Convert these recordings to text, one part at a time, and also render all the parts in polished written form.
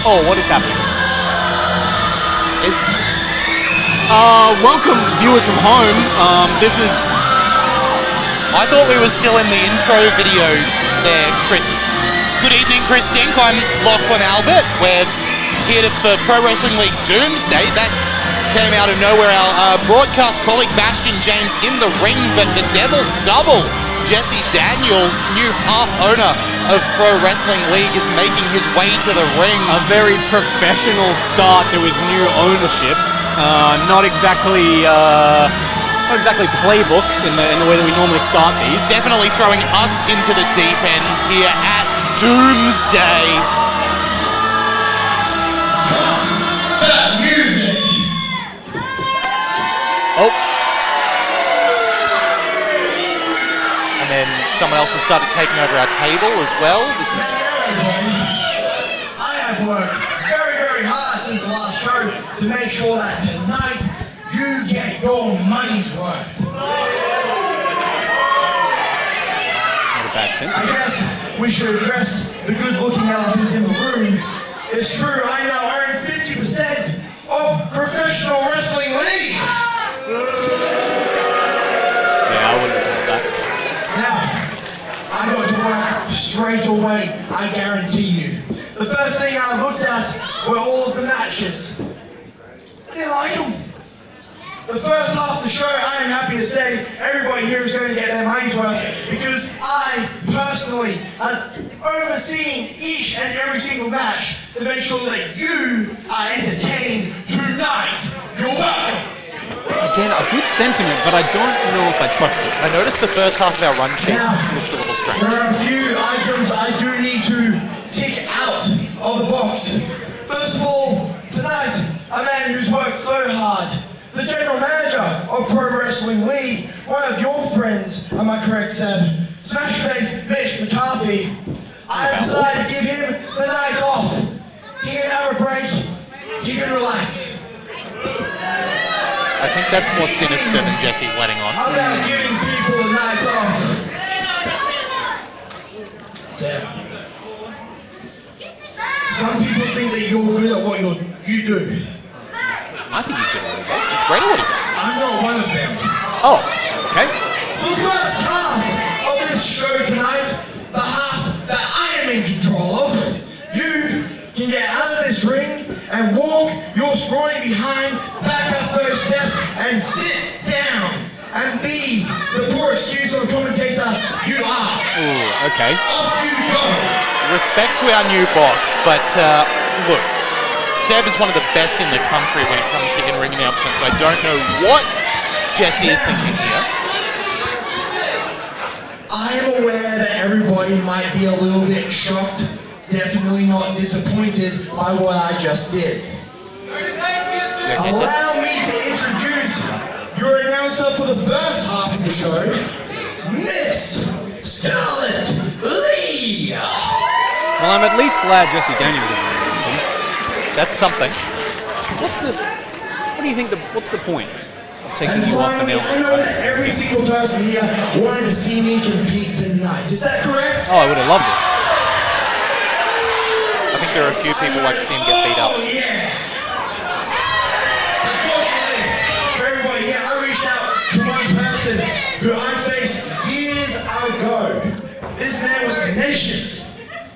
Oh, what is happening? Welcome, viewers from home. This is... I thought we were still in the intro video there, Chris. Good evening, Chris Dink. I'm Lachlan Albert. We're here for Pro Wrestling League Doomsday. That came out of nowhere. Our broadcast colleague Bastion James in the ring, but the Devil's Double, Jesse Daniels, new half owner of Pro Wrestling League, is making his way to the ring. A very professional start to his new ownership. Not exactly playbook in the way that we normally start these. Definitely throwing us into the deep end here at Doomsday. Music. Oh. And then someone else has started taking over our table as well. This is... I have worked very, very hard since the last show to make sure that tonight you get your money's worth. Not a bad sentiment. I guess we should address the good-looking elephant in the room. It's true, I now earn 50% of Professional Wrestling League. Yeah, I wouldn't have thought that. Now, I got to work straight away, I guarantee you. The first thing I looked at were all of the matches. I didn't like them. The first half of the show, I am happy to say, everybody here is going to get their money's worth because I personally have overseen each and every single match to make sure that you are entertained tonight. You're welcome. Again, a good sentiment, but I don't know if I trust it. I noticed the first half of our run sheet looked a little strange. There are a few items I do need to tick out of the box. First of all, tonight, a man who's worked so hard, the general manager of Pro Wrestling League, one of your friends, am I correct, Seb? Smashface Mitch McCarthy. I have decided to give him the night off. He can have a break, he can relax. I think that's more sinister than Jesse's letting on. I'm now giving people the night off. Seb. Some people think that you're good at what you do. I think he's good at what he does. He's great at what he does. I'm not one of them. Oh, okay. For the first half of this show tonight, the half that I am in control of, you can get out of this ring and walk your scrawny behind back up those steps and sit down and be the poor excuse of a commentator you are. Ooh, okay. Off you go. Respect to our new boss, but look, Seb is one of the best in the country when it comes to in-ring announcements. I don't know what Jesse is thinking here. I'm aware that everybody might be a little bit shocked, definitely not disappointed by what I just did. You okay, Seb? Allow me to introduce your announcer for the first half of the show, Miss Scarlett Lee. Well, I'm at least glad Jesse Daniels isn't announcing. That's something. What do you think what's the point of taking you off Finally, I announcing? know that every single person here wanted to see me compete tonight. Is that correct? Oh, I would have loved it. I think there are a few people who like to see him get beat up. Oh, yeah. Unfortunately, for everybody here, I reached out to one person who I faced years ago. This man was tenacious.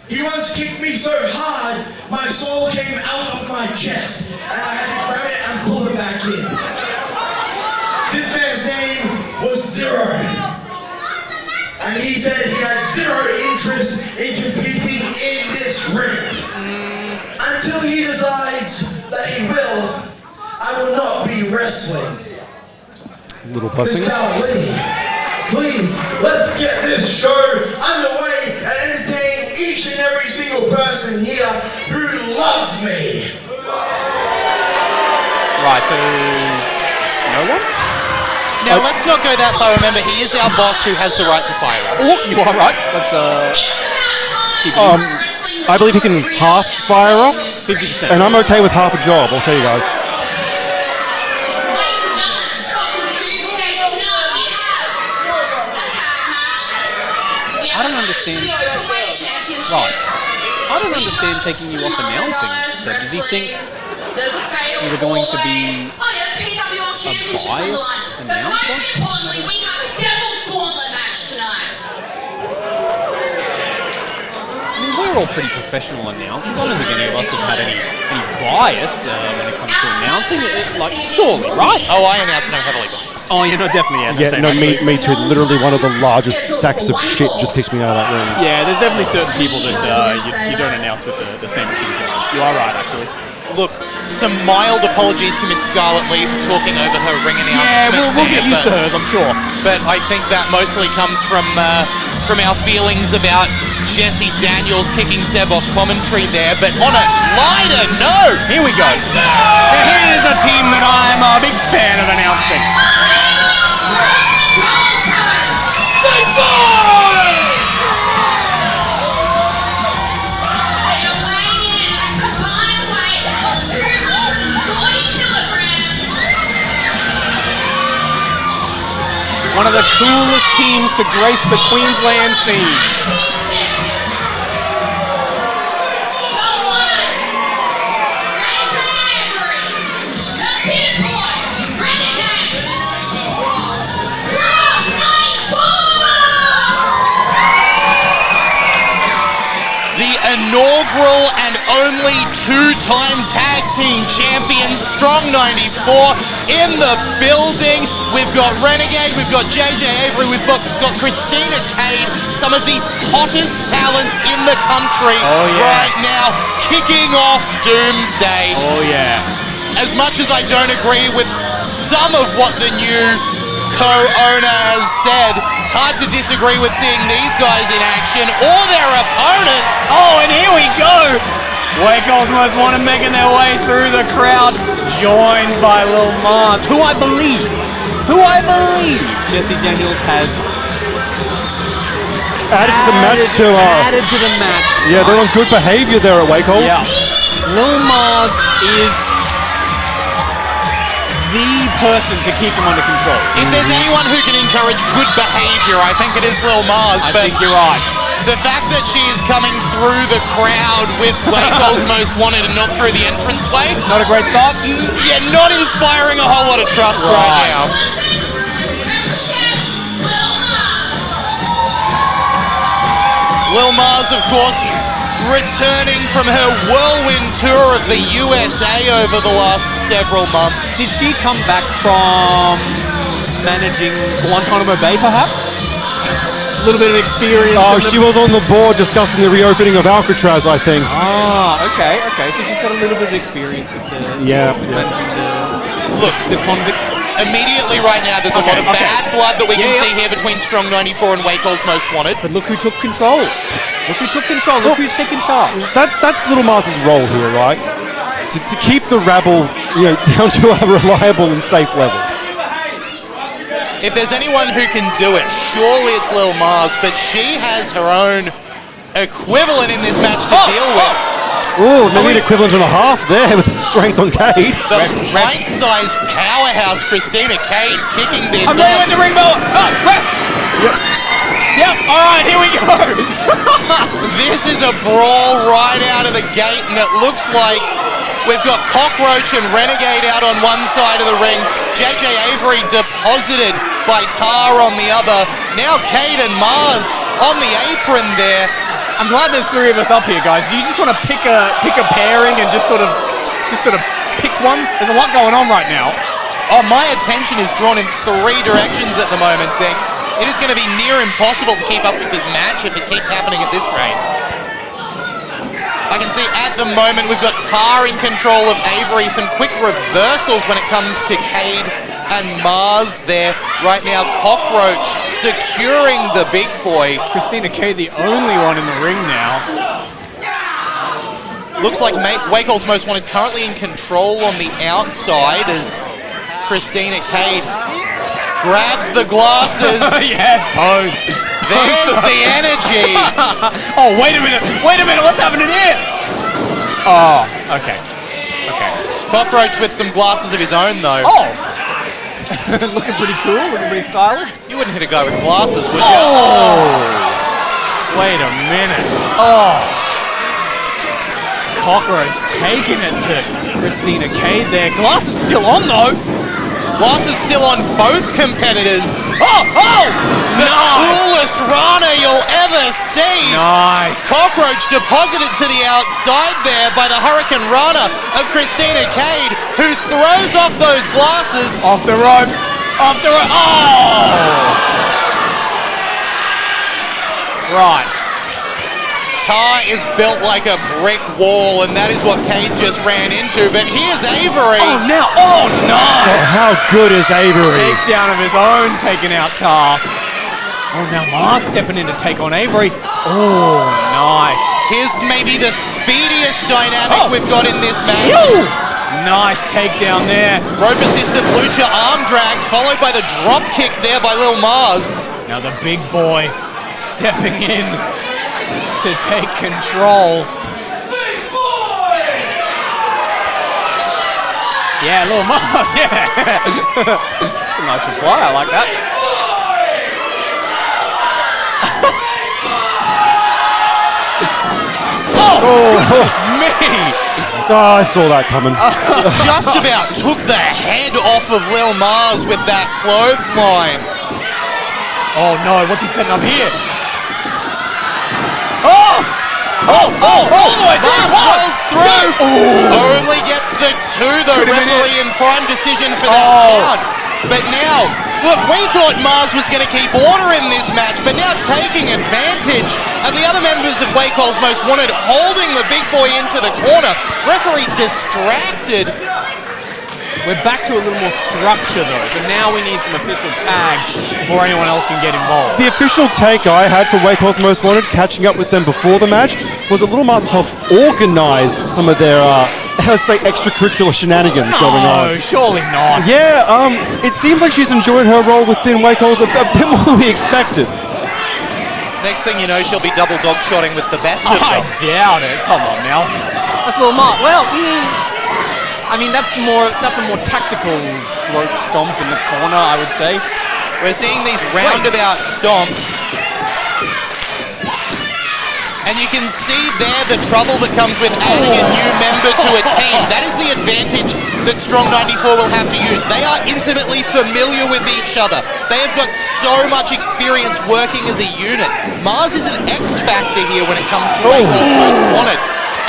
He once kicked me so hard, my soul came out of my chest, and I had to grab it and pull it back in. This man's name was Zero. And he said he had zero interest in competing in this ring. Until he decides that he will, I will not be wrestling. Little pussings. Please, let's get this show underway and entertain each and every single person here who loves me. Right, so no one? Now, let's not go that far. Remember, he is our boss who has the right to fire us. Oh, you are right. Let's keep it I believe he can half fire us, 50%. and I'm okay with half a job, I'll tell you guys. I don't understand. Right. I don't understand taking you off announcing. So does he think you were going to be a biased announcer? We have a Devil's Gauntlet match tonight. I mean, we're all pretty professional announcers. I don't think any of us have had any bias when it comes to announcing. Surely, right? Oh, I announce and I'm heavily biased. Oh, you know, definitely. Yeah, no, me too. Literally one of the largest sacks of shit just kicks me out of that room. Yeah, there's definitely certain people that you don't announce with the same enthusiasm. You are right, actually. Look, some mild apologies to Miss Scarlett Lee for talking over her ring announcement. Yeah, we'll get used to hers, I'm sure. But I think that mostly comes from our feelings about Jesse Daniels kicking Seb off commentary there. But on a lighter note, here we go. Here's a team that I'm a big fan of announcing. One of the coolest teams to grace the Queensland scene. The inaugural and only two-time tag team champions, Strong 94, in the building. We've got Renegade, we've got JJ Avery, we've got Christina Cade, some of the hottest talents in the country right now, kicking off Doomsday. Oh yeah. As much as I don't agree with some of what the new co-owner has said, it's hard to disagree with seeing these guys in action or their opponents. Oh, and here we go. Waco's Most Wanted making their way through the crowd, joined by Lil Mars, who I believe Jesse Daniels has added to the match. Yeah, they're on good behavior there at Waco's. Yeah. Lil Mars is the person to keep them under control. If there's anyone who can encourage good behavior, I think it is Lil Mars. I think you're right. The fact that she is coming through the crowd with Waco's Most Wanted and not through the entranceway. Not a great start? Yeah, not inspiring a whole lot of trust right now. Lil Mars, of course, returning from her whirlwind tour of the USA over the last several months. Did she come back from managing Guantanamo Bay, perhaps? A little bit of experience. Oh, she was on the board discussing the reopening of Alcatraz, I think. Ah, okay. So she's got a little bit of experience with managing the convicts. Immediately right now, there's a lot of bad blood that we can see here between Strong 94 and Waco's Most Wanted. But look who took control. Look who's taking charge. That's Little Mars's role here, right? To keep the rabble, down to a reliable and safe level. If there's anyone who can do it, surely it's Lil Mars, but she has her own equivalent in this match to deal with. Oh, maybe an equivalent and a half there with the strength on Cade. The pint-sized powerhouse Christina Cade kicking this I'm ready with the ring bell. Yep, all right, here we go. This is a brawl right out of the gate, and it looks like we've got Cockroach and Renegade out on one side of the ring. JJ Avery deposited by Tar on the other. Now Cade and Mars on the apron there. I'm glad there's three of us up here, guys. Do you just want to pick a pairing and just sort of pick one? There's a lot going on right now. Oh, my attention is drawn in three directions at the moment, Dink. It is going to be near impossible to keep up with this match if it keeps happening at this rate. I can see at the moment we've got Tar in control of Avery. Some quick reversals when it comes to Cade and Mars there. Right now, Cockroach securing the big boy. Christina Cade, the only one in the ring now. Looks like Waco's Most Wanted currently in control on the outside as Christina Cade grabs the glasses. Yes, pose. There's the energy. Oh, wait a minute, what's happening here? Oh, okay. Cockroach with some glasses of his own, though. Oh. Looking pretty cool, looking pretty stylish. You wouldn't hit a guy with glasses, would you? Oh. Wait a minute. Oh. Cockroach taking it to Christina Cade there. Glass is still on though. Glass is still on both competitors. Oh! The Nice! coolest Rana you'll ever see. Nice. Cockroach deposited to the outside there by the Hurricane Rana of Christina Cade, who throws off those glasses. Off the ropes. Off the ropes. Oh! Right. Tar is built like a brick wall, and that is what Cade just ran into. But here's Avery. Oh, now. Oh, nice. Oh, how good is Avery? Takedown of his own, taking out Tar. Oh, now Mars stepping in to take on Avery. Oh, nice. Here's maybe the speediest dynamic we've got in this match. Woo! Nice takedown there. Rope assisted Lucha arm drag, followed by the drop kick there by Lil Mars. Now the big boy stepping in to take control. Big boy! Yeah, Lil Mars, yeah. That's a nice reply, I like that. Goodness me! Oh, I saw that coming. Just about took the head off of Lil Mars with that clothesline. Oh no, what's he setting up here? Oh! All the way through! Mars rolls through! Only gets the two though, referee in prime decision for that count. But now, look, we thought Mars was going to keep order in this match, but now taking advantage of the other members of Wake Hall's Most Wanted, holding the big boy into the corner. Referee distracted. We're back to a little more structure though, so now we need some official tags before anyone else can get involved. The official take I had for Wake Hall's Most Wanted, catching up with them before the match, was that Little Mars has helped organise some of their, let's say, extracurricular shenanigans going on. No, surely not. Yeah, it seems like she's enjoyed her role within Wake Hall's a bit more than we expected. Next thing you know, she'll be double dog shotting with the best of I them. doubt it. Come on now. That's a little Mars. Well, I mean, that's a more tactical throat stomp in the corner, I would say. We're seeing these roundabout stomps. And you can see there the trouble that comes with adding a new member to a team. That is the advantage that Strong 94 will have to use. They are intimately familiar with each other. They have got so much experience working as a unit. Mars is an X factor here when it comes to Wake Hall's Most Wanted.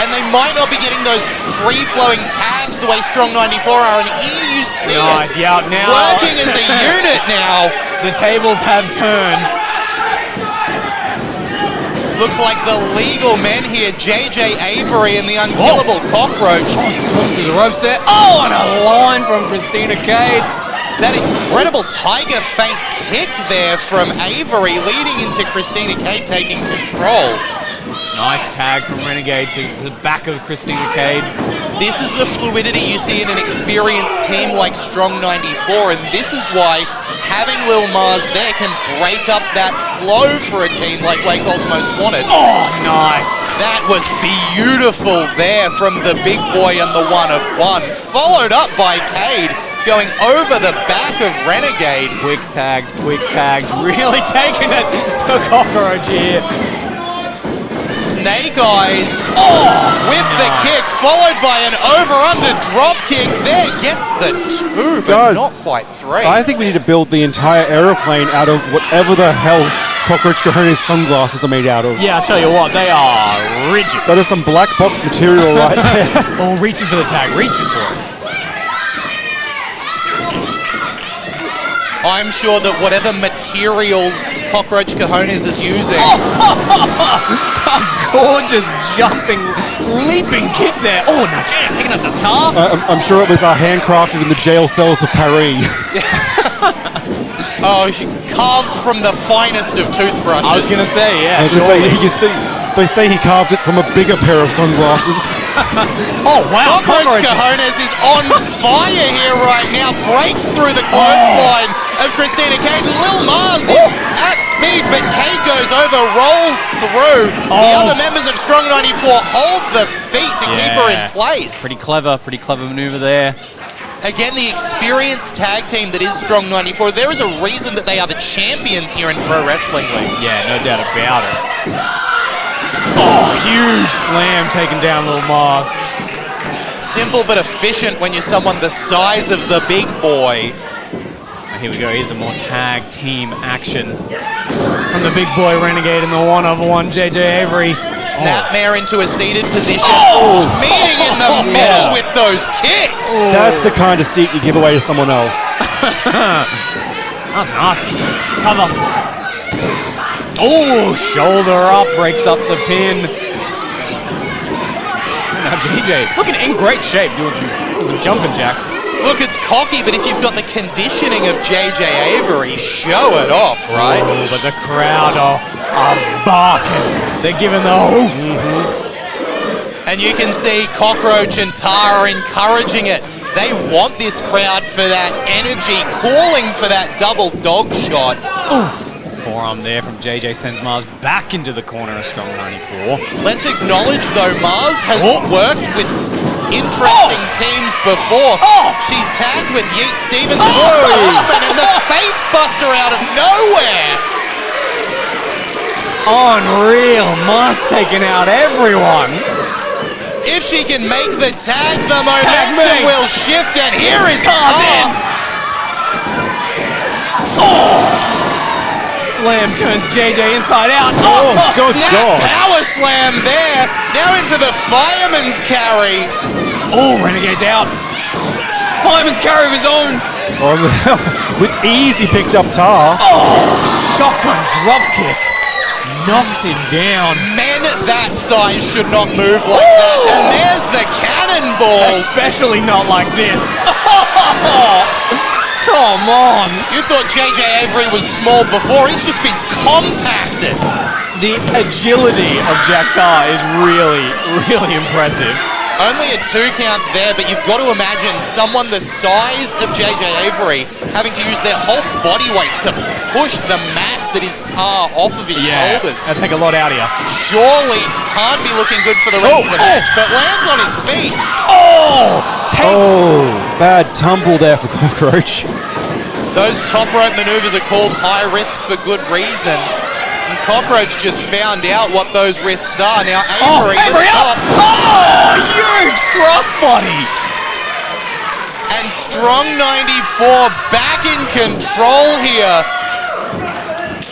And they might not be getting those free-flowing tags the way Strong 94 are. And here you see nice, it yeah, now working as a unit now. The tables have turned. Looks like the legal men here, JJ Avery and the unkillable Cockroach. Oh, swung to the ropes there. Oh, and a line from Christina Cade. That incredible tiger feint kick there from Avery, leading into Christina Cade taking control. Nice tag from Renegade to the back of Christina Cade. This is the fluidity you see in an experienced team like Strong 94, and this is why having Lil Mars there can break up that flow for a team like Wake Hall's Most Wanted. Oh, nice. That was beautiful there from the big boy and the one of one, followed up by Cade going over the back of Renegade. Quick tags, really taking it to Cockroach here. Snake Eyes with the kick, followed by an over-under drop kick. There gets the two, but Guys, not quite three. I think we need to build the entire aeroplane out of whatever the hell Cockroach Cojones sunglasses are made out of. Yeah, I'll tell you what, they are rigid. That is some black box material right there. Oh, reaching for the tag, reaching for it. I'm sure that whatever materials Cockroach Cojones is using. A gorgeous jumping, leaping kick there. Oh, now Jay taking out the Tar. I'm sure it was handcrafted in the jail cells of Paris. Oh, she carved from the finest of toothbrushes. I was going to say, yeah. I was going to say, they say he carved it from a bigger pair of sunglasses. Oh, wow. Cockroach Cojones is on fire here right now. Breaks through the clothesline of Christina Cade. Lil Mars at speed, but Cade goes over, rolls through. The other members of Strong 94 hold the feet to keep her in place. Pretty clever maneuver there. Again, the experienced tag team that is Strong 94. There is a reason that they are the champions here in Pro Wrestling League. Yeah, no doubt about it. Oh, huge slam taking down Lil Mars. Simple but efficient when you're someone the size of the big boy. Here we go, here's a more tag team action from the big boy Renegade and the one-of-one JJ Avery. Snapmare into a seated position. Meeting in the middle with those kicks. That's the kind of seat you give away to someone else. That's nasty. Cover. Oh, shoulder up, breaks up the pin. Now JJ looking in great shape, doing some jumping jacks. Look, it's cocky, but if you've got the conditioning of JJ Avery, show it off, right? Oh, but the crowd are barking. They're giving the hoops. And you can see Cockroach and Tar encouraging it. They want this crowd for that energy, calling for that double dog shot. Forearm there from JJ sends Mars back into the corner of Strong 94. Let's acknowledge, though, Mars has worked with interesting teams before. She's tagged with Yeet Stevens and the face buster out of nowhere. Unreal. Mars taking out everyone. If she can make the tag, the momentum will shift, and here is Tar. Slam turns JJ inside out. Good Snap God. power slam there. Now into the fireman's carry. Oh, Renegade's out. Fireman's carry of his own. With ease, he picked up Tar. Shotgun drop kick. Knocks him down. Men that size should not move like that. And there's the cannonball. Especially not like this. Come on. You thought JJ Avery was small before. He's just been compacted. The agility of Jack Tar is really, really impressive. Only a 2 count there, but you've got to imagine someone the size of JJ Avery having to use their whole body weight to push the mass that is Tar off of his shoulders. That'll take a lot out of you. Surely can't be looking good for the rest of the match, but lands on his feet. Bad tumble there for Cockroach. Those top rope maneuvers are called high risk for good reason. And Cockroach just found out what those risks are. Now Avery at the top. Huge crossbody. And Strong 94 back in control here.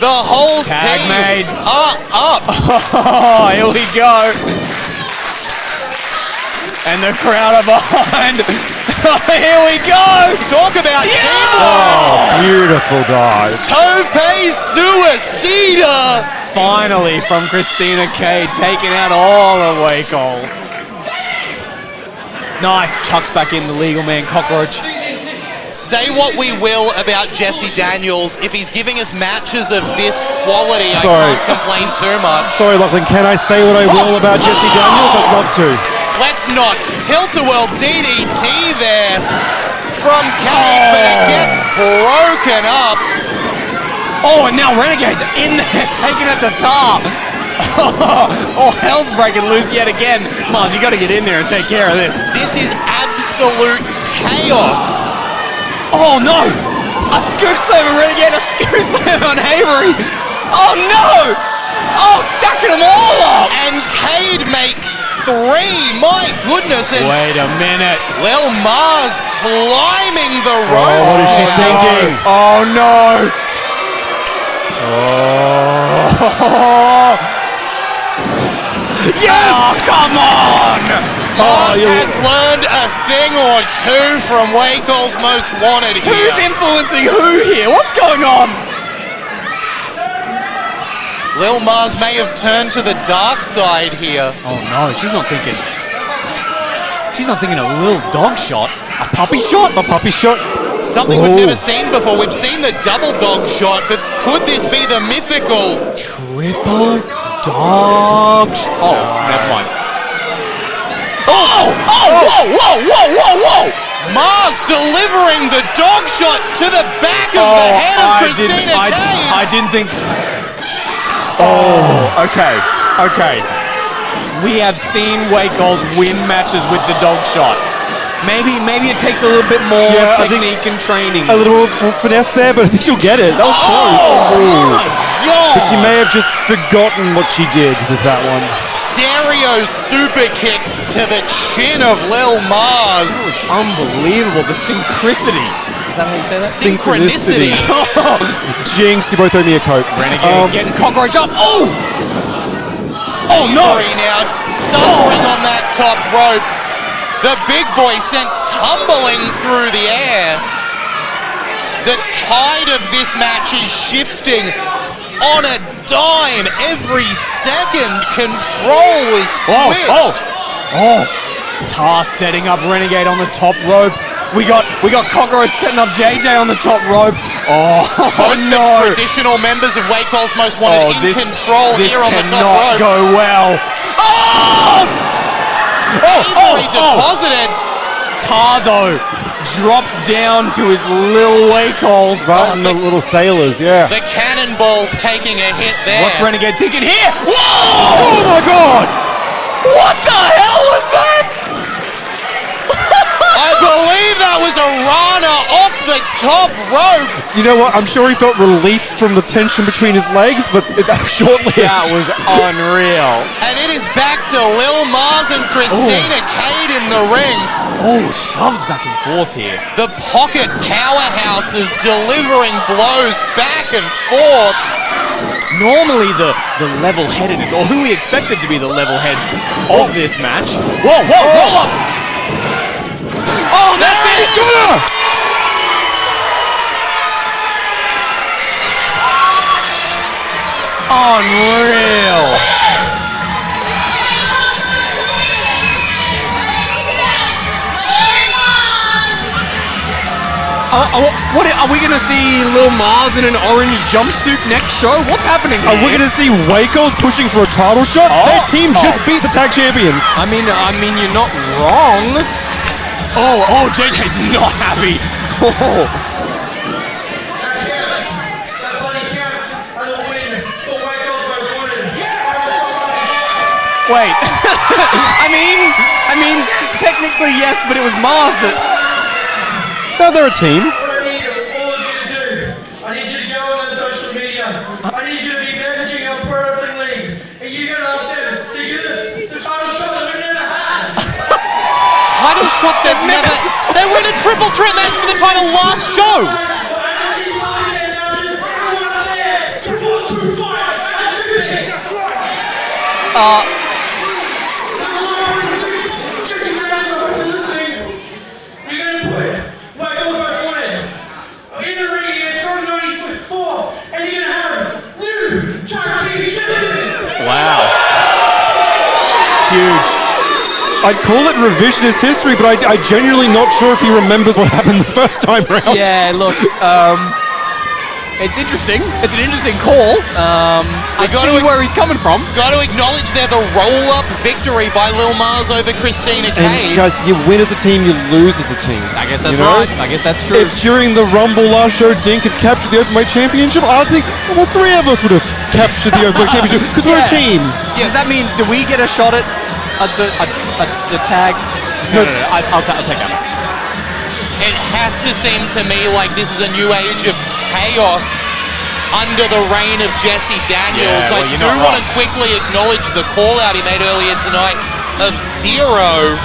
The whole Tag team made. up. Here we go. And the crowd are behind. Here we go. Talk about teamwork. Beautiful dive. Tope Suicida. Finally from Christina K, taking out all the Wake-Alls. Nice, chucks back in the legal man, Cockroach. Say what we will about Jesse Daniels. If he's giving us matches of this quality, Sorry. I can't complain too much. Sorry, Lachlan, can I say what I will about Jesse Daniels? I'd love to. Let's not. Tilt-a-whirl DDT there from Kate, but it gets broken up. Oh, and now Renegade's in there, taking it to Tar. Oh, hell's breaking loose yet again. Mars, you got to get in there and take care of this. This is absolute chaos. Oh, no. A scoop slam on Renegade, a scoop slam on Avery. Oh, no. Oh, stacking them all up. And Cade makes 3. My goodness. And Wait a minute. Lil Mars climbing the Oh, ropes. what is she thinking? Oh, no. Oh. Yes! Oh, come on. Mars has learned a thing or two from Wake-All's Most Wanted here. Who's influencing who here? What's going on? Lil Mars may have turned to the dark side here. Oh, no. She's not thinking. She's not thinking a little dog shot. A puppy shot? A puppy shot. Something we've never seen before. We've seen the double dog shot, but could this be the mythical? Triple dog shot. Oh, never mind. Oh! Whoa, whoa, whoa, whoa, whoa! Mars delivering the dog shot to the back of the head of Christina Cade. I didn't think. Oh, okay. We have seen Wake-Alls win matches with the dog shot. Maybe it takes a little bit more Yeah, I think technique and training. A little finesse there, but I think she'll get it. That was close. Oh my God! But she may have just forgotten what she did with that one. Stereo super kicks to the chin of Lil Mars. Unbelievable, the synchronicity. Is that how you say that? Synchronicity. Jinx, you both owe me a Coke. Renegade getting cockroach up. Oh! Oh no! Avery now suffering on that top rope. The big boy sent tumbling through the air. The tide of this match is shifting on a dime every second. Control was switched. Oh! Tar setting up Renegade on the top rope. We got Cockroach setting up JJ on the top rope. Both no! the traditional members of Wakehol's Most Wanted in control here on the top rope. This cannot go well. Avery deposited. Tar though dropped down to his Lil Wakehols. Right in the little sailors, yeah. The cannonball's taking a hit there. What's Renegade thinking here? Whoa! Oh my God! What the hell was that? I believe that was a Rana off the top rope. You know what? I'm sure he felt relief from the tension between his legs, but short-lived. That was unreal. And it is back to Lil Mars and Christina Cade in the ring. Oh, shoves back and forth here. The pocket powerhouse is delivering blows back and forth. Normally the level-headedness, or who we expected to be the level-heads of this match. Whoa, roll up! Oh, that's it! He's got her! Unreal! What are we going to see Lil Mars in an orange jumpsuit next show? What's happening here? Are we going to see Waco's pushing for a title shot? Their team just beat the tag champions. I mean, you're not wrong. Oh, JJ's not happy. Oh. Wait. I mean, technically yes, but it was Mars that. No, they're a team. What I need all of you to do, I need you to go on social media. I need you to be messaging our Pro Wrestling League. And you're going to ask them to give us the title shot that we've never had. Title shot they've never... They were in a triple threat match for the title last show. Wow. Huge. I'd call it revisionist history, but I'm genuinely not sure if he remembers what happened the first time round. Yeah, look, it's interesting. It's an interesting call. I see where he's coming from. Got to acknowledge there the roll-up victory by Lil Mars over Christina And Cade. guys, you win as a team, you lose as a team. I guess that's You know? right. I guess that's true. If during the Rumble last show Dink had captured the Openweight Championship, I think three of us would have captured the Openweight Championship because we're a team. Does that mean, do we get a shot at the tag? No. I'll take that one. It has to seem to me like this is a new age of chaos under the reign of Jesse Daniels. Yeah, well, I you're do not want to wrong. quickly acknowledge the call-out he made earlier tonight of Zero.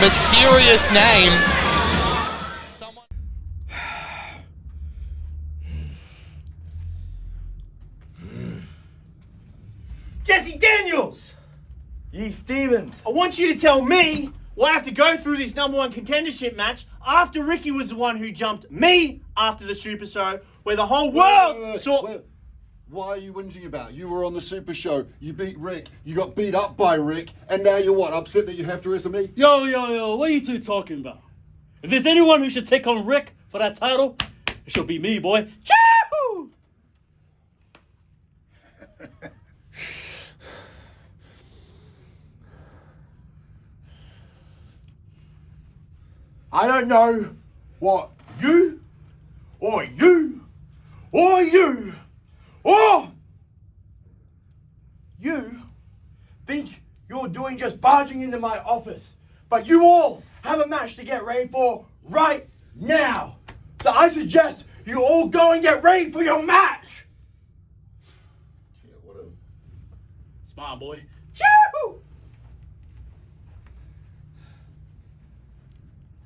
Mysterious name. Jesse Daniels! Yee Stevens. I want you to tell me why I have to go through this #1 contendership match after Ricky was the one who jumped me after the Super Show, where the whole world saw... Why are you whinging about? You were on the Super Show. You beat Rick. You got beat up by Rick. And now you're what? Upset that you have to wrestle me? Yo, what are you two talking about? If there's anyone who should take on Rick for that title, it should be me, boy. Choo! I don't know what you, or you, or you, or you think you're doing just barging into my office, but you all have a match to get ready for right now. So I suggest you all go and get ready for your match. Smile, boy. Choo!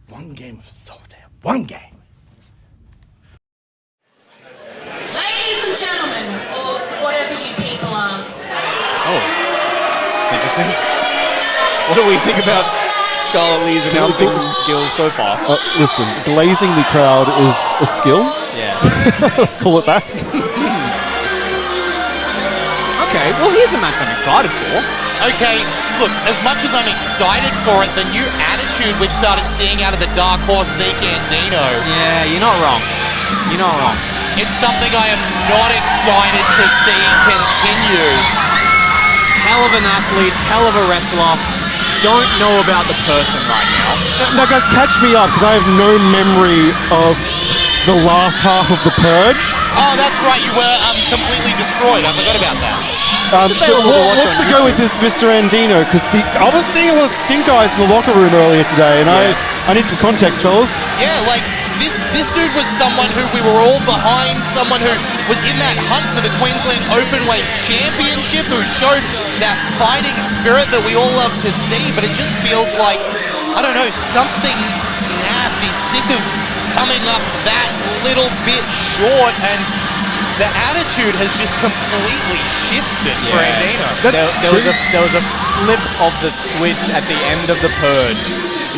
One game of solitaire. One game. Ladies and gentlemen, or whatever you people are. Oh, it's interesting. What do we think about Scarlett Lee's announcing skills so far? Listen, glazing the crowd is a skill. Yeah. Let's call it that. Okay, well, here's a match I'm excited for. Okay, look, as much as I'm excited for it, the new attitude we've started seeing out of the Dark Horse Zandino, Yeah, you're not wrong. You're not wrong. it's something I am not excited to see continue. Hell of an athlete, hell of a wrestler. Don't know about the person right now. Now, guys, catch me up, because I have no memory of the last half of The Purge. Oh, that's right, you were completely destroyed. I forgot about that. So what's the go with this Mr. Zandino? Because I was seeing a lot of stink eyes in the locker room earlier today, and I need some context, fellas. Yeah, like, this dude was someone who we were all behind, someone who was in that hunt for the Queensland Openweight Championship, who showed that fighting spirit that we all love to see, but it just feels like, I don't know, something snapped. He's sick of coming up that little bit short, and the attitude has just completely shifted for Zandino. There was a flip of the switch at the end of the Purge.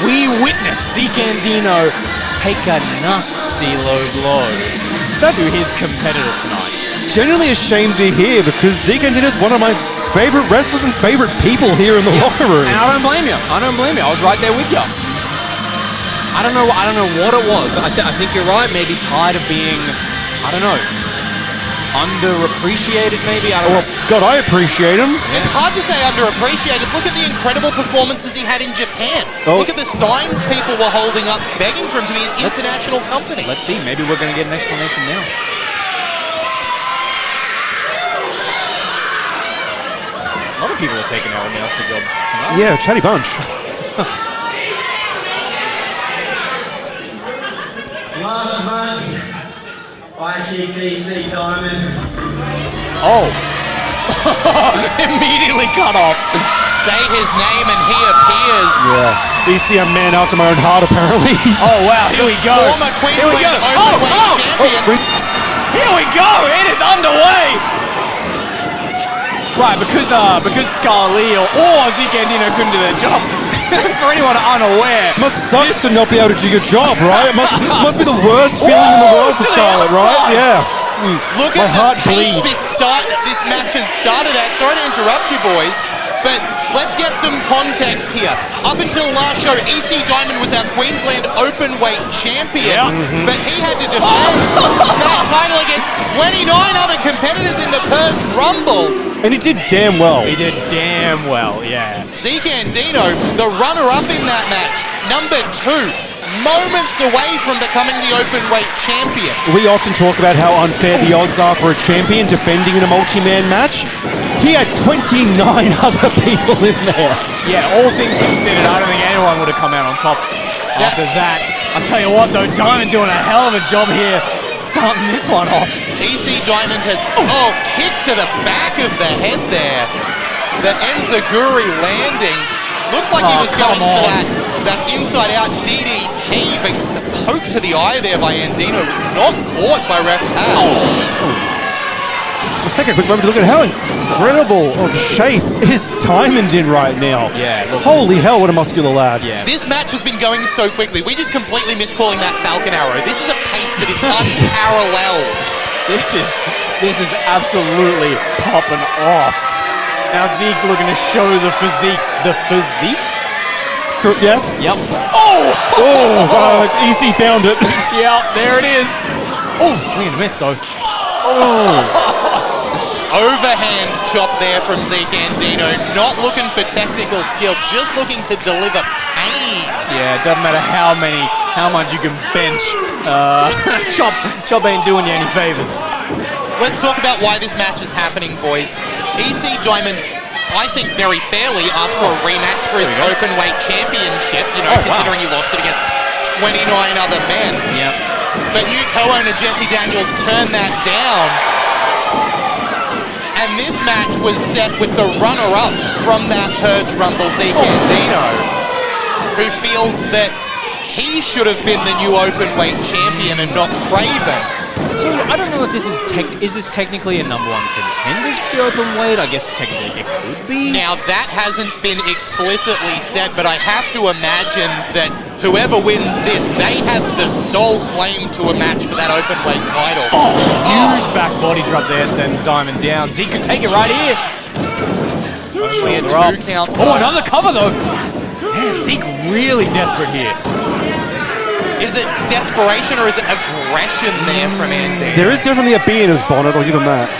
We witnessed Zandino take a nasty low blow to his competitor tonight. Genuinely ashamed to hear, because Zandino is one of my favorite wrestlers and favorite people here in the locker room. And I don't blame you. I don't blame you. I was right there with you. I don't know what it was. I think you're right. Maybe tired of being, I don't know, underappreciated maybe. I don't know. God, I appreciate him. It's hard to say underappreciated. Look at the incredible performances he had in Japan. Oh. Look at the signs people were holding up, begging for him to be an international company. Let's see. Maybe we're going to get an explanation now. A lot of people are taking out announcer jobs tonight. Yeah, chatty bunch. Last month, I kicked DC Diamond. Oh. Immediately cut off. Say his name and he appears. Yeah. You see a man after my own heart, apparently. Oh, wow. Here we go. Former Queensland Openweight champion. Here we go. It is underway. Right, because Scarlett or Zandino couldn't do their job. For anyone unaware, Must suck to not be able to do your job, right? It must be the worst feeling in the world for Scarlett, right? Yeah. Look My at heart the pace bleeds. this match has started at. Sorry to interrupt you, boys, but let's get some context here. Up until last show, EC Diamond was our Queensland Openweight champion, but he had to defend that title against 29 other competitors in the Purge Rumble. And he did damn well. he did damn well, yeah. Zandino, the runner-up in that match, number 2. Moments away from becoming the Openweight champion. We often talk about how unfair the odds are for a champion defending in a multi-man match. He had 29 other people in there. Yeah, all things considered, I don't think anyone would have come out on top after that. I'll tell you what, though, Diamond doing a hell of a job here, starting this one off. EC Diamond has, kick to the back of the head there. The Enziguri landing. Looks like he was going for that inside-out DDT, but the poke to the eye there by Zandino was not caught by Ref Pat. Let's take a quick moment to look at how incredible of shape is Diamond in right now. Yeah, look. Holy hell, what a muscular lad. Yeah. This match has been going so quickly. We just completely missed calling that Falcon Arrow. This is a pace that is unparalleled. This is absolutely popping off. Now Zeke looking to show the physique. The physique? Yes? Yep. EC found it. Yeah, there it is. Oh, swing and a miss though. Overhand chop there from Zandino. Not looking for technical skill, just looking to deliver pain. Yeah, it doesn't matter how much you can bench. Chop ain't doing you any favors. Let's talk about why this match is happening, boys. EC Diamond I think very fairly, asked for a rematch for his openweight championship, considering he lost it against 29 other men. Yep. But new co-owner Jesse Daniels turned that down. And this match was set with the runner-up from that Purge Rumble, Zandino, who feels that he should have been the new openweight champion and not Craven. So I don't know if this is this technically a number 1 contenders for the open weight? I guess technically it could be. Now that hasn't been explicitly said, but I have to imagine that whoever wins this, they have the sole claim to a match for that open weight title. Huge back body drop there sends Diamond down. Zeke could take it right here. Only a 2 count. Oh, another cover though. Man, Zeke really desperate here. Is it desperation or is it aggression there from Andy? There is definitely a bee in his bonnet, I'll give him that.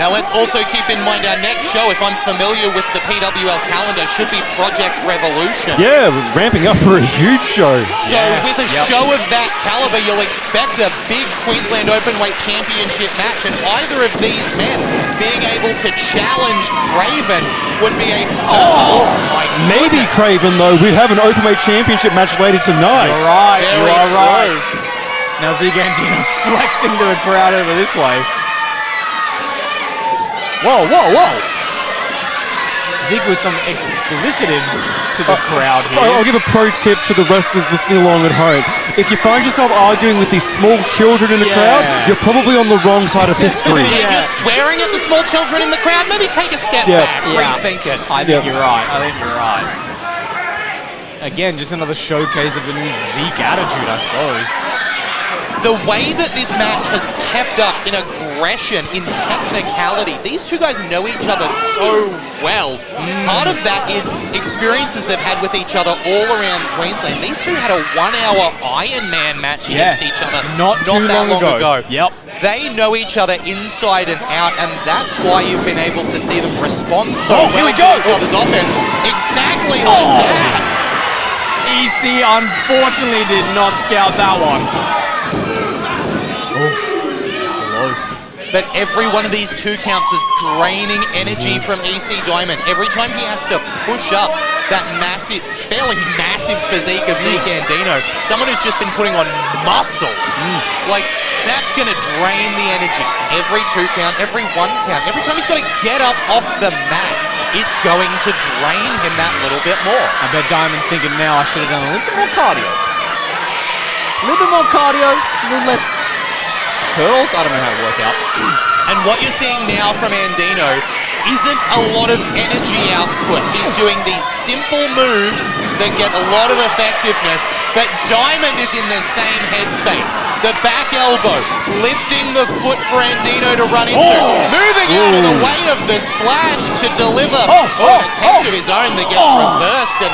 Now let's also keep in mind our next show, if I'm familiar with the PWL calendar, should be Project Revolution. Yeah, ramping up for a huge show. So with a show of that caliber, you'll expect a big Queensland Openweight Championship match, and either of these men being able to challenge Craven would be a... Maybe Craven, though. We have an Openweight Championship match later tonight. You're right, Very you are true. right. Now Zandino flexing to the crowd over this way. Whoa, whoa, whoa! Zeke with some explicitives to the crowd here. I'll give a pro tip to the wrestlers listening along at home. If you find yourself arguing with these small children in the crowd, you're probably on the wrong side of history. If you're swearing at the small children in the crowd, maybe take a step back, rethink it. I think you're right. I think you're right. Again, just another showcase of the new Zeke attitude, I suppose. The way that this match has kept up in aggression, in technicality, these two guys know each other so well. Part of that is experiences they've had with each other all around Queensland. These two had a 1-hour Iron Man match against each other not that long ago. Yep. They know each other inside and out, and that's why you've been able to see them respond so well to each other's offense. Exactly like that. EC unfortunately did not scout that one. Close. But every one of these 2 counts is draining energy from EC Diamond. Every time he has to push up that massive, fairly massive physique of Zandino, someone who's just been putting on muscle, like that's going to drain the energy. Every 2 count, every 1 count, every time he's got to get up off the mat, it's going to drain him that little bit more. I bet Diamond's thinking now I should have done a little bit more cardio. A little bit more cardio, a little less curls. I don't know how to work out. And what you're seeing now from Zandino isn't a lot of energy output. He's doing these simple moves that get a lot of effectiveness, but Diamond is in the same headspace. The back elbow, lifting the foot for Zandino to run into, moving out of the way of the splash to deliver an attempt of his own that gets reversed, and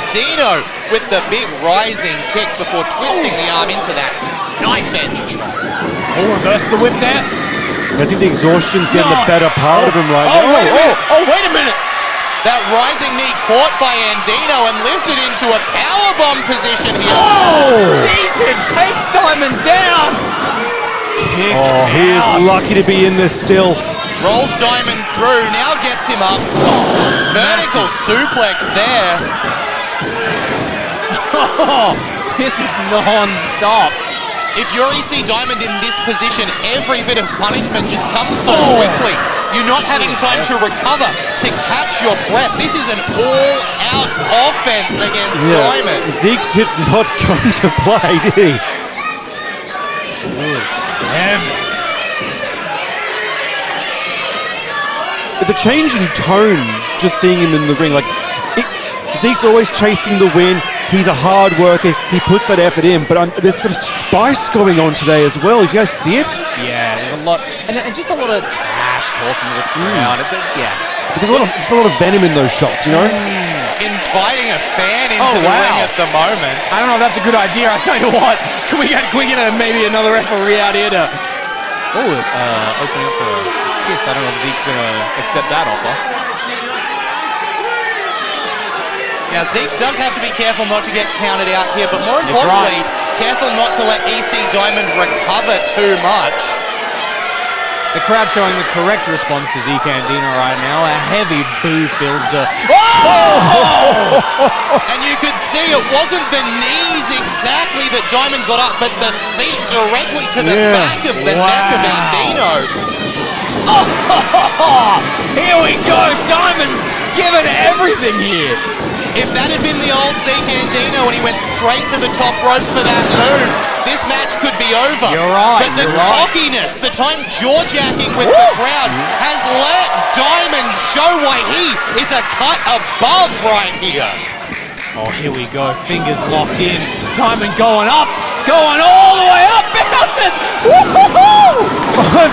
Zandino with the big rising kick before twisting the arm into that knife edge chop. Reverse the whip there. I think the exhaustion's getting the better part of him right now. Wait a minute. That rising knee caught by Zandino and lifted into a powerbomb position here. Seated takes Diamond down. Kick He is lucky to be in this still. Rolls Diamond through, now gets him up. Vertical suplex there. This is non-stop. If you're EC Diamond in this position, every bit of punishment just comes so quickly. You're not having time to recover, to catch your breath. This is an all-out offense against Diamond. Zeke did not come to play, did he? Good heavens. The change in tone, just seeing him in the ring, Zeke's always chasing the win. He's a hard worker. He puts that effort in, but there's some spice going on today as well. You guys see it? Yeah, there's a lot, and just a lot of trash talking to the crowd. There's a lot of venom in those shots, you know? Inviting a fan into the ring at the moment. I don't know if that's a good idea. I tell you what, can we get maybe another referee out here to? Opening up for a kiss. I don't know if Zeke's gonna accept that offer. Now, Zeke does have to be careful not to get counted out here, but more importantly, careful not to let EC Diamond recover too much. The crowd showing the correct response to Zandino right now. A heavy boo fills the... And you could see it wasn't the knees exactly that Diamond got up, but the feet directly to the back of the neck of Zandino. Here we go, Diamond giving everything here. If that had been the old Zandino and he went straight to the top rope for that move, this match could be over. You're right. But the cockiness, the time jaw-jacking with the crowd has let Diamond show why he is a cut above right here. Oh, here we go. Fingers locked in. Diamond going up. Going all the way up. Bounces. Woo-hoo-hoo!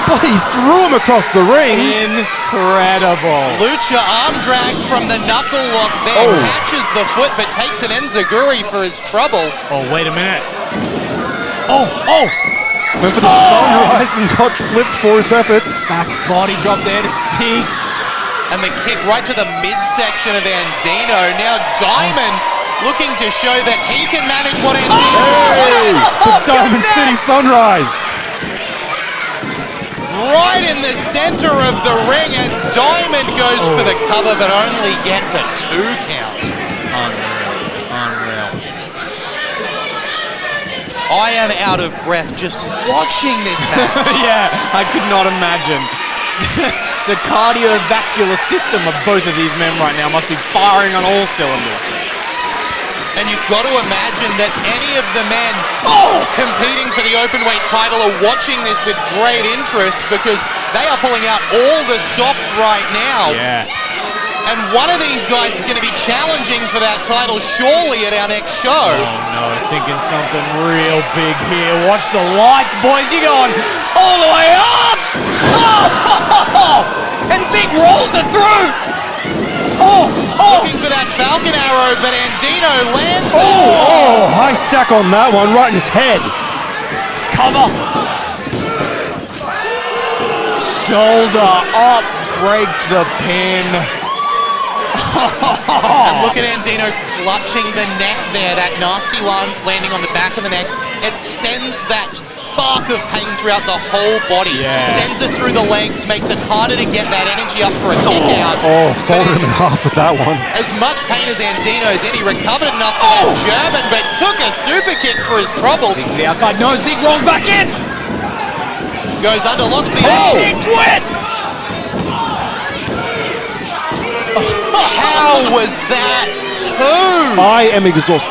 Bloody threw him across the ring. Incredible. Lucha arm drag from the knuckle lock there. Catches the foot but takes an enziguri for his trouble. Oh, wait a minute. Went for the sunrise and got flipped for his efforts. Back body drop there to Zeke. And the kick right to the midsection of Zandino. Now Diamond looking to show that he can manage what Zandino. The Diamond City Sunrise. Right in the center of the ring, and Diamond goes for the cover but only gets a 2 count. Unreal. I am out of breath just watching this match. Yeah, I could not imagine. The cardiovascular system of both of these men right now must be firing on all cylinders. And you've got to imagine that any of the men competing for the openweight title are watching this with great interest because they are pulling out all the stops right now. Yeah. And one of these guys is going to be challenging for that title surely at our next show. Oh no, thinking something real big here. Watch the lights, boys. You're going all the way up. And Zeke rolls it through. Looking for that Falcon Arrow, but Zandino lands it. High stack on that one, right in his head. Cover. Shoulder up, breaks the pin. And look at Zandino clutching the neck there, that nasty one landing on the back of the neck. It sends that spark of pain throughout the whole body. Sends it through the legs, makes it harder to get that energy up for a kick out. Folded him in half with that one. As much pain as Zandino's in, he recovered enough for that German, but took a super kick for his troubles. To the outside, no, Zeke rolls back in. Goes under, locks the Big twist. How was that two? I am exhausted.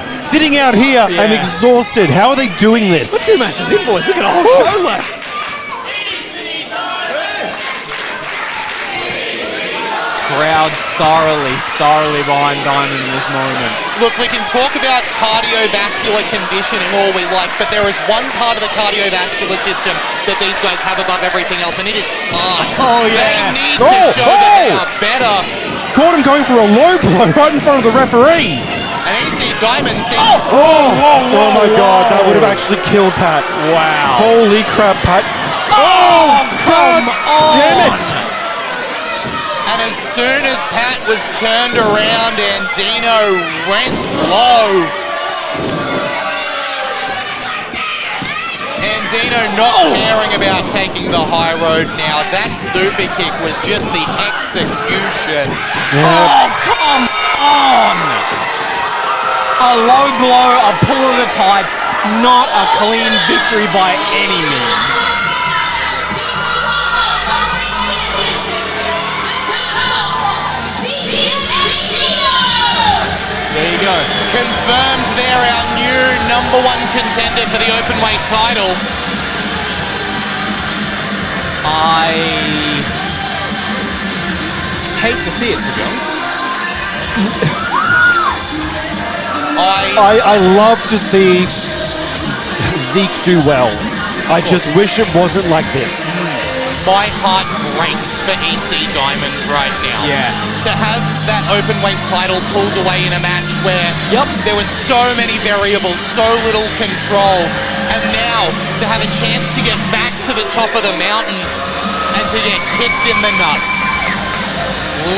Sitting out here, I'm exhausted. How are they doing this? We're 2 matches in, boys. We've got a whole show left. Crowd thoroughly behind Diamond in this moment. Look, we can talk about cardiovascular conditioning all we like, but there is one part of the cardiovascular system that these guys have above everything else, and it is heart. They need to show that they are better. Caught him going for a low blow right in front of the referee. And AC Diamond seems... Oh my God, that would have actually killed Pat. Wow. Holy crap, Pat. Come on. Damn it. And as soon as Pat was turned around, Zandino went low. Zandino not caring about taking the high road now. That super kick was just the execution. Oh, come on. A low blow, a pull of the tights, not a clean victory by any means. There you go. Confirmed there, our new #1 contender for the openweight title. I hate to see it, to be honest. I love to see Zeke do well. I just wish it wasn't like this. My heart breaks for EC Diamond right now. Yeah. To have that openweight title pulled away in a match where there were so many variables, so little control, and now to have a chance to get back to the top of the mountain and to get kicked in the nuts.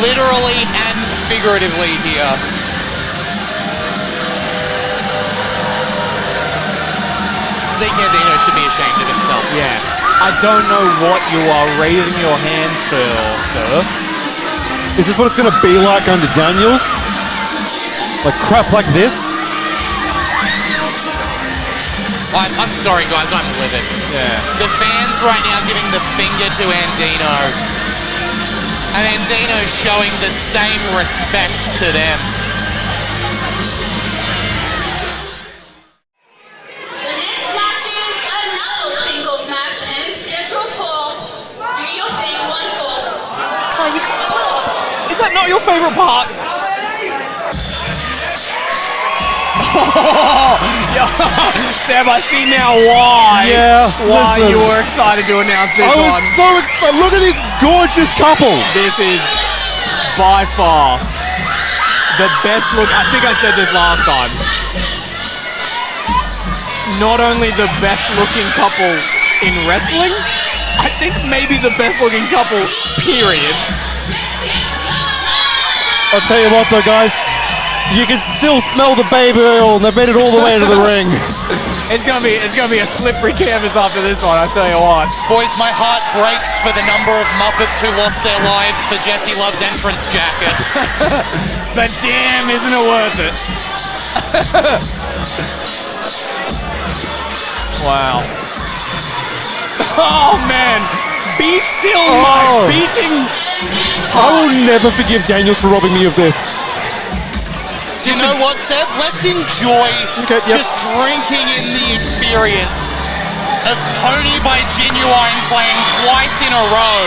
Literally and figuratively here. Zandino should be ashamed of himself. Yeah. I don't know what you are raising your hands for, sir. Is this what it's going to be like under Daniels? Like crap like this? I'm sorry, guys. I'm livid. Yeah. The fans right now giving the finger to Zandino. And Zandino showing the same respect to them. The next match is another singles match and is scheduled for Do Your Thing 1-4. Is that not your favorite part? Seb, I see now why. Yeah, Why listen. you were excited to announce this I was one. so excited. Look at this gorgeous couple. This is by far the best look. I think I said this last time. Not only the best looking couple in wrestling, I think maybe the best looking couple, period. I'll tell you what though, guys. You can still smell the baby oil, and they've made it all the way to the ring. It's gonna be a slippery canvas after this one, I tell you what. Boys, my heart breaks for the number of Muppets who lost their lives for Jesse Love's entrance jacket. But damn, isn't it worth it? Wow. Oh man, be still my beating I will never forgive Daniels for robbing me of this. You know what, Seb? Let's enjoy just drinking in the experience of Pony by Genuine playing twice in a row.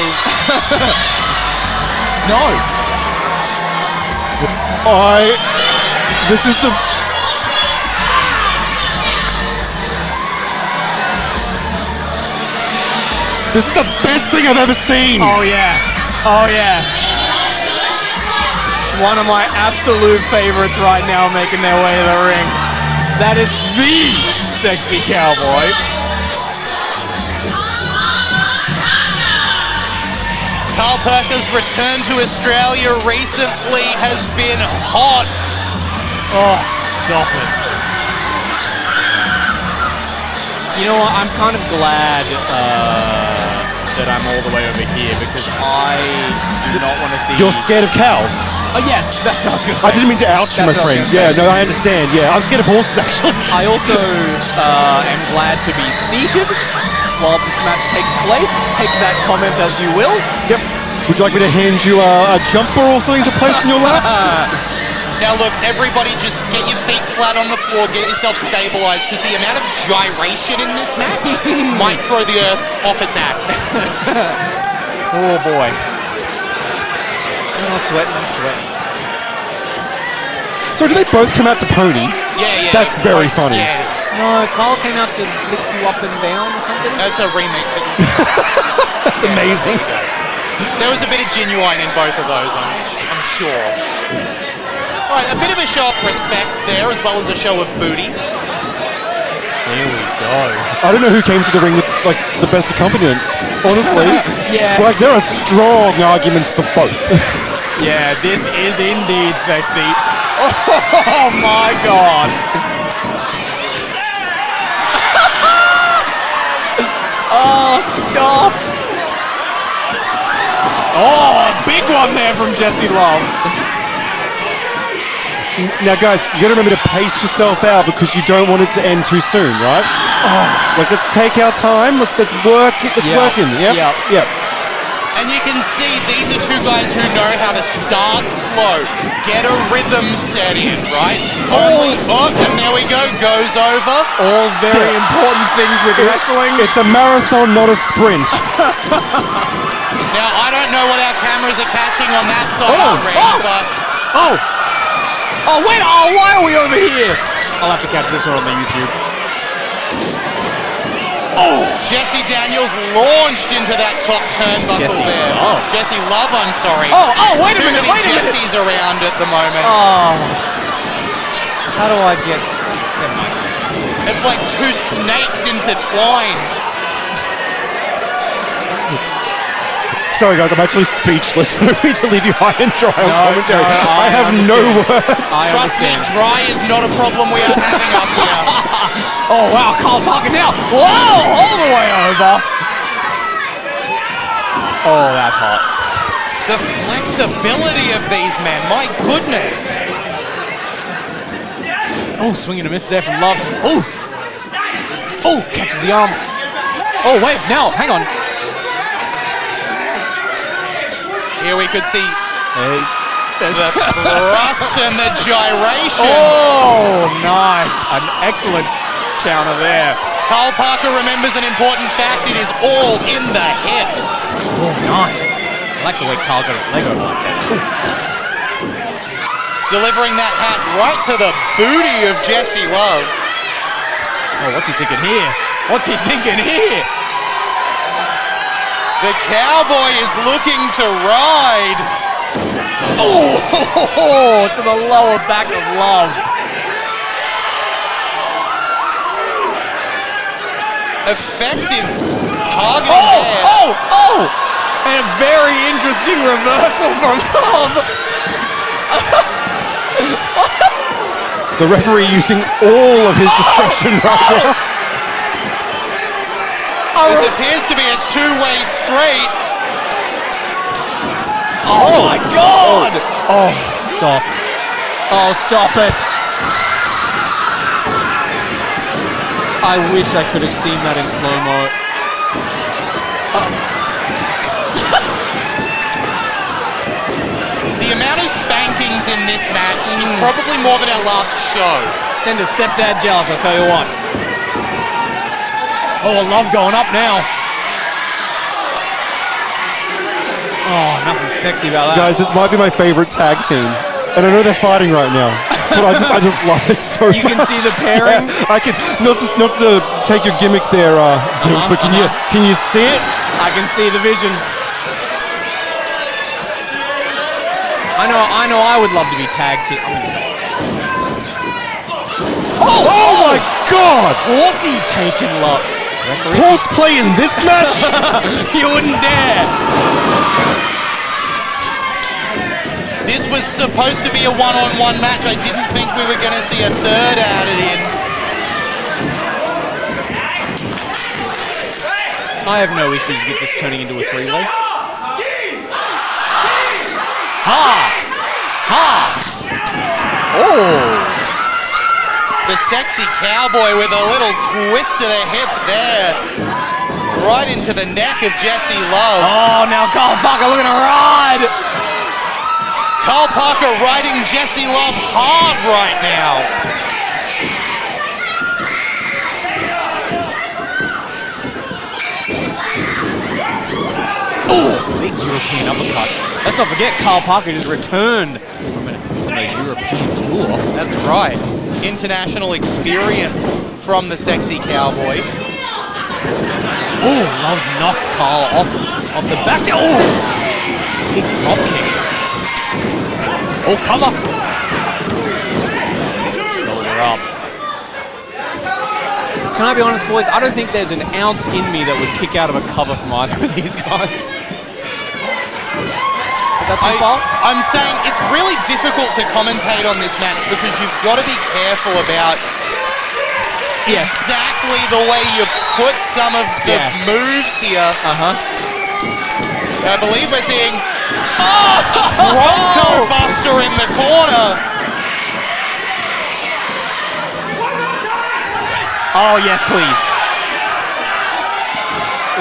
No. This is the... This is the best thing I've ever seen. Oh yeah. Oh yeah. One of my absolute favorites right now making their way to the ring. That is the sexy cowboy. Karl Perker's return to Australia recently has been hot. Oh, stop it. You know what? I'm kind of glad that I'm all the way over here because I do not want to see... You're scared of cows? Oh, yes, that's what I was going to say. I didn't mean to ouch you, my friend. Yeah, no, I understand. Yeah, I'm scared of horses, actually. I also am glad to be seated while this match takes place. Take that comment as you will. Yep. Would you like me to hand you a jumper or something to place in your lap? Now look, everybody just get your feet flat on the floor, get yourself stabilized, because the amount of gyration in this match might throw the earth off its axis. Oh boy. I'm sweating. So do they both come out to Pony? Yeah. That's very funny. Yeah, it is. No, Karl came out to lick you up and down or something. That's a remake. That's amazing. There was a bit of Genuine in both of those, I'm sure. All right, a bit of a show of respect there, as well as a show of booty. Here we go. I don't know who came to the ring with like the best accompaniment. Honestly, Yeah. like there are strong arguments for both. Yeah, this is indeed sexy. Oh my god. Oh, stop. Oh, big one there from Jesse Love. Now, guys, you got to remember to pace yourself out because you don't want it to end too soon, right? Like, let's take our time. Let's work. Let's work in. Yep. And you can see these are two guys who know how to start slow, get a rhythm set in, right? And there we go, goes over. All very important things with wrestling. It's a marathon, not a sprint. Now, I don't know what our cameras are catching on that side of the ring, but... Oh, wait, why are we over here? I'll have to catch this one on the YouTube. Oh! Jesse Daniels launched into that top turnbuckle there. Jesse Love, I'm sorry. Wait a minute, Too many Jessies around at the moment. How do I get... Never mind. It's like two snakes intertwined. Sorry, guys, I'm actually speechless. I don't mean to leave you high and dry on commentary. I have no words. Trust me, dry is not a problem we are having up here. Oh, wow, Karl Parker now. Whoa, all the way over. Oh, that's hot. The flexibility of these men, my goodness. Oh, swing and a miss there from Love. Oh! Oh, catches the arm. Oh, wait, now, hang on. Here we could see Hey. the thrust and the gyration. Oh, nice. An excellent counter there. Karl Parker remembers an important fact. It is all in the hips. Oh, nice. I like the way Karl got his leg over like that. Ooh. Delivering that hat right to the booty of Jesse Love. Oh, what's he thinking here? What's he thinking here? The Cowboy is looking to ride. Oh, to the lower back of Love. Effective targeting there. Oh! And a very interesting reversal from Love. The referee using all of his discretion right now. This appears to be a two-way straight. Oh my God! Oh, stop. Oh, stop it. I wish I could have seen that in slow-mo. The amount of spankings in this match is probably more than our last show. Send a stepdad jealous, I'll tell you what. Oh, Love going up now. Oh, nothing sexy about that. Guys, this might be my favorite tag team. And I know they're fighting right now. But I just love it so much. You can see the pairing. I can not to take your gimmick there, Dink, but can you see it? I can see the vision. I know I would love to be tag team. Oh my God! Horsey taking Love. Horseplay in this match? You wouldn't dare. This was supposed to be a one-on-one match. I didn't think we were going to see a third added in. I have no issues with this turning into a three-way. Ha! Oh! The sexy Cowboy with a little twist of the hip there. Right into the neck of Jesse Love. Oh, now Karl Parker looking to ride. Karl Parker riding Jesse Love hard right now. Oh, big European uppercut. Let's not forget Karl Parker just returned from a European tour. That's right. International experience from the sexy Cowboy. Oh, Love knocks Karl off the back. Oh, big drop kick. Oh, cover. Shoulder up. Can I be honest, boys? I don't think there's an ounce in me that would kick out of a cover from either of these guys. Is that too far? I'm saying it's really difficult to commentate on this match because you've got to be careful about exactly the way you put some of the moves here. I believe we're seeing Bronco Buster in the corner. Oh, yes, please.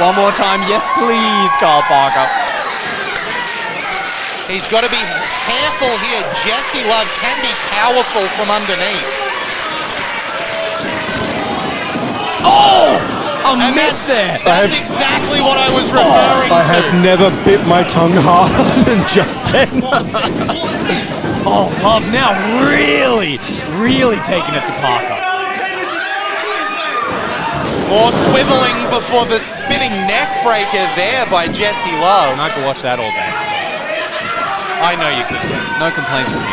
One more time. Yes, please, Karl Parker. He's got to be careful here. Jesse Love can be powerful from underneath. Oh! A miss there. That's exactly what I was referring I to. have never bit my tongue harder than just then. Oh, Love now really taking it to Parker. More swiveling before the spinning neck breaker there by Jesse Love. And I could watch that all day. I know you could. No complaints from me.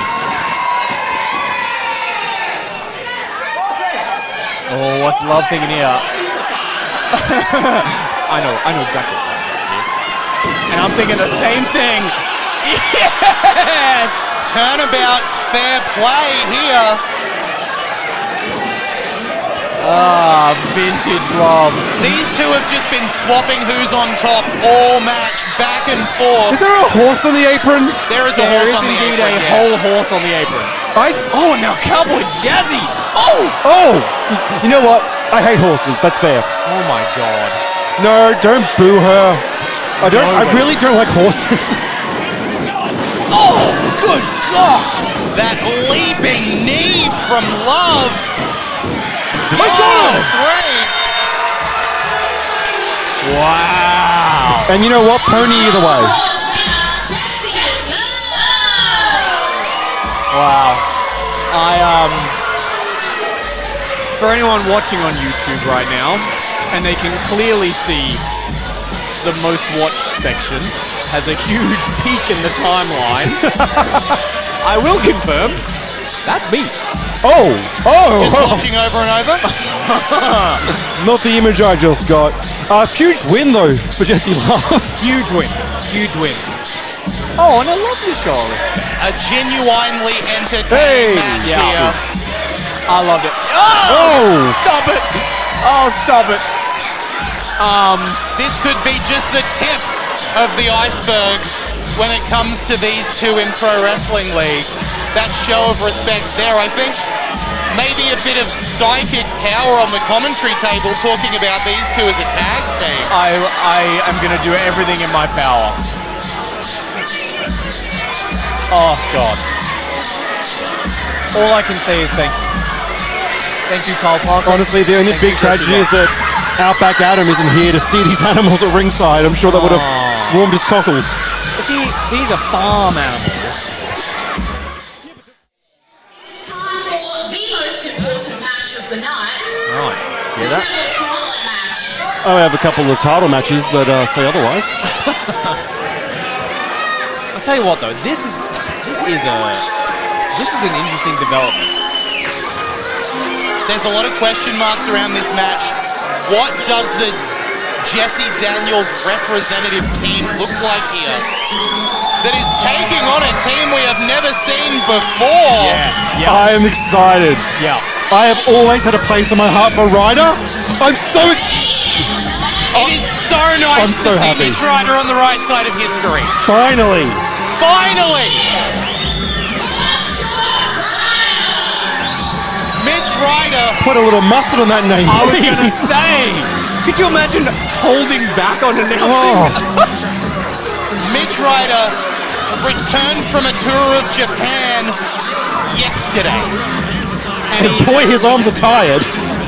Oh, what's Love thinking here? I know exactly what Love's thinking here. And I'm thinking the same thing. Yes! Turnabout's fair play here. Vintage Rob. These two have just been swapping who's on top all match, back and forth. Is there a horse on the apron? There is a There horse is on the indeed apron. a whole horse on the apron. Oh, now Cowboy Jazzy. Oh! You know what? I hate horses. That's fair. Oh my God. No, don't boo her. I Nobody. really don't like horses. Oh, good God. That leaping knee from Love. I got him! Wow. And you know what? Pony either way. Wow. For anyone watching on YouTube right now, and they can clearly see the most watched section has a huge peak in the timeline. I will confirm, that's me. Just watching over and over. Not the image I just got. Huge win though for Jesse Love. Huge win. Huge win. Oh, and a lovely show of respect. A genuinely entertaining match Yeah. here. I loved it. Oh! Stop it. Oh, stop it. This could be just the tip of the iceberg when it comes to these two in Pro Wrestling League. That show of respect there, I think maybe a bit of psychic power on the commentary table talking about these two as a tag team. I am going to do everything in my power. Oh, God. All I can say is thank you. Thank you, Karl Parker. Honestly, the only Thank big you, Jesse tragedy is Love. that Outback Adam isn't here to see these animals at ringside. I'm sure that would have warmed his cockles. See, these are farm animals. Time for the most important match of the night. Right. Hear The that? Devil's Gauntlet match. I have a couple of title matches that say otherwise. I'll tell you what, though. This is an interesting development. There's a lot of question marks around this match. What does the Jesse Daniels representative team look like here? That is taking on a team we have never seen before. Yeah. I am excited. Yeah. I have always had a place in my heart for Ryder. I'm so excited. It is so nice I'm so to see happy. Mitch Ryder on the right side of history. Finally. Finally! Mitch Ryder. Put a little mustard on that name. I was going to please. say, could you imagine holding back on announcing? Oh, Mitch Ryder returned from a tour of Japan yesterday. and boy, his arms are tired.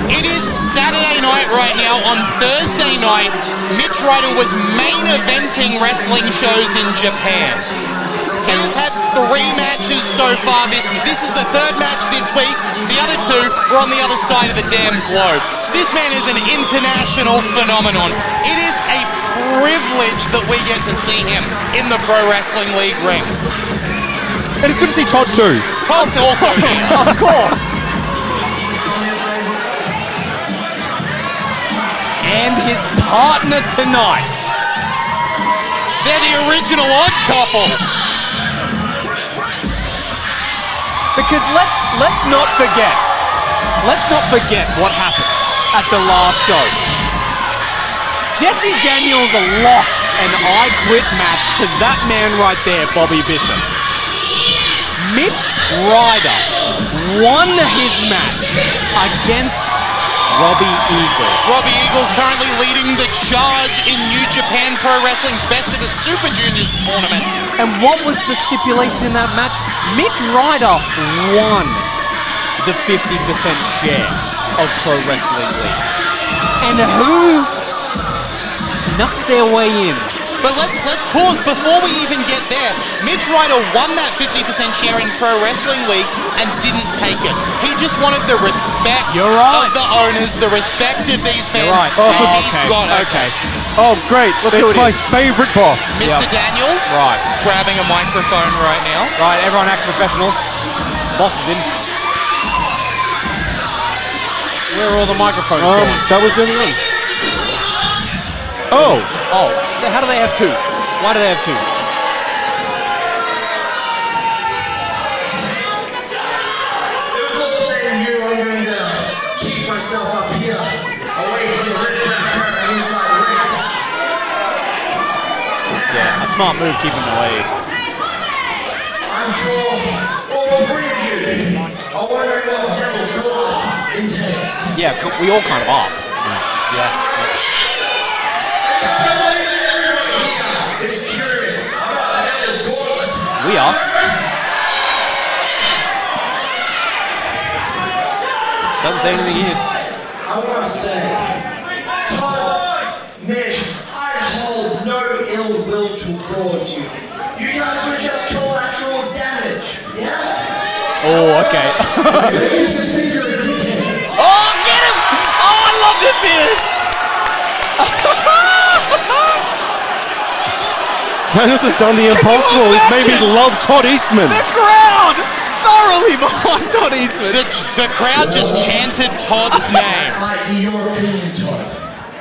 It is Saturday night right now. On Thursday night, Mitch Ryder was main eventing wrestling shows in Japan. He has had 3 matches so far. This is the 3rd match this week. The other 2 were on the other side of the damn globe. This man is an international phenomenon. It is a privilege that we get to see him in the Pro Wrestling League ring. And it's good to see Todd too. Todd's also here. Of course. And his partner tonight. They're the original odd couple. Because let's not forget what happened at the last show. Jesse Daniels lost an I Quit match to that man right there, Bobby Bishop. Mitch Ryder won his match against Robbie Eagles. Robbie Eagles currently leading the charge in New Japan Pro Wrestling's Best of the Super Juniors tournament. And what was the stipulation in that match? Mitch Ryder won the 50% share of Pro Wrestling League. And who snuck their way in? But let's pause before we even get there. Mitch Ryder won that 50% share in Pro Wrestling League and didn't take it. He just wanted the respect You're right. of the owners, the respect of these fans. You're right. And Oh, he's okay. got it. Okay. Oh, great. Look who It's it my is. favorite boss. Mr. Yeah. Daniels, Right. grabbing a microphone right now. Right, everyone act professional. Boss is in. Where are all the microphones going? That was the only one. Oh, Oh, how do they have 2? Why do they have 2? It was also saying to you, I'm going to keep my myself up here, away from the red and inside the ring. Yeah, a smart move keeping them away. I'm sure all three of you are wondering what the devil's gauntlet entails. Yeah, we all kind of are. Yeah. It's curious about the devil's gauntlet. We are. Doesn't say anything here. I want to say, Todd, Nick, I hold no ill will towards you. You guys were just collateral damage, yeah? Oh, okay. Oh, get him! Oh, I love this is. Daniels has done the impossible. He's made me love Todd Eastman. The crowd thoroughly behind Todd Eastman. The crowd just chanted Todd's name. Might be your opinion, Todd.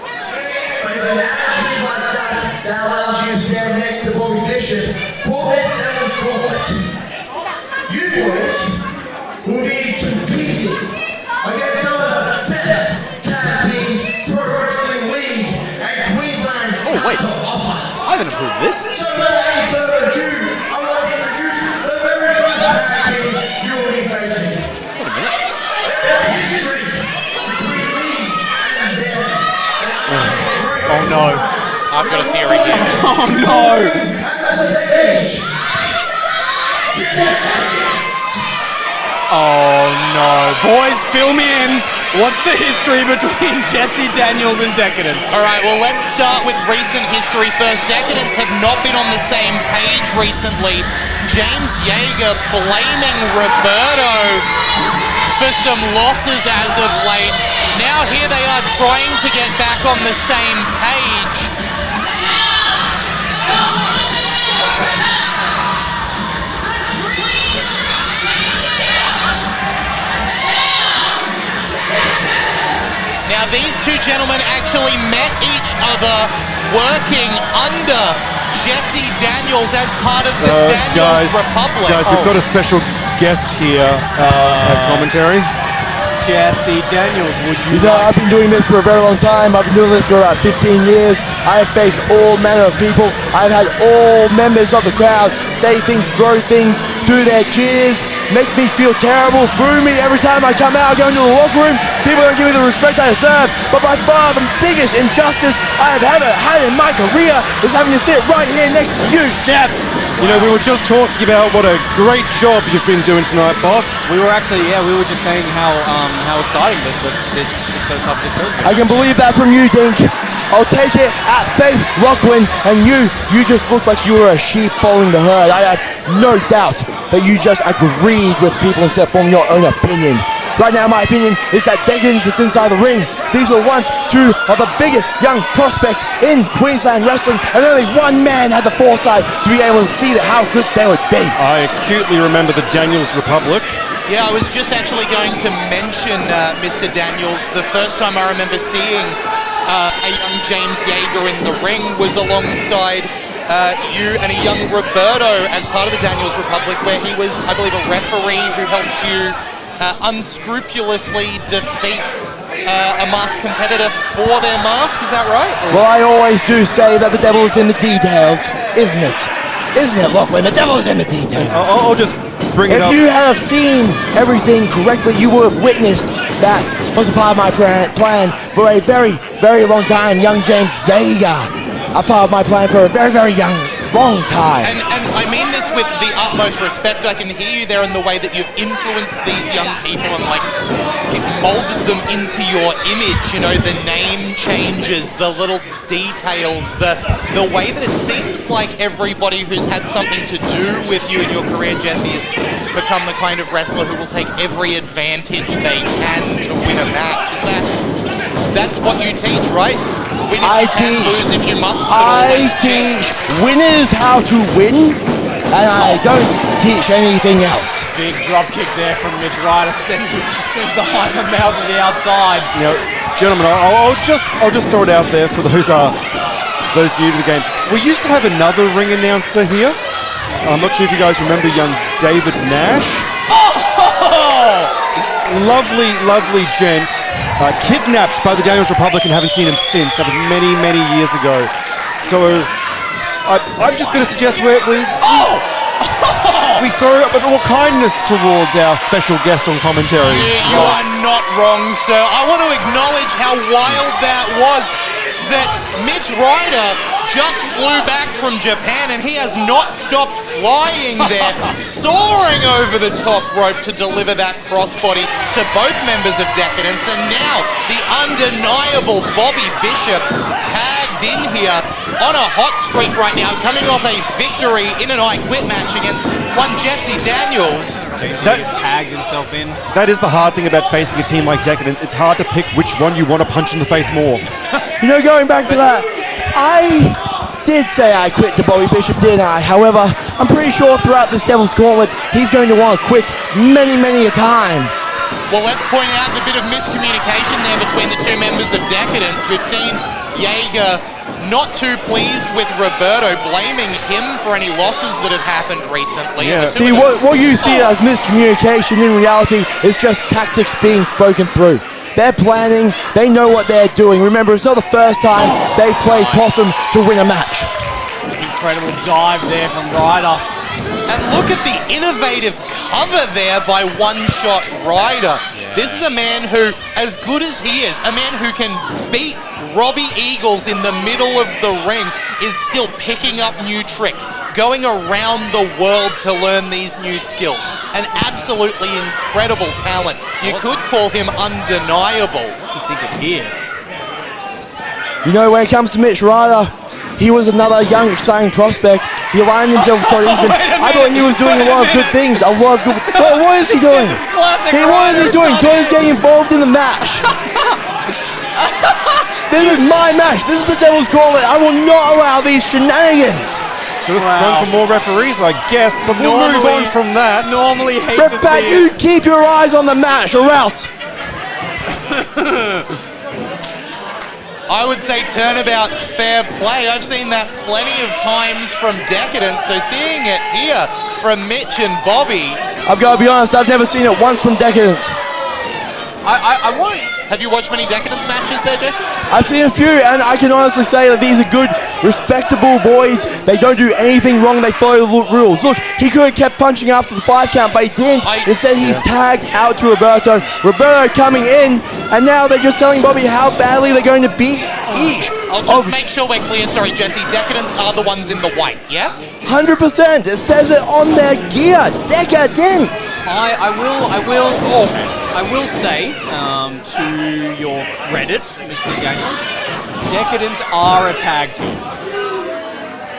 But if an attitude like that allows you to stand next to Bobby Vicious for that devil's gauntlet, you boys will be competing against some of the best tag teams Pro Wrestling League and Queensland Oh, wait. has to offer. I haven't approved this. So without any further ado, I want to introduce the very first tag team you will be facing. Wait a minute. The history between me and them. Oh, no. I've got a theory here. Oh, no. Oh, no. Boys, fill me in. What's the history between Jesse Daniels and Decadence? All right, well, let's start with recent history first. Decadence have not been on the same page recently. James Yeager blaming Roberto for some losses as of late. Now here they are trying to get back on the same page. Now these two gentlemen actually met each other working under Jesse Daniels as part of the Daniels Republic. Guys, we've got a special guest here at commentary. Jesse Daniels, would you You know, I've been doing this for a very long time. I've been doing this for about 15 years. I have faced all manner of people. I've had all members of the crowd say things, throw things, do their cheers, make me feel terrible, boo me every time I come out, go into the locker room. People don't give me the respect I deserve. But by far the biggest injustice I have ever had in my career is having to sit right here next to you, Steph. You know, we were just talking about what a great job you've been doing tonight, boss. We were actually, we were just saying how exciting that this so subject is. I can believe that from you, Dink. I'll take it at faith, Rockland, and you just looked like you were a sheep following the herd. I have no doubt that you just agreed with people instead of forming your own opinion. Right now, my opinion is that Decadence is inside the ring. These were once two of the biggest young prospects in Queensland wrestling, and only one man had the foresight to be able to see how good they would be. I acutely remember the Daniels Republic. Yeah, I was just actually going to mention Mr. Daniels. The first time I remember seeing a young James Yeager in the ring was alongside you and a young Roberto as part of the Daniels Republic, where he was, I believe, a referee who helped you unscrupulously defeat a masked competitor for their mask. Is that right? Well, I always do say that the devil is in the details, isn't it? Isn't it, Lachlan? The devil is in the details. I'll just bring it up. If you have seen everything correctly, you will have witnessed that was a part of my plan for a very, very long time. Young James Yeager, a part of my plan for a very, very long time. And I mean this with the utmost respect. I can hear you there in the way that you've influenced these young people and molded them into your image. You know, the name changes, the little details, the way that it seems like everybody who's had something to do with you in your career, Jesse, has become the kind of wrestler who will take every advantage they can to win a match. That's what you teach, right? Win if you can, lose if you must. I teach winners how to win, and I don't teach anything else. Big drop kick there from Mitch Ryder sends the Hyper Mouth to the outside. You know, gentlemen, I'll just throw it out there for those new to the game. We used to have another ring announcer here. I'm not sure if you guys remember young David Nash. Oh! Lovely gent. kidnapped by the Daniels Republic and haven't seen him since. That was many, many years ago. So I'm just going to suggest we throw a bit more kindness towards our special guest on commentary. You are not wrong, sir. I want to acknowledge how wild that was. That Mitch Ryder just flew back from Japan and he has not stopped flying there, soaring over the top rope to deliver that crossbody to both members of Decadence. And now the undeniable Bobby Bishop tagged in here on a hot streak right now, coming off a victory in an I Quit match against one Jesse Daniels. That tags himself in. That is the hard thing about facing a team like Decadence. It's hard to pick which one you want to punch in the face more. You know, going back to that, I did say I quit to Bobby Bishop, didn't I? However, I'm pretty sure throughout this Devil's Gauntlet, he's going to want to quit many, many a time. Well, let's point out the bit of miscommunication there between the two members of Decadence. We've seen Jaeger not too pleased with Roberto, blaming him for any losses that have happened recently. Yeah. See, what you see as miscommunication in reality is just tactics being spoken through. They're planning, they know what they're doing. Remember, it's not the first time they've played possum to win a match. Incredible dive there from Ryder. And look at the innovative cover there by One Shot Ryder. Yeah. This is a man who, as good as he is, a man who can beat Robbie Eagles in the middle of the ring, is still picking up new tricks, going around the world to learn these new skills. An absolutely incredible talent. You could call him undeniable. What do you think of here? You know, when it comes to Mitch Ryder, he was another young, exciting prospect. He aligned himself with Todd Eastman. I thought he was doing a lot of good things. What is he doing? This is classic. What is he doing? Todd's getting involved in the match. This is my match. This is the Devil's Gauntlet. I will not allow these shenanigans. Should have sprung for more referees, I guess, but we'll move on from that. Normally hate Ref to Pat, see you keep your eyes on the match, or else. I would say turnabout's fair play. I've seen that plenty of times from Decadence, so seeing it here from Mitch and Bobby. I've got to be honest, I've never seen it once from Decadence. I won't. Have you watched many Decadence matches there, Jess? I've seen a few, and I can honestly say that these are good, respectable boys. They don't do anything wrong. They follow the rules. Look, he could have kept punching after the 5 count, but he didn't. Instead, he's tagged out to Roberto. Roberto coming in, and now they're just telling Bobby how badly they're going to beat each. I'll just make sure we're clear. Sorry, Jesse. Decadence are the ones in the white, yeah? 100%. It says it on their gear. Decadence. I will say, to your credit, Mr. Daniels, Decadence are a tag team.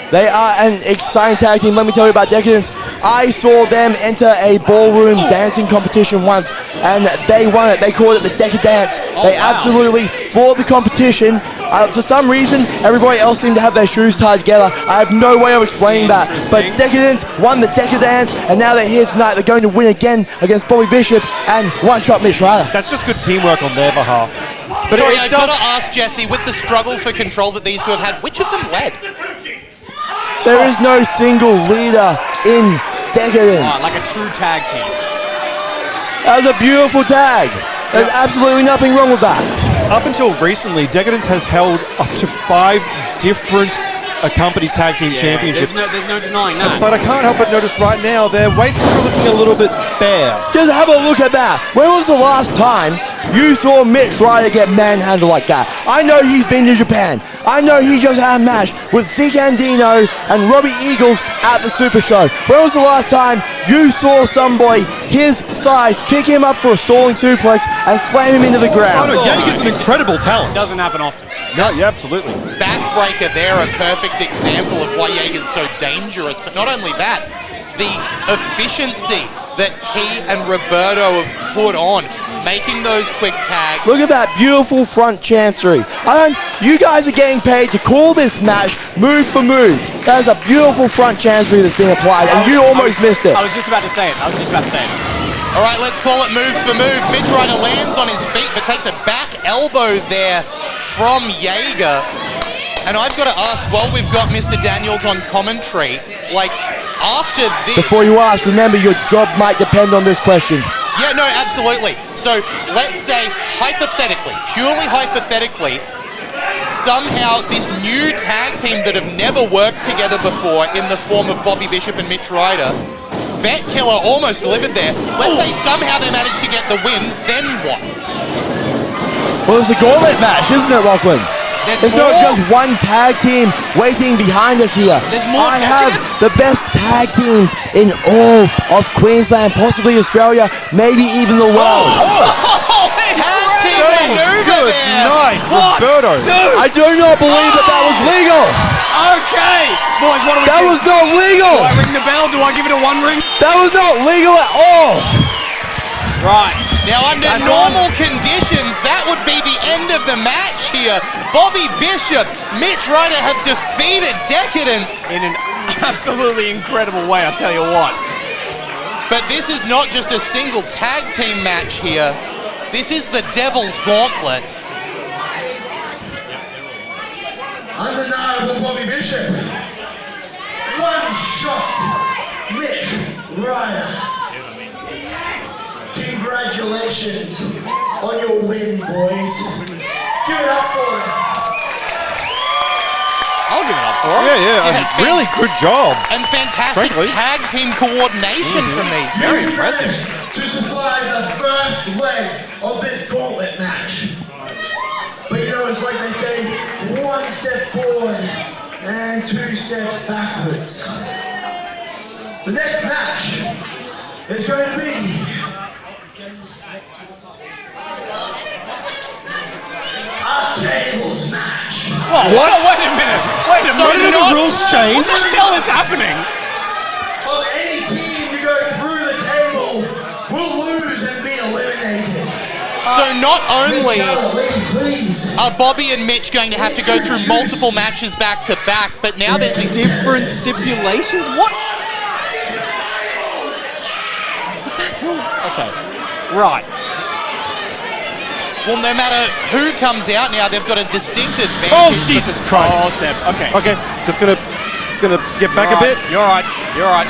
They are an exciting tag team. Let me tell you about Decadence. I saw them enter a ballroom dancing competition once, and they won it. They called it the Decadance. They absolutely fought the competition. For some reason, everybody else seemed to have their shoes tied together. I have no way of explaining that. But Decadence won the Decadance, and now they're here tonight. They're going to win again against Bobby Bishop and One Shot Mitch Ryder. That's just good teamwork on their behalf. But sorry, I've got to ask Jesse, with the struggle for control that these two have had, which of them led? There is no single leader in Decadence. Like a true tag team. That was a beautiful tag. There's absolutely nothing wrong with that. Up until recently, Decadence has held up to 5 different companies' tag team championships. There's no denying that. But I can't help but notice right now their waists are looking a little bit bare. Just have a look at that. When was the last time you saw Mitch Ryder get manhandled like that? I know he's been to Japan. I know he just had a match with Zandino and Robbie Eagles at the Super Show. When was the last time you saw somebody his size pick him up for a stalling suplex and slam him into the ground? Oh no, Jaeger's an incredible talent. Doesn't happen often. No, yeah, absolutely. Backbreaker there, a perfect example of why Jaeger's so dangerous. But not only that, the efficiency that he and Roberto have put on, making those quick tags. Look at that beautiful front chancery. You guys are getting paid to call this match move for move. That is a beautiful front chancery that's being applied, and you almost missed it. I was just about to say it. All right, let's call it move for move. Mitch Ryder lands on his feet, but takes a back elbow there from Jaeger. And I've got to ask, while we've got Mr. Daniels on commentary, like, after this... Before you ask, remember your job might depend on this question. Yeah, no, absolutely. So let's say, hypothetically, purely hypothetically, somehow this new tag team that have never worked together before in the form of Bobby Bishop and Mitch Ryder, Vet Killer almost delivered there. Let's say somehow they managed to get the win, then what? Well, it's a gauntlet match, isn't it, Lachlan? It's not just one tag team waiting behind us here. I have the best tag teams in all of Queensland, possibly Australia, maybe even the world. Tag team maneuver there. Night, Roberto. I do not believe that was legal. Okay. Boys, what do we That do? was not legal. Do I ring the bell? Do I give it a one ring? That was not legal at all. Right. Now, under normal conditions, that would be the end of the match here. Bobby Bishop, Mitch Ryder have defeated Decadence. In an absolutely incredible way, I'll tell you what. But this is not just a single tag team match here. This is the Devil's Gauntlet. Undeniable Bobby Bishop. One shot. Mitch Ryder. Congratulations on your win, boys. Give it up for it. I'll give it up for it. Yeah, really good job. And fantastic Frankly. tag team coordination from these. Very You impressive. managed to supply the first leg of this gauntlet match. But you know, it's like they say, one step forward and two steps backwards. The next match is going to be a tables match. Whoa, What? Wait a minute. Wait a So minute. not- The rules changed. What the hell is happening? Of any team to go through the table will lose and be eliminated. So not only Lady, please. are Bobby and Mitch going to have to go through multiple matches back to back, but now there's these Different stipulations? What? What the hell? Okay. Right. Well, no matter who comes out now, they've got a distinct advantage. Oh, Jesus Christ. Oh, Seb. Okay. Okay, just gonna get back a bit. You're all right. You're all right.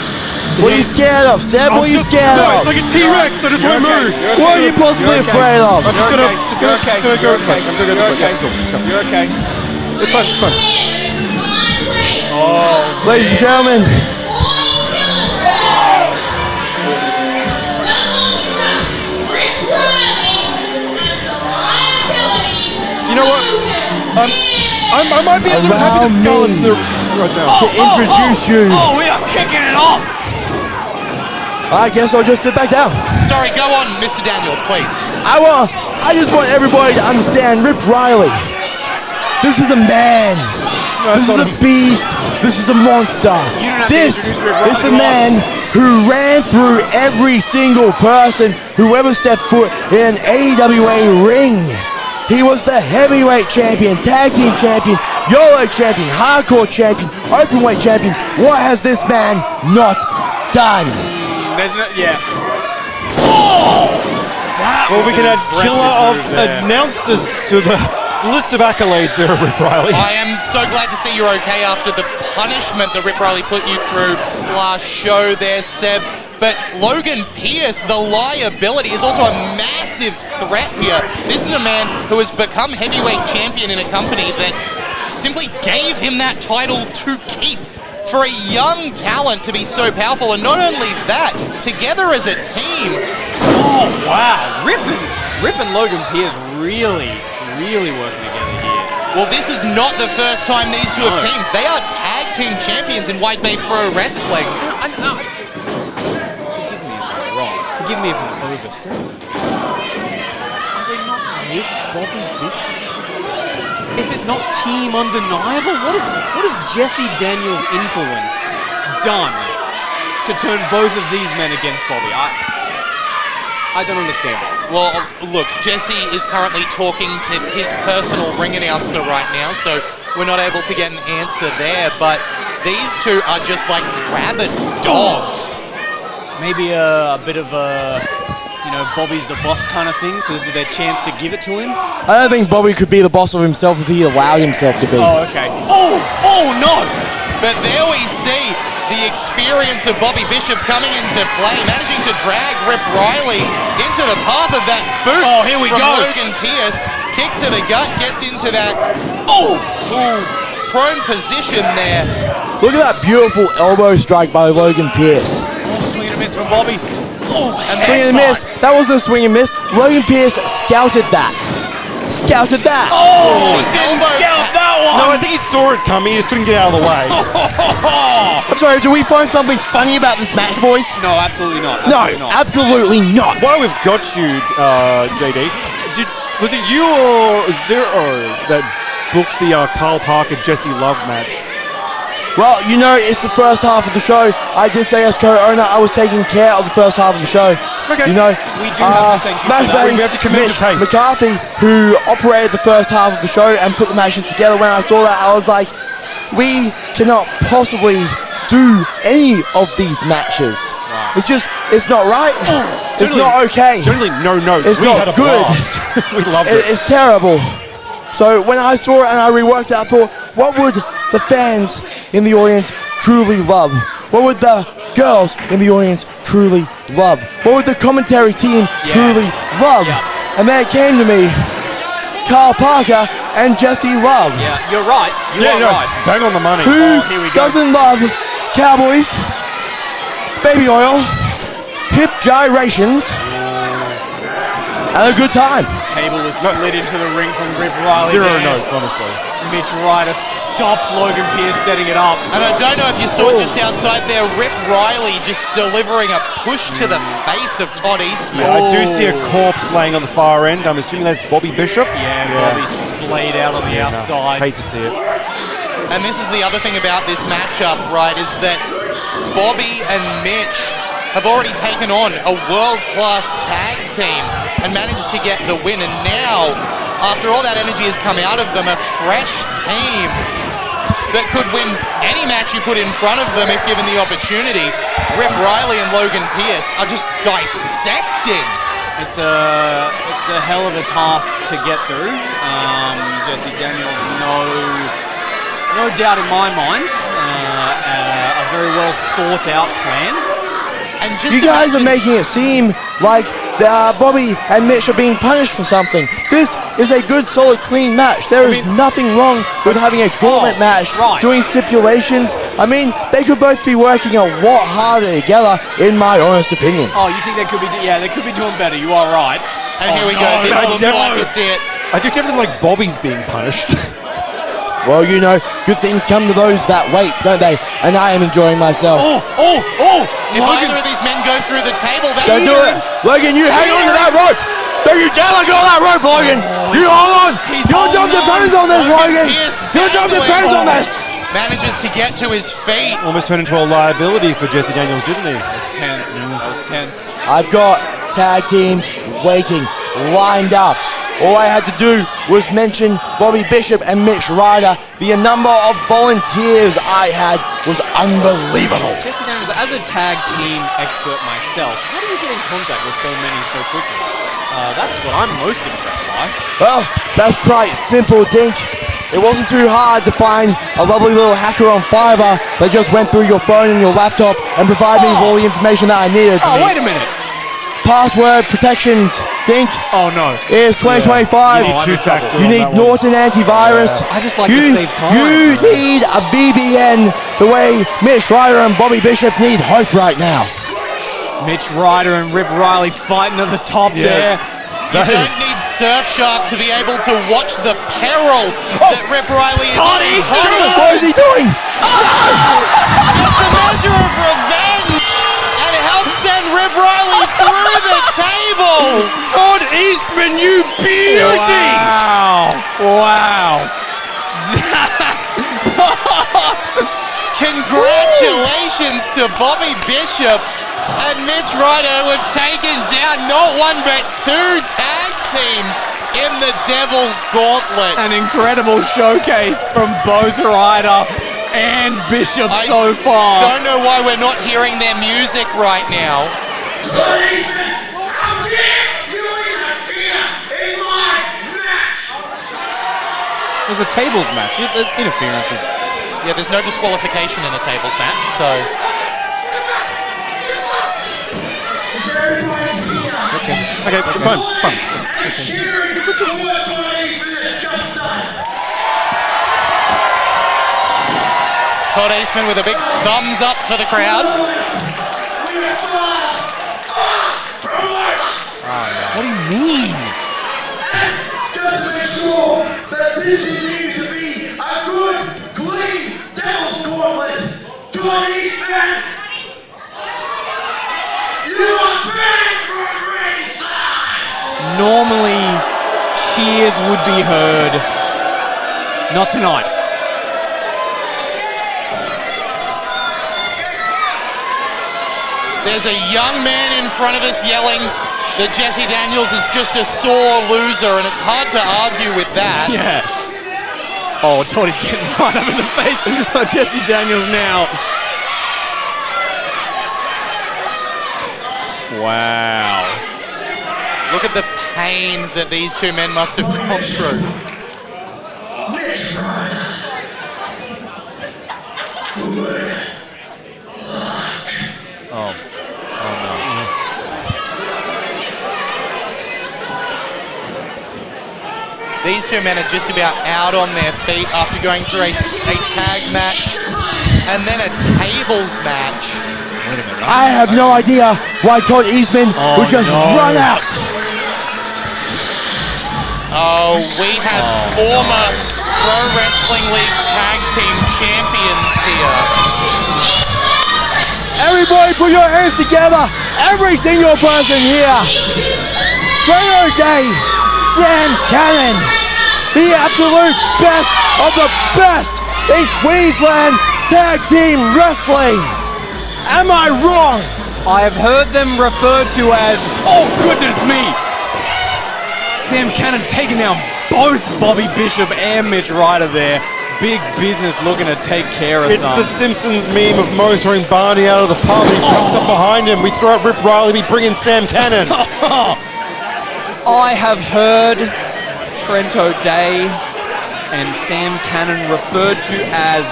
What are you scared of, Seb? What are you scared No, of? it's like a T-Rex, I just won't move. What are you possibly afraid of? I'm just gonna go this way. I'm gonna go this way. Okay. Yeah, cool. Let's go. You're okay. It's fine, it's fine. Ladies and gentlemen, You know what? I might be a little happy that Scarlett's in the right now. to introduce you, Oh, we are kicking it off. I guess I'll just sit back down. Sorry, go on, Mr. Daniels, please. I just want everybody to understand Rip Riley. This is a man. This is a beast. This is a monster. You don't have to This introduce Rip Riley is the to us. man who ran through every single person who ever stepped foot in an AWA ring. He was the heavyweight champion, tag team champion, YOLO champion, hardcore champion, openweight champion. What has this man not done? There's no, yeah. Well, we can add killer of announcers to the list of accolades there of Rip Riley. I am so glad to see you're okay after the punishment that Rip Riley put you through last show there, Seb. But Logan Pierce, the liability, is also a massive threat here. This is a man who has become heavyweight champion in a company that simply gave him that title to keep. For a young talent to be so powerful, and not only that, together as a team. Oh, wow. Rip and Logan Pierce really working together here. Well, this is not the first time these two have teamed. They are tag team champions in White Bay Pro Wrestling. Forgive me if I'm overstating. Are they not with Bobby Bishop? Is it not team undeniable? What has Jesse Daniels' influence done to turn both of these men against Bobby? I don't understand. Well, look, Jesse is currently talking to his personal ring announcer right now, so we're not able to get an answer there, but these two are just like rabid dogs. Maybe a bit of a, Bobby's the boss kind of thing, so this is their chance to give it to him? I don't think Bobby could be the boss of himself if he allowed himself to be. Oh, okay. Oh, no! But there we see the the experience of Bobby Bishop coming into play, managing to drag Rip Riley into the path of that boot Here we from go. Logan Pierce. Kick to the gut, gets into that prone position there. Look at that beautiful elbow strike by Logan Pierce. Swing and a miss from Bobby. Swing and a miss. That wasn't a swing and miss. Logan Pierce scouted that. Scouted that. He didn't scout that one. No, I think he saw it coming. He just couldn't get out of the way. I'm sorry, do we find something funny about this match, boys? No, absolutely not. No, absolutely not. While we've got you, JD, was it you or Zero that booked the Karl Parker Jesse Love match? Well, you know, it's the first half of the show. I did say as co-owner, I was taking care of the first half of the show. Okay. You know, We do have to thank you for Smash that. Bang's We have to commend Mitch your taste. McCarthy, who operated the first half of the show and put the matches together. When I saw that, I was like, we cannot possibly do any of these matches. It's just, it's not right. It's not okay. Generally, no notes. It's We not had a good. blast. We loved it. It's terrible. So when I saw it and I reworked it, I thought, what would the fans in the audience truly love? What would the girls in the audience truly love? What would the commentary team truly love? And then it came to me, Karl Parker and Jesse Love. Yeah, you're right. You are right. Bang on the money. Who here we go. doesn't love cowboys, baby oil, hip gyrations, and a good time? Table was slid into the ring from Rip Riley. Zero there. notes, honestly. Mitch Ryder stopped Logan Pierce setting it up. And I don't know if you saw it just outside there, Rip Riley just delivering a push to the face of Todd Eastman. Yeah, I do see a corpse laying on the far end. I'm assuming that's Bobby Bishop. Yeah, Bobby splayed out on the outside. Hate to see it. And this is the other thing about this matchup, right, is that Bobby and Mitch have already taken on a world-class tag team and managed to get the win. And now, after all that energy has come out of them, a fresh team that could win any match you put in front of them if given the opportunity. Rip Riley and Logan Pierce are just dissecting. It's a hell of a task to get through. Jesse Daniels, no doubt in my mind, a very well thought out plan. And just You guys are making it seem like Bobby and Mitch are being punished for something. This is a good, solid, clean match. There is nothing wrong with having a gauntlet match, doing stipulations. I mean, they could both be working a lot harder together, in my honest opinion. Oh, you think they could be? They could be doing better. You are right. And here we go. This looks like it's it. I do definitely like Bobby's being punished. Well, you know, good things come to those that wait, don't they? And I am enjoying myself. If either of these men go through the table, that's Don't do it. Logan, you hang on to that rope. Don't you dare let go of that rope, Logan. You hold on. Your job depends on this, Logan. Your job depends on this. Manages to get to his feet. Almost turned into a liability for Jesse Daniels, didn't he? That was tense. I've got tag teams waiting, lined up. All I had to do was mention Bobby Bishop and Mitch Ryder. The number of volunteers I had was unbelievable. Jesse Daniels, as a tag team expert myself, how do you get in contact with so many so quickly? That's what I'm most impressed by. Well, that's quite simple, Dink. It wasn't too hard to find a lovely little hacker on Fiverr that just went through your phone and your laptop and provided me with all the information that I needed. Oh, wait a minute. Password protections, Dink. Oh no. It's 2025. You need two-factor You on need that one. Norton antivirus. I just like to save time. You need a VBN the way Mitch Ryder and Bobby Bishop need hope right now. Mitch Ryder and Rip Riley fighting at the top there. You don't need Surfshark to be able to watch the peril that Rip Riley is in. What is he doing? It's a measure of revenge and helps send Rip Riley through the table. Todd Eastman, you beauty! Wow. Congratulations to Bobby Bishop and Mitch Ryder, who have taken down not one but two tag teams in the Devil's Gauntlet. An incredible showcase from both Ryder and Bishop so far. Don't know why we're not hearing their music right now. It was a tables match. Interferences. Yeah, there's no disqualification in a tables match, so... Okay, it's fine. It's fine. Todd Eastman with a big thumbs up for the crowd. What do you mean? Just make sure that this is going to be a good, clean Devil's Gauntlet. Todd Eastman, you are banned from ringside. Normally, cheers would be heard. Not tonight. There's a young man in front of us yelling that Jesse Daniels is just a sore loser, and it's hard to argue with that. Yes. Oh, Toddy's getting right up in the face of Jesse Daniels now. Wow. Look at the pain that these two men must have gone through. Oh. These two men are just about out on their feet after going through a tag match and then a tables match. Wait a minute. I have no idea why Todd Eastman would just run out. Oh, we have former Pro Wrestling League Tag Team Champions here. Everybody put your hands together. Every single person here. Trento Day, Sam Cannon, the absolute best of the best in Queensland Tag Team Wrestling. Am I wrong? I have heard them referred to as, oh goodness me, Sam Cannon taking down both Bobby Bishop and Mitch Ryder there. Big business looking to take care of It's some. the Simpsons meme of Mo throwing Barney out of the pub. He comes up behind him. We throw out Rip Riley. We bring in Sam Cannon. I have heard Trento Day and Sam Cannon referred to as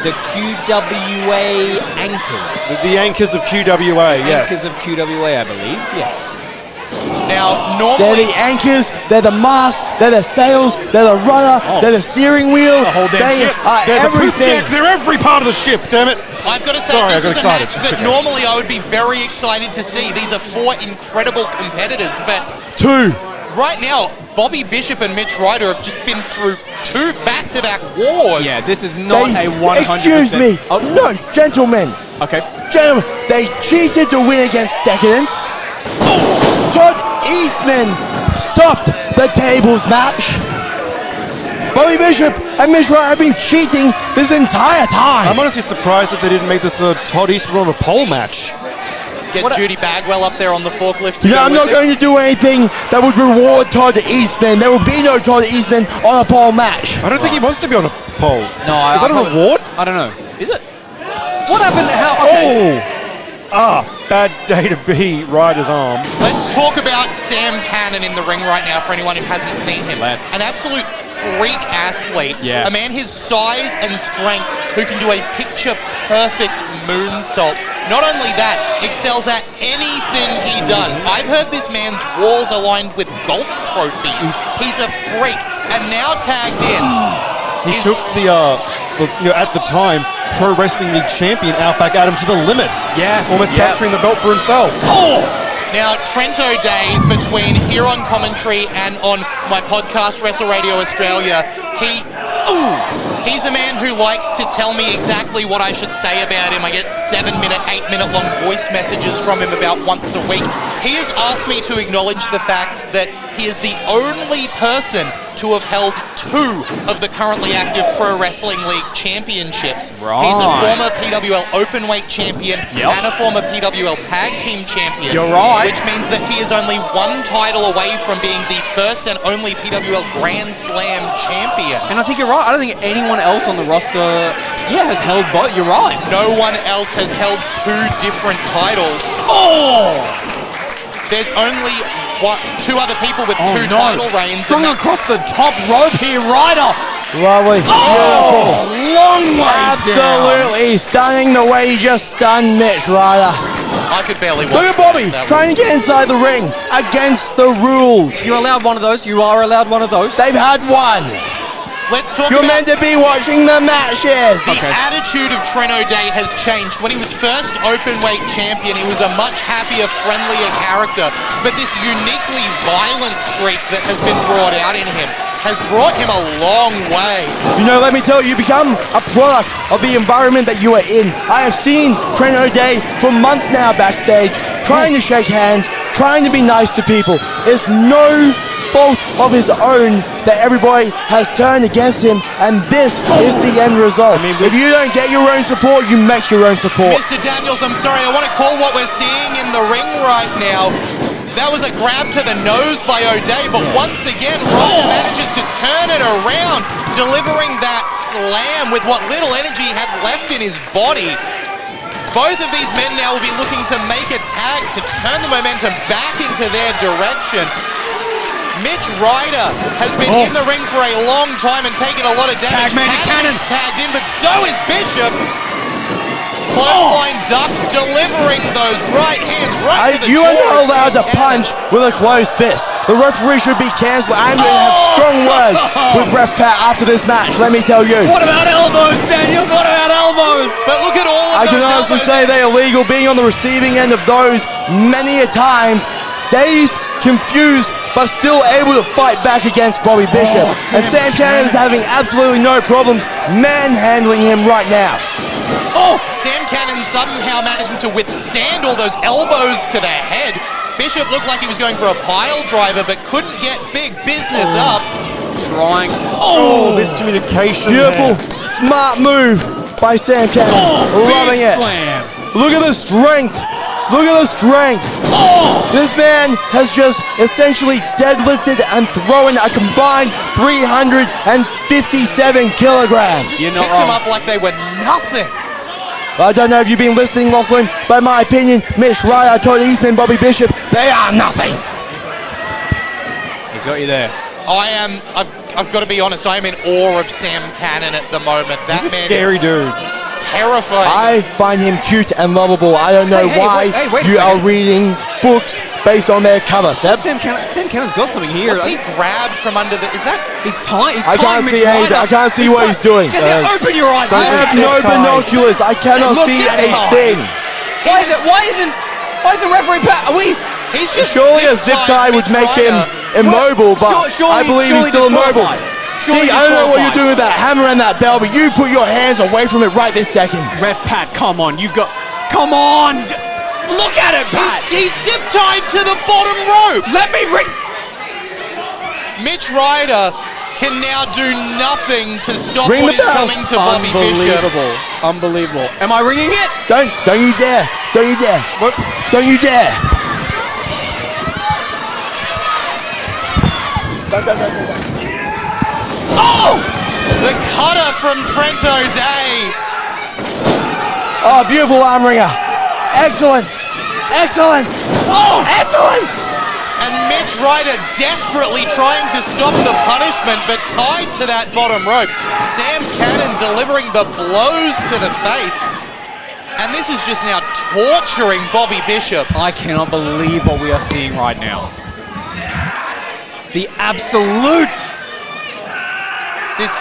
the QWA anchors. The anchors of QWA, yes. Anchors of QWA, I believe, yes. Now, They're normally... the anchors, they're the mast, they're the sails, they're the rudder, they're the steering wheel. The whole damn they ship. are They're the poop everything. deck. They're every part of the ship, damn it. I've got to say, Sorry, this I is got a match excited. that It's okay. normally I would be very excited to see. These are four incredible competitors, but Two. right now, Bobby Bishop and Mitch Ryder have just been through two back-to-back wars. Yeah, this is not a 100%. Excuse me. Oh, No, gentlemen. okay. Gentlemen, they cheated to win against Decadence. Todd Eastman stopped the tables match. Bobby Bishop and Mitch Ryder have been cheating this entire time. I'm honestly surprised that they didn't make this a Todd Eastman on a pole match. Get Judy Bagwell up there on the forklift. To You know, go I'm with not it. going to do anything that would reward Todd Eastman. There will be no Todd Eastman on a pole match. I don't think he wants to be on a pole. No, Is that a reward? I don't know. Is it? What happened? How? Okay. Bad day to be Ryder's arm. Let's talk about Sam Cannon in the ring right now for anyone who hasn't seen him. Let's. An absolute freak athlete. Yeah. A man his size and strength who can do a picture-perfect moonsault. Not only that, excels at anything he does. I've heard this man's walls are lined with golf trophies. He's a freak. And now tagged in. He took the at the time, Pro Wrestling League champion Outback Adam to the limit. Yeah. Almost capturing the belt for himself. Now, Trento Day, between here on commentary and on my podcast, Wrestle Radio Australia, he's a man who likes to tell me exactly what I should say about him. I get 7-minute, 8-minute long voice messages from him about once a week. He has asked me to acknowledge the fact that he is the only person to have held 2 of the currently active Pro Wrestling League championships. Right. He's a former PWL Openweight champion and a former PWL Tag Team champion. You're right. Which means that he is only 1 title away from being the first and only PWL Grand Slam champion. And I think you're right. I don't think anyone else on the roster, has held both. You're right. No one else has held 2 different titles. There's only 2 other people with 2 title reigns. Strung across the top rope here, Ryder. Lovely. Oh, long way Absolutely stunning the way he just stunned Mitch Ryder. I could barely watch. Look at Bobby that. trying to get inside the ring against the rules. You're allowed one of those. You are allowed one of those. They've had one. Let's talk You're about... meant to be watching the matches. The attitude of Trent O'Day has changed. When he was first openweight champion, he was a much happier, friendlier character. But this uniquely violent streak that has been brought out in him has brought him a long way. You know, let me tell you, you become a product of the environment that you are in. I have seen Trent O'Day for months now backstage, trying to shake hands, trying to be nice to people. There's no fault of his own that everybody has turned against him, and this is the end result. If you don't get your own support, you make your own support. Mr. Daniels, I'm sorry, I want to call what we're seeing in the ring right now. That was a grab to the nose by O'Day, but once again, Ryder manages to turn it around, delivering that slam with what little energy he had left in his body. Both of these men now will be looking to make a tag to turn the momentum back into their direction. Mitch Ryder has been in the ring for a long time and taken a lot of damage. Cannon is tagged in, but so is Bishop. Clothesline duck, delivering those right hands right to the You are jaw not of allowed to Sam Cannon. punch with a closed fist. The referee should be cancelled. I'm going to have strong words with Ref Pat after this match, let me tell you. What about elbows, Daniels? What about elbows? But look at all of I those can honestly elbows say in. they are illegal, being on the receiving end of those many a times. Dazed, confused, but still able to fight back against Bobby Bishop. And Sam Cannon is having absolutely no problems manhandling him right now. Sam Cannon somehow managing to withstand all those elbows to the head. Bishop looked like he was going for a pile driver, but couldn't get big business up. Trying. Miscommunication. Beautiful, smart move by Sam Cannon. Loving it. Slam. Look at the strength. Look at the strength. This man has just essentially deadlifted and thrown a combined 357 kilograms. You're not Picked them wrong. up like they were nothing. I don't know if you've been listening, Lachlan, but in my opinion, Mitch Ryder, Todd Eastman, Bobby Bishop, they are nothing. He's got you there. I've got to be honest, I am in awe of Sam Cannon at the moment. That He's a man scary dude. is terrifying. I find him cute and lovable. I don't know why wait a you are second. reading books based on their cover, Seb. Sam Cannon's got something here. What's he grabbed from under the... Is that... He's tight. I can't see anything. I can't see what he's doing. Just open your eyes. I have no binoculars. I cannot Look see at a him. thing. Why isn't referee Pat? Are we? He's just Surely a zip tie would make him immobile, but I believe he's still immobile. Surely See, I don't know what you're disqualified. doing with that hammer and that bell, but you put your hands away from it right this second. Ref Pat, come on, you got. Come on! Look at it, Pat! He's zip-tied to the bottom rope. Let me ring. Mitch Ryder can now do nothing to stop Ring what the is bell. coming to Bobby Bishop. Unbelievable. Am I ringing it? Don't you dare. Don't you dare. What? Don't you dare. Oh! The cutter from Trent O'Day. Oh, beautiful arm ringer. Excellent. Excellent. Oh! Excellent. And Mitch Ryder desperately trying to stop the punishment, but tied to that bottom rope. Sam Cannon delivering the blows to the face. And this is just now torturing Bobby Bishop. I cannot believe what we are seeing right now. The absolute. This.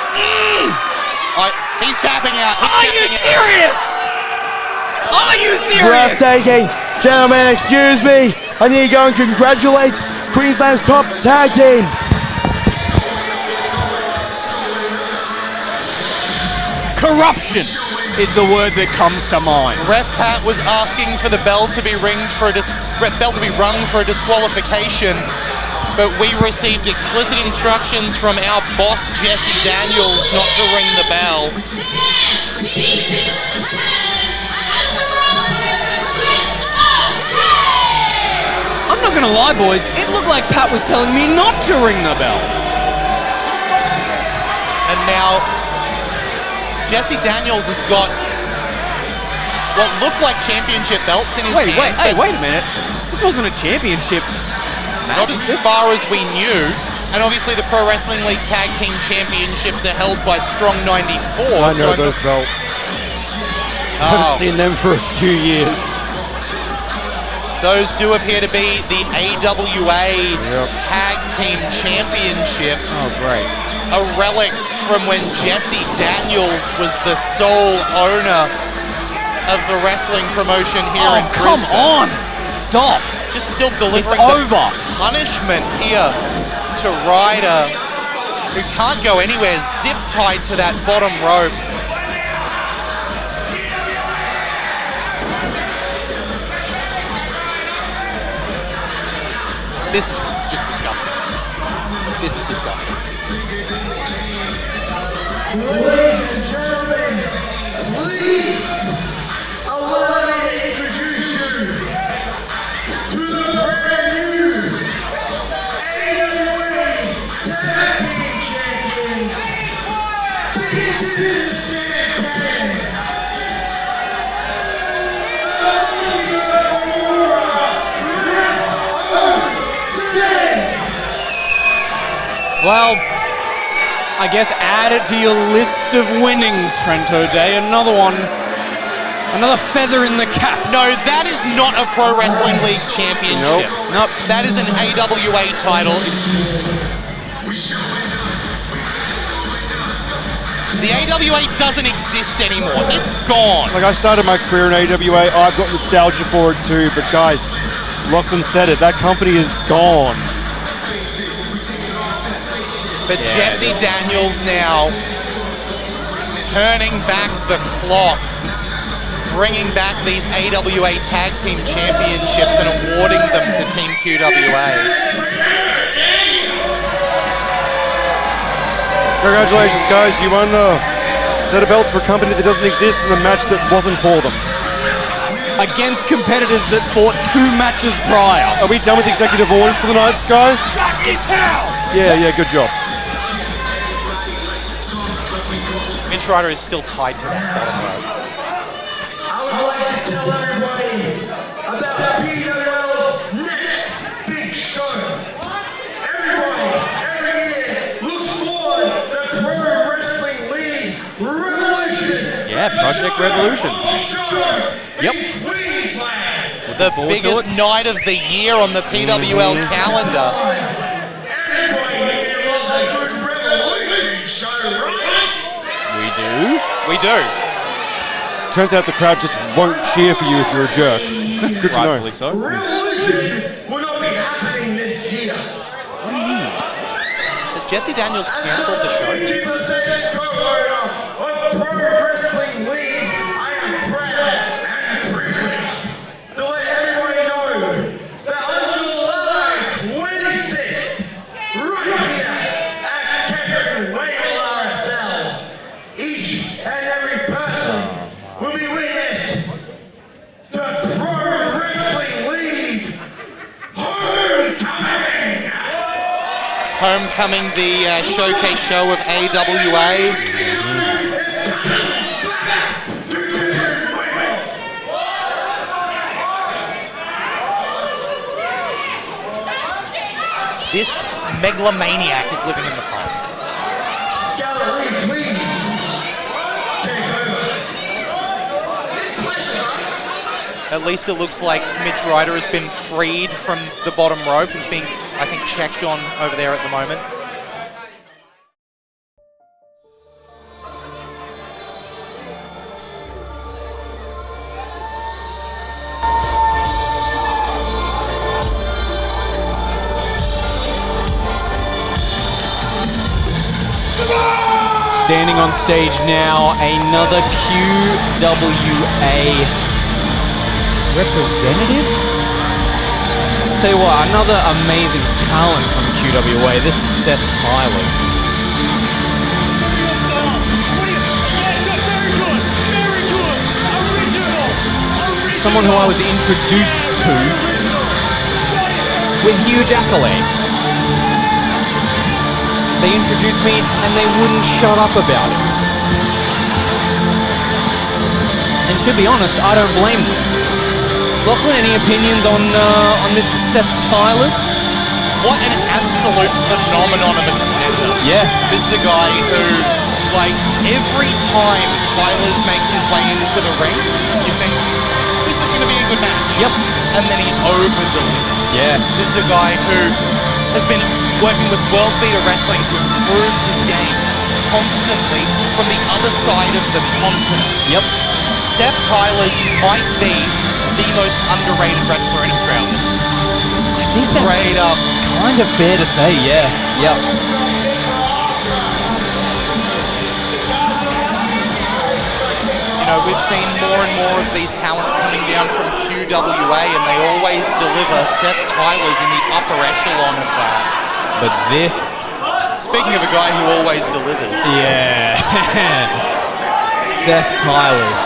He's tapping out. Are you serious? Are you serious? Breathtaking. Gentlemen, excuse me. I need to go and congratulate Queensland's top tag team. Corruption is the word that comes to mind. Ref Pat was asking for the bell to be rung for a disqualification, but we received explicit instructions from our boss Jesse Daniels not to ring the bell. I'm not gonna lie, boys. It looked like Pat was telling me not to ring the bell. And now Jesse Daniels has got what looked like championship belts in his hand. Wait a minute. This wasn't a championship match. Not as far as we knew. And obviously the Pro Wrestling League Tag Team Championships are held by Strong 94. I know those belts. I haven't seen them for a few years. Those do appear to be the AWA Tag Team Championships. Oh, great. A relic from when Jesse Daniels was the sole owner of the wrestling promotion here in come Brisbane. on! Stop! Just still delivering It's over. punishment here to Ryder, who can't go anywhere, zip tied to that bottom rope. This is just disgusting. This is disgusting. Ladies and gentlemen, please allow me to introduce you to the brand new AWA Tag Team Champions, Big Business Well, I guess add it to your list of winnings, Trento Day. Another one. Another feather in the cap. No, that is not a Pro Wrestling League Championship. Nope. That is an AWA title. The AWA doesn't exist anymore. It's gone. Like, I started my career in AWA. I've got nostalgia for it too. But guys, Lachlan said it. That company is gone. But Jesse Daniels now turning back the clock, bringing back these AWA Tag Team Championships and awarding them to Team QWA. Congratulations, guys. You won a set of belts for a company that doesn't exist in a match that wasn't for them. Against competitors that fought 2 matches prior. Are we done with the executive orders for the night, guys? That is hell! Yeah, good job. Mitch Ryder is still tied to that bottom rope. I would like to tell everybody about PWL's next big show. Everybody, every year, looks forward to Pro Wrestling League Revolution. Yeah, Project Revolution. Yep. Queensland. The biggest night of the year on the PWL calendar. Everybody here loves a good Revolution show, right? We do. Turns out the crowd just won't cheer for you if you're a jerk. Good to know. Rightfully so. Revolution will not be happening this year. What do you mean? Has Jesse Daniels cancelled the show? 50% co-owner of Pro Wrestling League, I am proud and privileged to let everybody know that on July 26th, right here at Craven RSL, each and every person will be witness to Pro Wrestling League Homecoming! Homecoming, the showcase show of AWA. This megalomaniac is living in the past. Gallery, please. At least it looks like Mitch Ryder has been freed from the bottom rope. He's being, I think, checked on over there at the moment. Standing on stage now, another QWA representative? Tell you what, another amazing talent from QWA. This is Seth Tylers. Someone who I was introduced to with huge accolade. They introduced me and they wouldn't shut up about it. And to be honest, I don't blame them. Lachlan, any opinions on Mr. Seth Tylers? what an absolute phenomenon of a competitor. Yeah. This is a guy who, like, every time Tyler makes his way into the ring, you think, this is going to be a good match. Yep. And then he over-delivers. Yeah. This is a guy who has been working with World Beater Wrestling to improve his game constantly from the other side of the continent. Yep. Seth Tyler's might be the most underrated wrestler in Australia. I think that's Straight up. kind of fair to say, yeah. Yep. You know, we've seen more and more of these talents coming down from QWA, and they always deliver. Seth Tyler's in the upper echelon of that. But this... Speaking of a guy who always delivers. Yeah. Seth Tyler's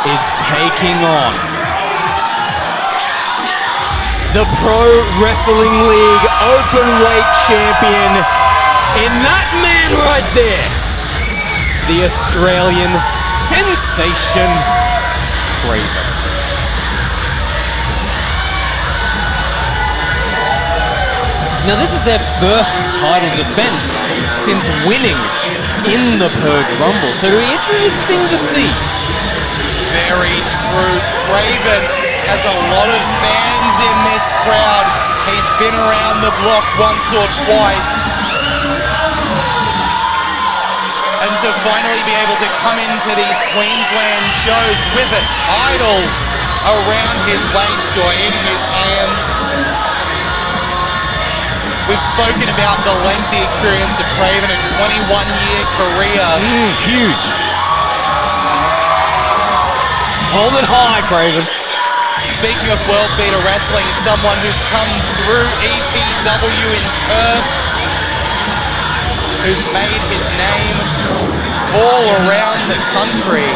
is taking on the Pro Wrestling League Openweight Champion in that man right there. The Australian sensation, Craven. Now this is their first title defense since winning in the Purge Rumble, so it'll be interesting to see. Very true. Craven has a lot of fans in this crowd. He's been around the block once or twice. And to finally be able to come into these Queensland shows with a title around his waist or in his hands. We've spoken about the lengthy experience of Craven, a 21-year career. Huge. Hold it high, Craven. Speaking of World Beater Wrestling, someone who's come through EPW in Perth, who's made his name all around the country.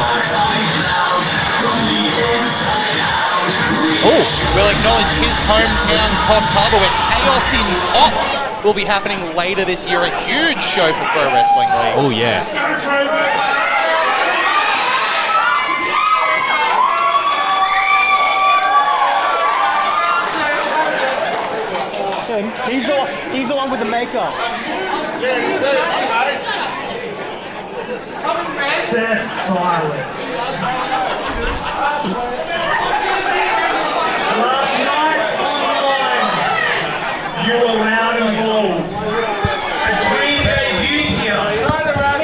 Oh, we'll acknowledge his hometown, Coffs Harbour, where Chaos in Coffs will be happening later this year. A huge show for Pro Wrestling League. Oh, yeah. He's the one with the makeup. Seth Tyler. Last night online, you were loud and bold. A dream debut here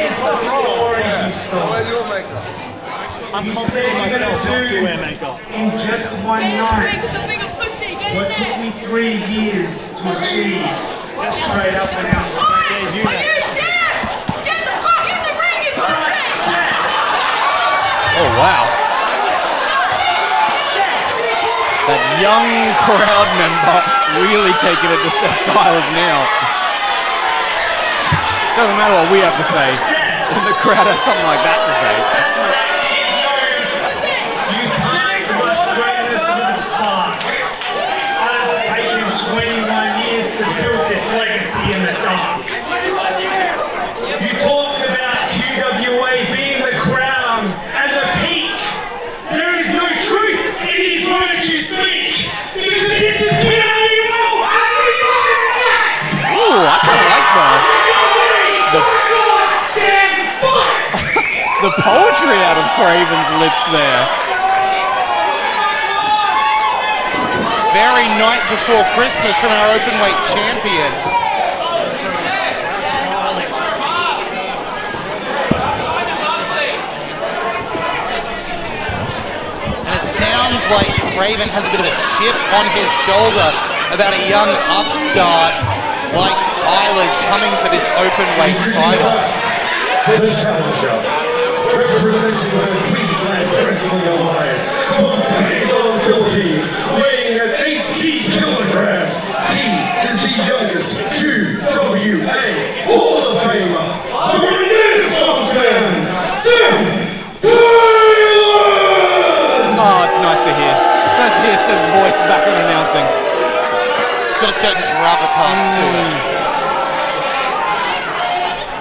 is the story you saw. You said you're going to do in just one night what took me 3 years to achieve. Straight up and out. Oh, wow. That young crowd member really taking it to Seth Tyler's now. Doesn't matter what we have to say. And the crowd has something like that to say. You can't rush greatness with a spark. I've taken 21 years to build this legacy in the dark. You talk about QWA being the crown and the peak. There is no truth in these words you speak. Because this is QWA. Ooh, I kind of like that. The poetry out of Craven's lips there. Very night before Christmas from our openweight champion. And it sounds like Craven has a bit of a chip on his shoulder about a young upstart like Tyler's coming for this openweight title. The challenger, representing the Queensland Wrestling Alliance, from Queensland, Philippines, weighing at 80 kilograms, he is the youngest QWA Hall of Famer, the Renaissance Man, Seth Tyler! Oh, it's nice to hear. It's nice to hear Seb's voice back on announcing. It's got a certain gravitas to it.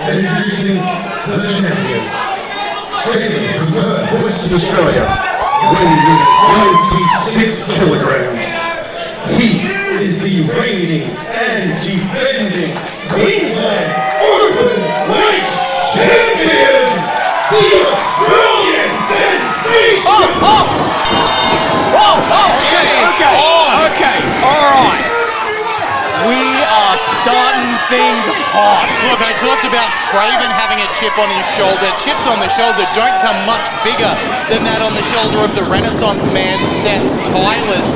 Introducing the champion, hailing from Perth, Western Australia, weighing 96 kilograms. He is the reigning and defending Queensland Openweight Champion, the Australian Sensation! Okay, alright. We are starting things hot. Look, I talked about Craven having a chip on his shoulder. Chips on the shoulder don't come much bigger than that on the shoulder of the Renaissance man, Seth Tyler's.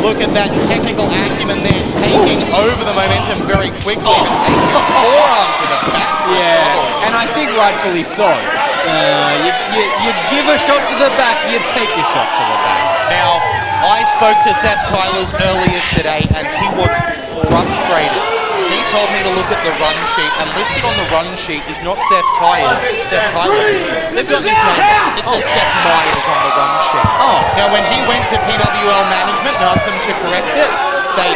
Look at that technical acumen there, taking over the momentum very quickly and taking a forearm to the back. Yeah, and I think rightfully so. You give a shot to the back, you take a shot to the back. Now, I spoke to Seth Tyler's earlier today and he was frustrated. He told me to look at the run sheet, and listed on the run sheet is not Seth Tyler's. They've got his name. It says Seth Myers on the run sheet. Now, when he went to PWL management and asked them to correct it, they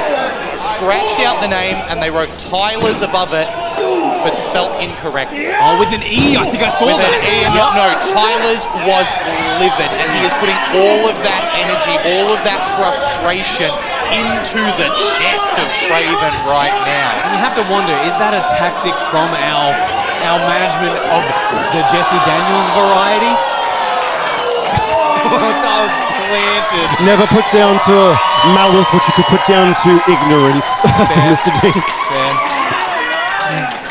scratched out the name and they wrote Tyler's above it, but spelt incorrectly. Oh, with an E, I think I saw with that. With an E, no, Tyler's was livid, and he is putting all of that energy, all of that frustration into the chest of Craven right now. And you have to wonder, is that a tactic from our management of the Jesse Daniels variety? Tyler's planted. Never put down to malice what you could put down to ignorance, Mr. Dink. Fair.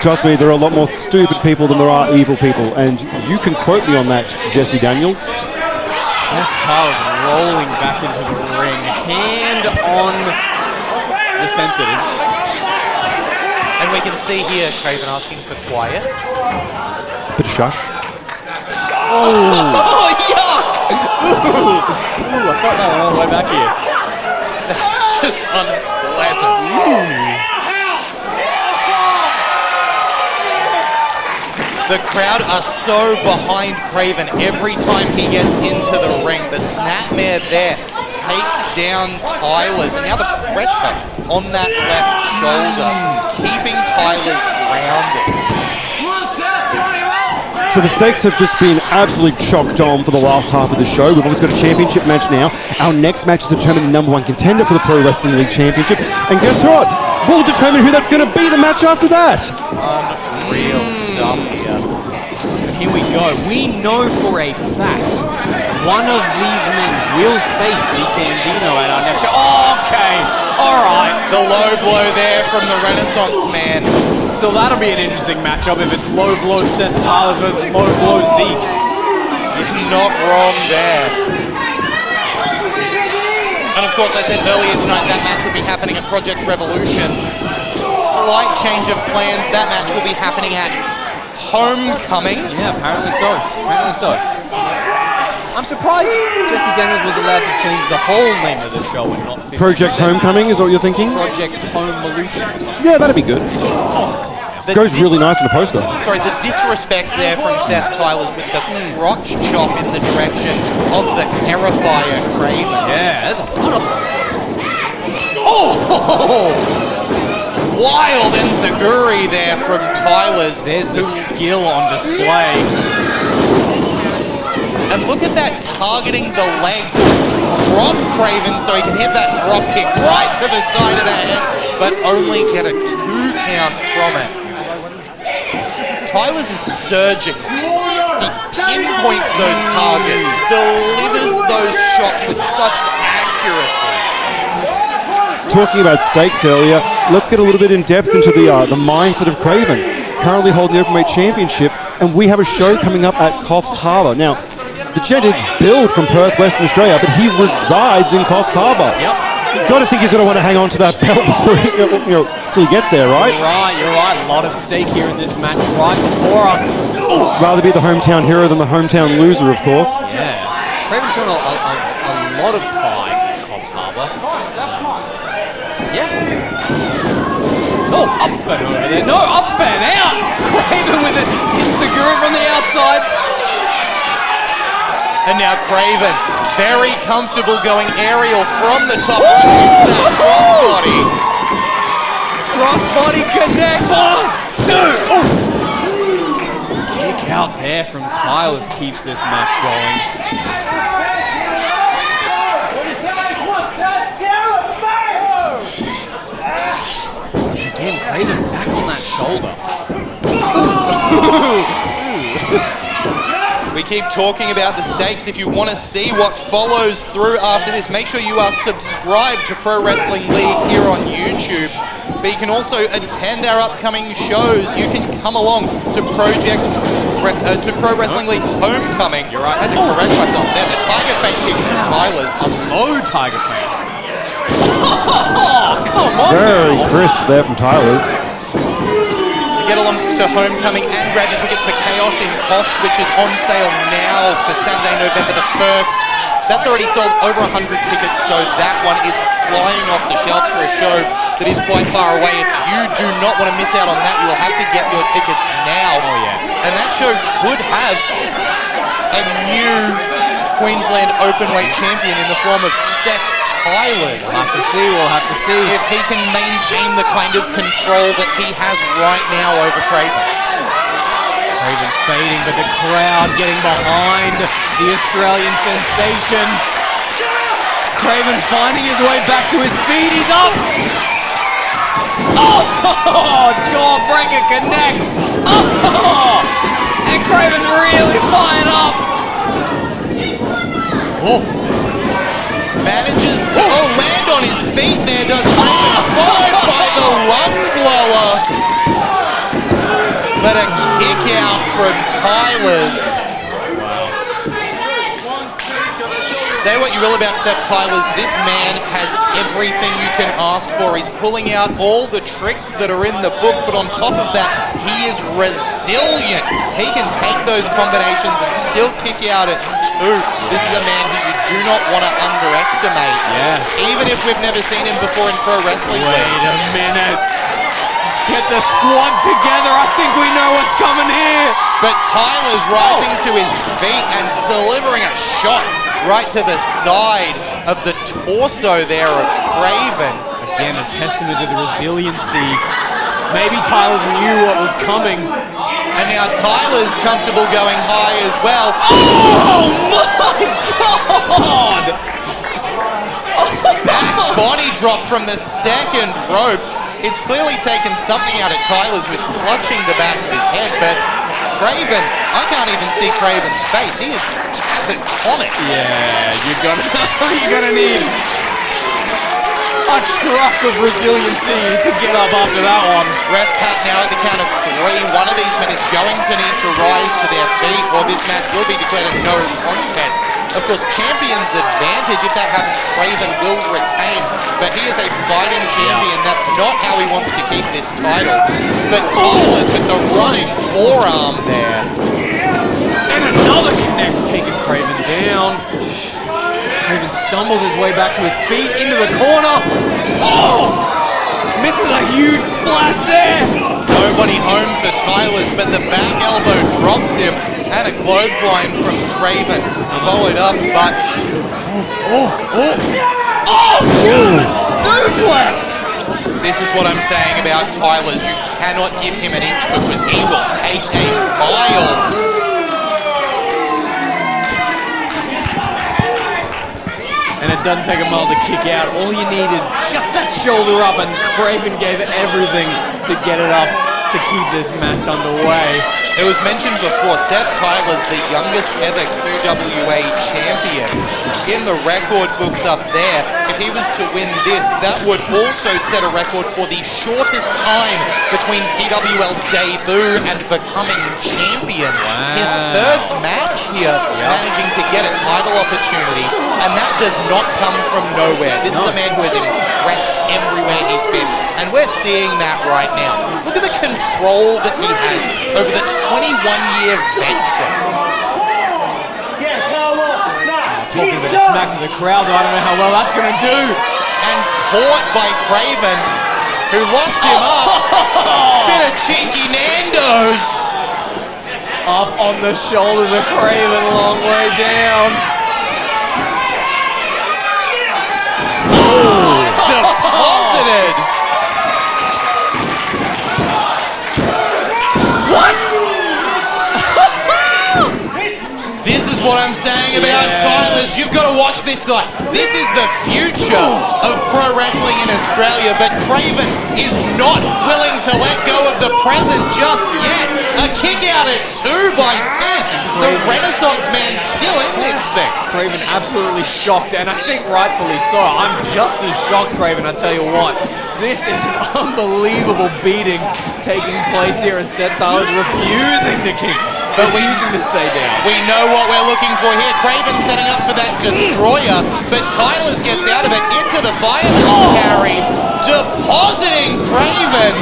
Trust me, there are a lot more stupid people than there are evil people, and you can quote me on that, Jesse Daniels. Seth Tyler's rolling back into the ring, hand on the sensitives. And we can see here Craven asking for quiet. Bit of shush. Oh, yuck! Ooh, I felt that one all the way back here. That's just unpleasant. The crowd are so behind Craven every time he gets into the ring. The snapmare there takes down Tyler's, and now the pressure on that left shoulder, keeping Tyler's grounded. So the stakes have just been absolutely chocked on for the last half of the show. We've always got a championship match now. Our next match is to determine the #1 contender for the Pro Wrestling League Championship. And guess what? We'll determine who that's going to be the match after that. Unreal stuff here. Here we go. We know for a fact one of these men will face Zandino at our next show. Okay, all right. The low blow there from the Renaissance man. So that'll be an interesting matchup if it's low blow Seth Tyler's versus low blow Zeke. You're not wrong there. And of course, I said earlier tonight that match will be happening at Project Revolution. Slight change of plans. That match will be happening at Homecoming. Yeah, apparently so. Apparently so. I'm surprised Jesse Daniels was allowed to change the whole name of the show and not 50%. Project Homecoming is what you're thinking? Project Homevolution or something. Yeah, that'd be good. Goes really nice in a poster. Sorry, the disrespect there from Seth Tyler's with the crotch chop in the direction of the Terrifier Craven. Yeah, there's a lot of those. Oh! Wild enziguri there from Tyler's. There's the skill on display. And look at that, targeting the leg to drop Craven so he can hit that drop kick right to the side of the head, but only get a 2 count from it. Tyler's is surgical. He pinpoints those targets, delivers those shots with such accuracy. Talking about stakes earlier, let's get a little bit in depth into the mindset of Craven, currently holding the Openweight Championship, and we have a show coming up at Coffs Harbour. Now, the gent is billed from Perth, Western Australia, but he resides in Coffs Harbour. Yep. Got to think he's going to want to hang on to that belt before till he gets there, right? You're right. A lot at stake here in this match right before us. Rather be the hometown hero than the hometown loser, of course. Yeah. Craven's shown a lot of pride in Coffs Harbour. Yeah. Oh, up and over there. No, up and out. Craven with it. Enziguri from the outside. And now Craven, very comfortable going aerial from the top. Hits that crossbody. Crossbody connect. 1, 2. Oh. Kick out there from Tyler's keeps this match going. shoulder. We keep talking about the stakes. If you want to see what follows through after this, make sure you are subscribed to Pro Wrestling League here on YouTube. But you can also attend our upcoming shows. You can come along to Pro Wrestling League Homecoming. You're right. I had to correct myself there. The Tiger Feint kick from Tyler's. A low Tiger Feint. Oh, come on Very now. crisp there from Tyler's. So get along to Homecoming and grab your tickets for Chaos in Coffs, which is on sale now for Saturday, November the 1st. That's already sold over 100 tickets, so that one is flying off the shelves for a show that is quite far away. If you do not want to miss out on that, you will have to get your tickets now. Oh, yeah. And that show would have a new Queensland Openweight champion in the form of Seth Tylers. We'll have to see. If he can maintain the kind of control that he has right now over Craven. Craven fading, but the crowd getting behind the Australian sensation. Craven finding his way back to his feet. He's up. Oh, jawbreaker connects. Oh, and Craven's really fired up. Oh. Manages to land on his feet there, does Craven, followed by the run blower. But a kick out from Tylers. Say what you will about Seth Tylers, this man has everything you can ask for. He's pulling out all the tricks that are in the book, but on top of that, he is resilient. He can take those combinations and still kick out at 2. This is a man who you do not want to underestimate. Yeah. Even if we've never seen him before in Pro Wrestling League. Wait a minute. Get the squad together. I think we know what's coming here. But Tyler's rising to his feet and delivering a shot right to the side of the torso there of Craven. Again, a testament to the resiliency. Maybe Tyler's knew what was coming. And now Tyler's comfortable going high as well. Oh my God! Back body drop from the second rope. It's clearly taken something out of Tyler's, who is clutching the back of his head, but Craven, I can't even see Craven's face. He is catatonic. Yeah, you're gonna need a truck of resiliency to get up after that one. Ref Pat now at the count of 3. One of these men is going to need to rise to their feet, or this match will be declared a no contest. Of course, champion's advantage. If that happens, Craven will retain. But he is a fighting champion. That's not how he wants to keep this title. But Tyler's with the running forearm there. And another connects, taking Craven down. Craven stumbles his way back to his feet, into the corner. Oh! Misses a huge splash there. Nobody home for Tylers, but the back elbow drops him. And a clothesline from Craven, followed up, but... Oh, German suplex! This is what I'm saying about Tylers. You cannot give him an inch because he will take a mile. And it doesn't take a mile to kick out. All you need is just that shoulder up, and Craven gave everything to get it up to keep this match underway. It was mentioned before, Seth Tylers, the youngest ever QWA champion. In the record books up there, if he was to win this, that would also set a record for the shortest time between PWL debut and becoming champion. Wow. His first match here, managing to get a title opportunity, and that does not come from nowhere. This is a man who has impressed everywhere he's been, and we're seeing that right now. Look at the control that he has over the 21-year veteran. Talking a bit of smack to the crowd, though I don't know how well that's going to do. And caught by Craven, who locks him up. Bit of cheeky Nando's. Up on the shoulders of Craven, a long way down. Deposited. What? This is what I'm saying about Tyler's. You've got to watch this guy. This is the future of pro wrestling in Australia, but Craven is not willing to let go of the present just yet. A kick out at 2 by Seth. The Renaissance man still in this thing. Craven absolutely shocked, and I think rightfully so. I'm just as shocked, Craven, I tell you what. This is an unbelievable beating taking place here, and Seth Tyler's refusing to kick, refusing to stay down. We know what we're looking for here. Craven setting up for that destroyer, but Tyler's gets out of it into the fireman's carry, depositing Craven.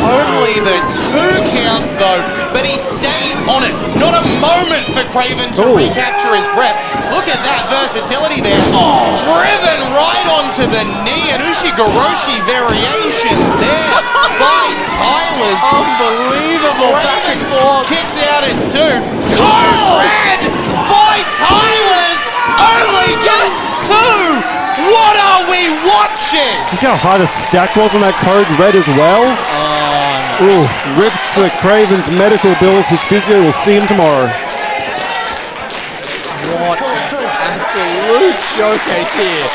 Only the 2 count though, but he stays on it. Not a moment for Craven to recapture his breath. Look at that versatility there. Driven right onto the knee, an Ushigoroshi variation there by Tyler's. Unbelievable. Craven kicks out at 2. Code red by Tyler's only gets 2. What are we watching? Do you see how high the stack was on that code red as well? Ooh, ripped to Craven's medical bills. His physio will see him tomorrow. What an absolute showcase here.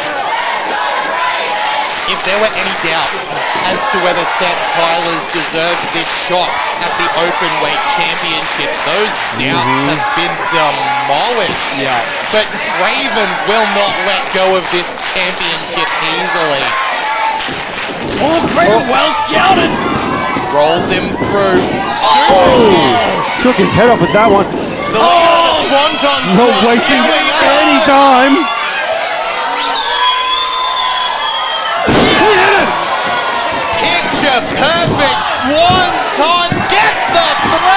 If there were any doubts as to whether Seth Tyler's deserved this shot at the Openweight Championship, those doubts have been demolished. Yeah. But Craven will not let go of this championship easily. Oh, Craven well scouted. Rolls him through. Took his head off with that one. The leader of the Swanton Not squad. wasting Here we go. any time. Picture perfect. Swanton gets the 3.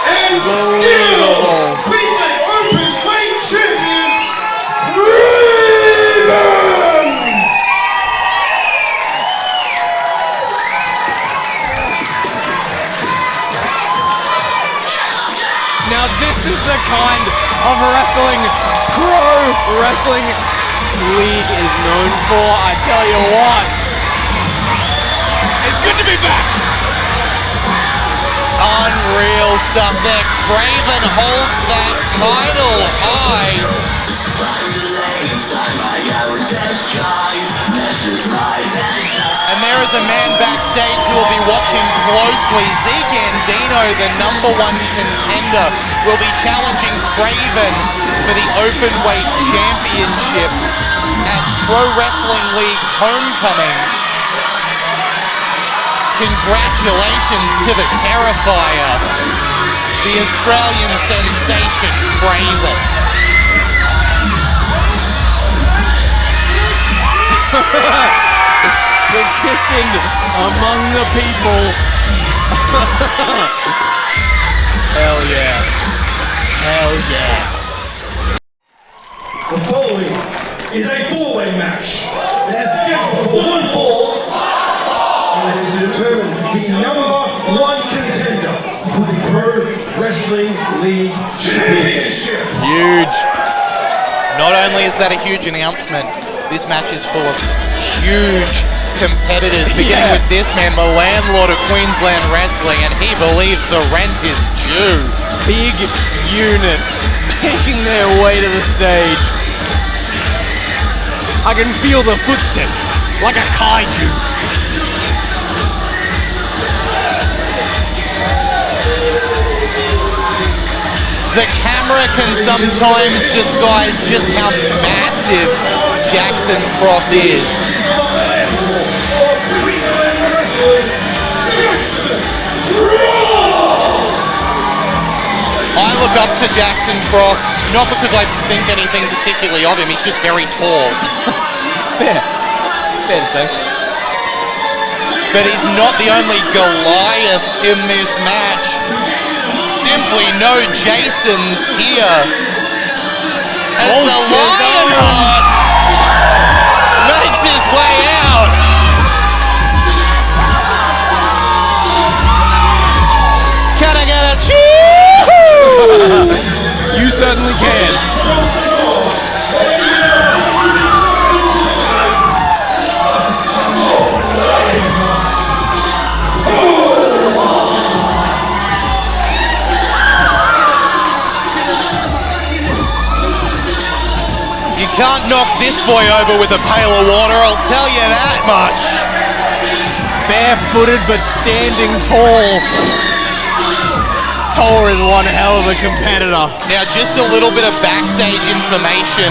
And still, recent Openweight champion, Craven! Now this is the kind of wrestling pro wrestling league is known for. I tell you what, it's good to be back. Unreal stuff there. Craven holds that title high. And there is a man backstage who will be watching closely. Zandino, the #1 contender, will be challenging Craven for the Openweight Championship at Pro Wrestling League Homecoming. Congratulations to the Terrifier, the Australian sensation Craven. Positioned among the people. Hell yeah. Hell yeah. The following is a 4-way match. It has scheduled for 1 fall. And this is determined the #1 contender for the Pro Wrestling League Championship. Huge. Not only is that a huge announcement, this match is full of huge competitors, beginning with this man, the landlord of Queensland Wrestling, and he believes the rent is due. Big unit making their way to the stage. I can feel the footsteps like a kaiju. The camera can sometimes disguise just how massive Jackson Cross is. I look up to Jackson Cross, not because I think anything particularly of him, he's just very tall. Fair to say. But he's not the only Goliath in this match. Simply no Jasons here. As the Lionheart makes his way out. Can I get a cheer? You certainly can. can't knock this boy over with a pail of water, I'll tell you that much. Barefooted but standing tall. Toa is one hell of a competitor. Now, just a little bit of backstage information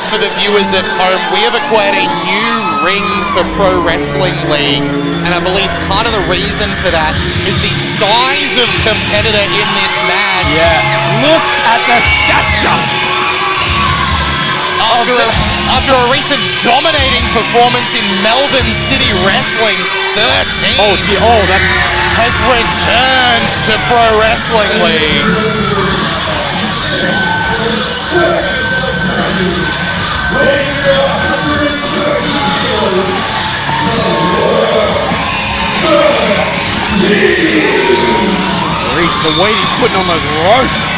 for the viewers at home. We have acquired a new ring for Pro Wrestling League, and I believe part of the reason for that is the size of competitor in this match. Yeah. Look at the stature. After a recent dominating performance in Melbourne City Wrestling, 13 has returned to Pro Wrestling League. Reach the weight he's putting on those ropes.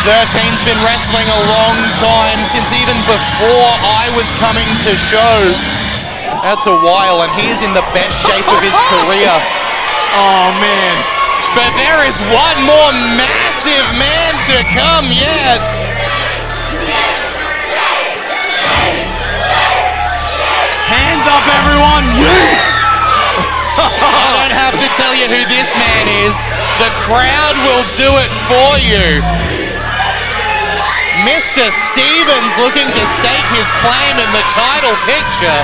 13's been wrestling a long time, since even before I was coming to shows. That's a while, and he's in the best shape of his career. Oh, man. But there is one more massive man to come yet. Hands up, everyone. I don't have to tell you who this man is. The crowd will do it for you. Mr. Stevens looking to stake his claim in the title picture.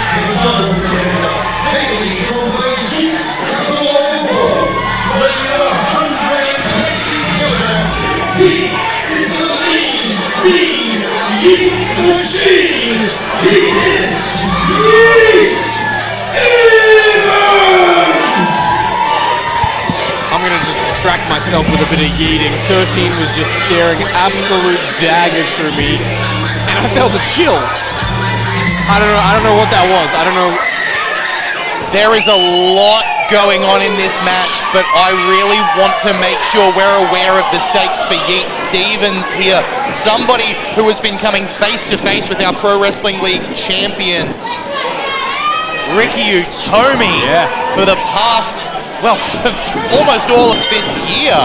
I'm going to distract myself with a bit of yeeting. 13 was just staring absolute daggers through me, and I felt a chill. I don't know what that was. I don't know. There is a lot going on in this match, but I really want to make sure we're aware of the stakes for Yeet Stevens here. Somebody who has been coming face to face with our Pro Wrestling League champion, Ricky Utomi, for the past, well, almost all of this year.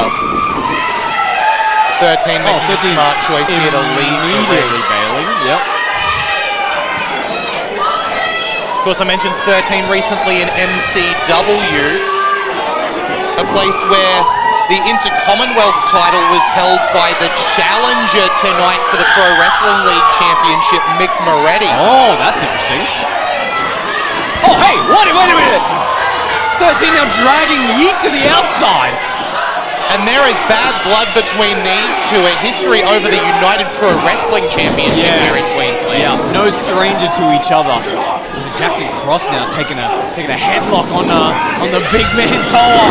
13 making a smart choice here to leave. Immediately bailing, yep. Of course, I mentioned 13 recently in MCW, a place where the Inter-Commonwealth title was held by the challenger tonight for the Pro Wrestling League Championship, Mick Moretti. Oh, that's interesting. Oh, hey, wait a minute. 13 now dragging Yeet to the outside. And there is bad blood between these two, a history over the United Pro Wrestling Championship here in Queensland. Yeah, no stranger to each other. Jackson Cross now taking a headlock on the big man Toa.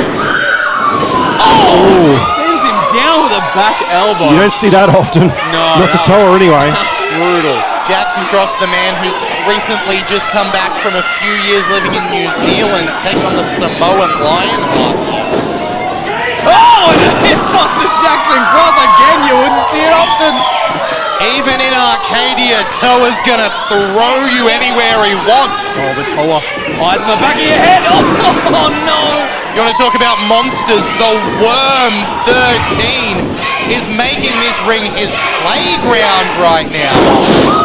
Oh, sends him down with a back elbow. You don't see that often. No, not to Toa anyway. That's brutal. Jackson Cross, the man who's recently just come back from a few years living in New Zealand, taking on the Samoan Lionheart. Oh, and a hip toss to Jackson Cross again. You wouldn't see it often. Even in Arcadia, Toa's gonna throw you anywhere he wants. Oh, but Toa, eyes on the back of your head. Oh no. You want to talk about monsters? The Worm 13 is making this ring his playground right now.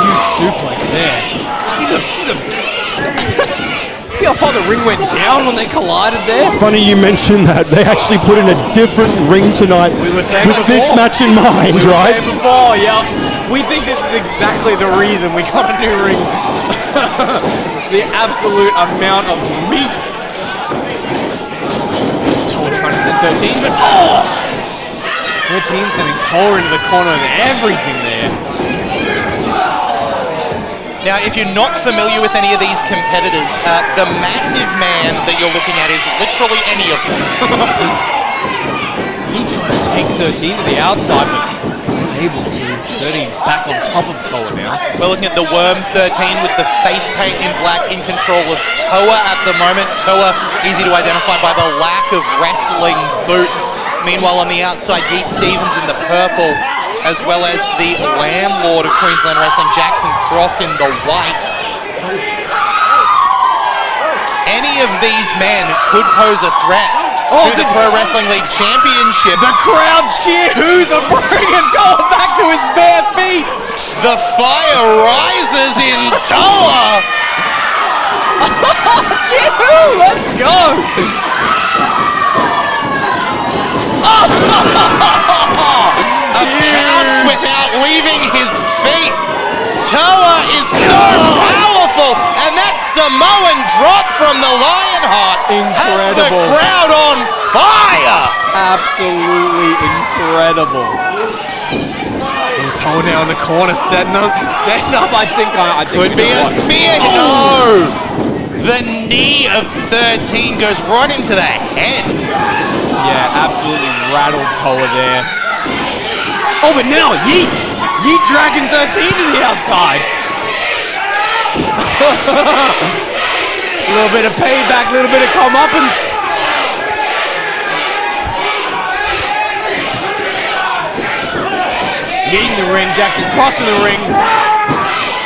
Huge suplex there. See how far the ring went down when they collided there? It's funny you mentioned that. They actually put in a different ring tonight with this match in mind, right? We were saying before, yeah. We think this is exactly the reason we got a new ring. The absolute amount of meat. Toa trying to send 13, but 13 sending Toa into the corner of everything there. Now, if you're not familiar with any of these competitors, the massive man that you're looking at is literally any of them. He tried to take 13 to the outside, but able to. 13 back on top of Toa now. We're looking at the Worm 13 with the face paint in black in control of Toa at the moment. Toa easy to identify by the lack of wrestling boots. Meanwhile, on the outside, Yeet Stevens in the purple, as well as the landlord of Queensland Wrestling, Jackson Cross, in the white. Any of these men could pose a threat to the Pro Wrestling League Championship. The crowd cheer. Who's bringing Toa back to his bare feet? The fire rises in Toa. Let's go! Accounts without leaving his feet. Toa is so powerful, and that Samoan drop from the Lionheart has the crowd on fire. Absolutely incredible. Toa now in the corner, setting up. I think Could be a spear. No. The knee of 13 goes right into the head. Yeah, absolutely rattled Toa there. Oh, but now Yeet dragging 13 to the outside. A little bit of payback, a little bit of comeuppance. Yeet in the ring, Jackson Cross in the ring.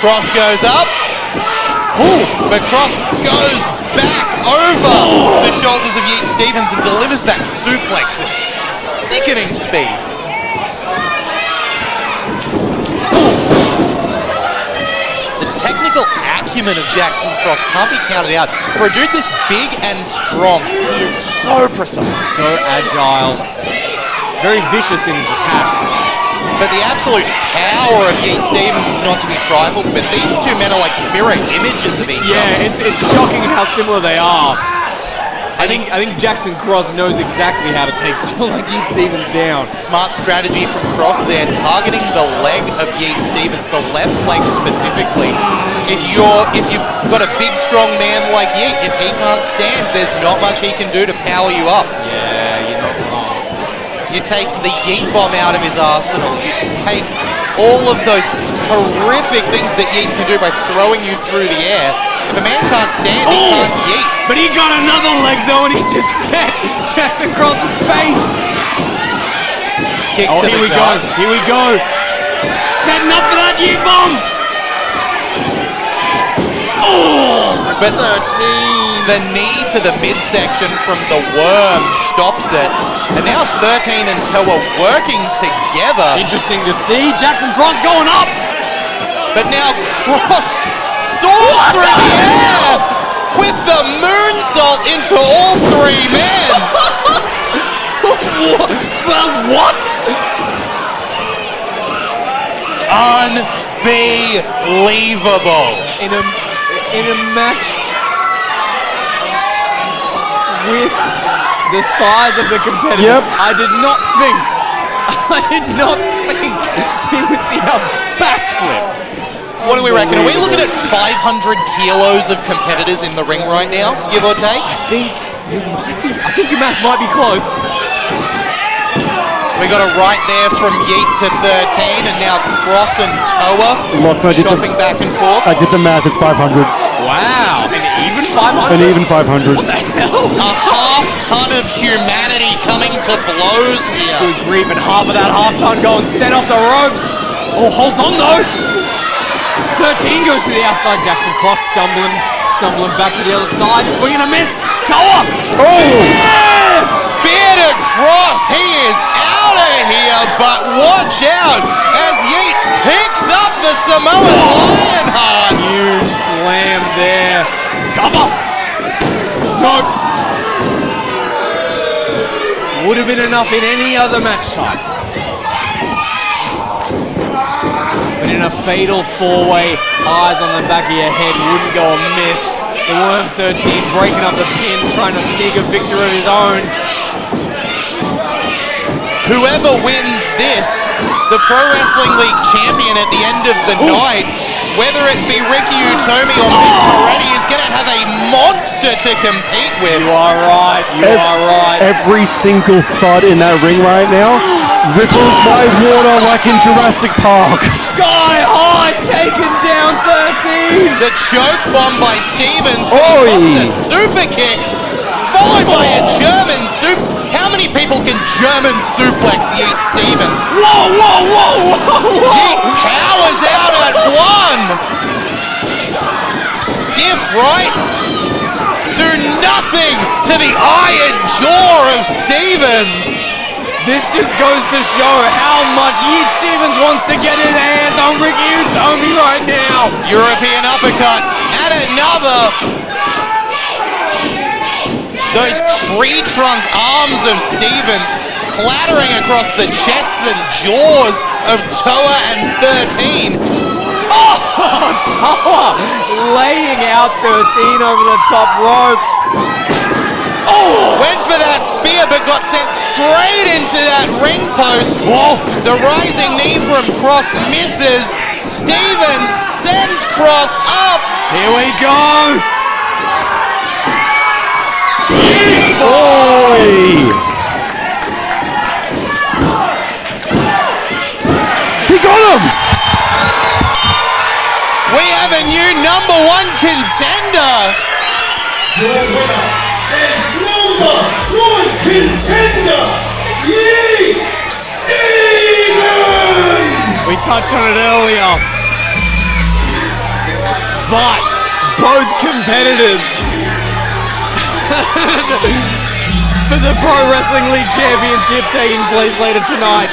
Cross goes up. Ooh. But Cross goes back over the shoulders of Yeet Stevens and delivers that suplex with sickening speed. The technical acumen of Jackson Cross can't be counted out. For a dude this big and strong, he is so precise. So agile. Very vicious in his attacks. But the absolute power of Yeet Stevens is not to be trifled with. These two men are like mirror images of each other. Yeah, it's shocking how similar they are. I think Jackson Cross knows exactly how to take someone like Yeet Stevens down. Smart strategy from Cross there, targeting the leg of Yeet Stevens, the left leg specifically. If you've got a big strong man like Yeet, if he can't stand, there's not much he can do to power you up. Yeah, you're not wrong. You take the Yeet bomb out of his arsenal. You take all of those horrific things that Yeet can do by throwing you through the air. If a man can't stand, he can't yeet. But he got another leg though, and he just met Jackson Cross's face. Kick to here the we gut. go. Here we go. Setting up for that Yeet bomb. Oh, but 13. The knee to the midsection from the worm stops it. And now 13 and Toa working together. Interesting to see. Jackson Cross going up. But now Cross soars through the air with the moonsault into all three men. What? Unbelievable. In a match with the size of the competitors, I did not think we would see a backflip. What do we reckon? Are we looking at 500 kilos of competitors in the ring right now, give or take? I think your math might be close. We got it right there from Yeet to 13, and now Cross and Toa shopping back and forth. I did the math, it's 500. Wow, an even 500? An even 500. What the hell? A half ton of humanity coming to blows here. Good grief, and half of that half ton going set off the ropes. Oh, hold on though. 13 goes to the outside. Jackson Cross stumbling back to the other side. Swing and a miss. Toa. Oh! Yeah! Spear to Cross. He is out of here, but watch out as Yeet picks up the Samoan Lionheart. Huge slam there. Cover. No. Would have been enough in any other match type. But in a fatal four-way, eyes on the back of your head wouldn't go amiss. The Worm 13 breaking up the pin, trying to sneak a victory of his own. Whoever wins this, the Pro Wrestling League champion at the end of the night, whether it be Ricky Utomi or Mick Moretti, is going to have a monster to compete with. You are right. You are right. Every single thud in that ring right now ripples my water like in Jurassic Park. Sky high, taking down 13. The choke bomb by Stevens, Oi. a super kick, followed by a German super. How many people can German suplex Yeet Stevens? Whoa, whoa, whoa, whoa, whoa! Yeet powers out at one. Stiff rights do nothing to the iron jaw of Stevens. This just goes to show how much Yeet Stevens wants to get his hands on Ricky Utomi right now. European uppercut and another. Those tree trunk arms of Stevens clattering across the chests and jaws of Toa and 13. Oh, Toa laying out 13 over the top rope. Oh, went for that spear but got sent straight into that ring post. Whoa. The rising knee from Cross misses. Stevens sends Cross up. Here we go. Boy! He got him! We have a new number 1 contender. Your winner and number 1 contender, Yeet Stevens! We touched on it earlier. But both competitors for the Pro Wrestling League Championship taking place later tonight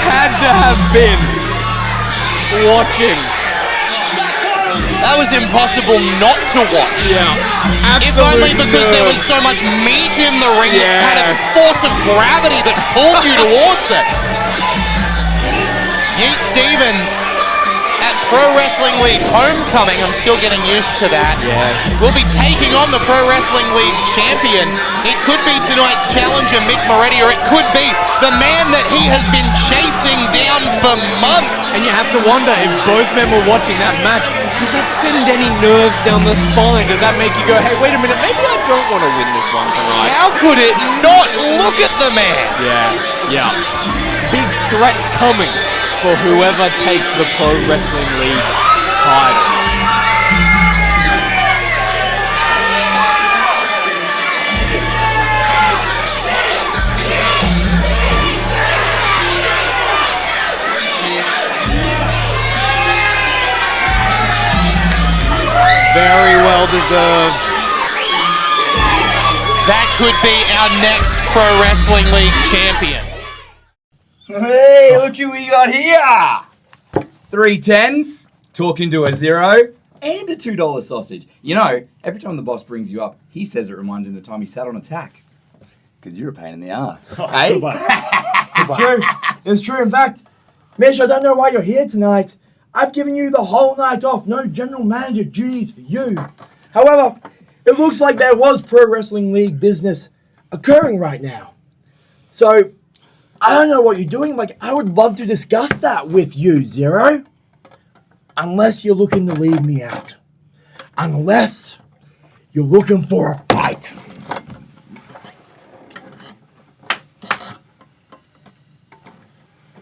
had to have been watching. That was impossible not to watch. Yeah, if only because there was so much meat in the ring. It had a force of gravity that pulled you towards it. Yeet Stevens at Pro Wrestling League Homecoming. I'm still getting used to that. Yeah. Will be taking on the Pro Wrestling League champion. It could be tonight's challenger, Mick Moretti, or it could be the man that he has been chasing down for months. And you have to wonder if both men were watching that match, does that send any nerves down the spine? Does that make you go, hey, wait a minute, maybe I don't want to win this one tonight? How could it not? Look at the man. Yeah. Big threats coming for whoever takes the Pro Wrestling League title. Very well deserved. That could be our next Pro Wrestling League champion. Hey, look who we got here! 3 10s, talking to a 0, and a $2 sausage. You know, every time the boss brings you up, he says it reminds him of the time he sat on attack. Because you're a pain in the ass. Hey? It's true. It's true. In fact, Mish, I don't know why you're here tonight. I've given you the whole night off. No general manager duties for you. However, it looks like there was Pro Wrestling League business occurring right now. So, I don't know what you're doing. Like, I would love to discuss that with you, Zero. Unless you're looking to leave me out. Unless you're looking for a fight.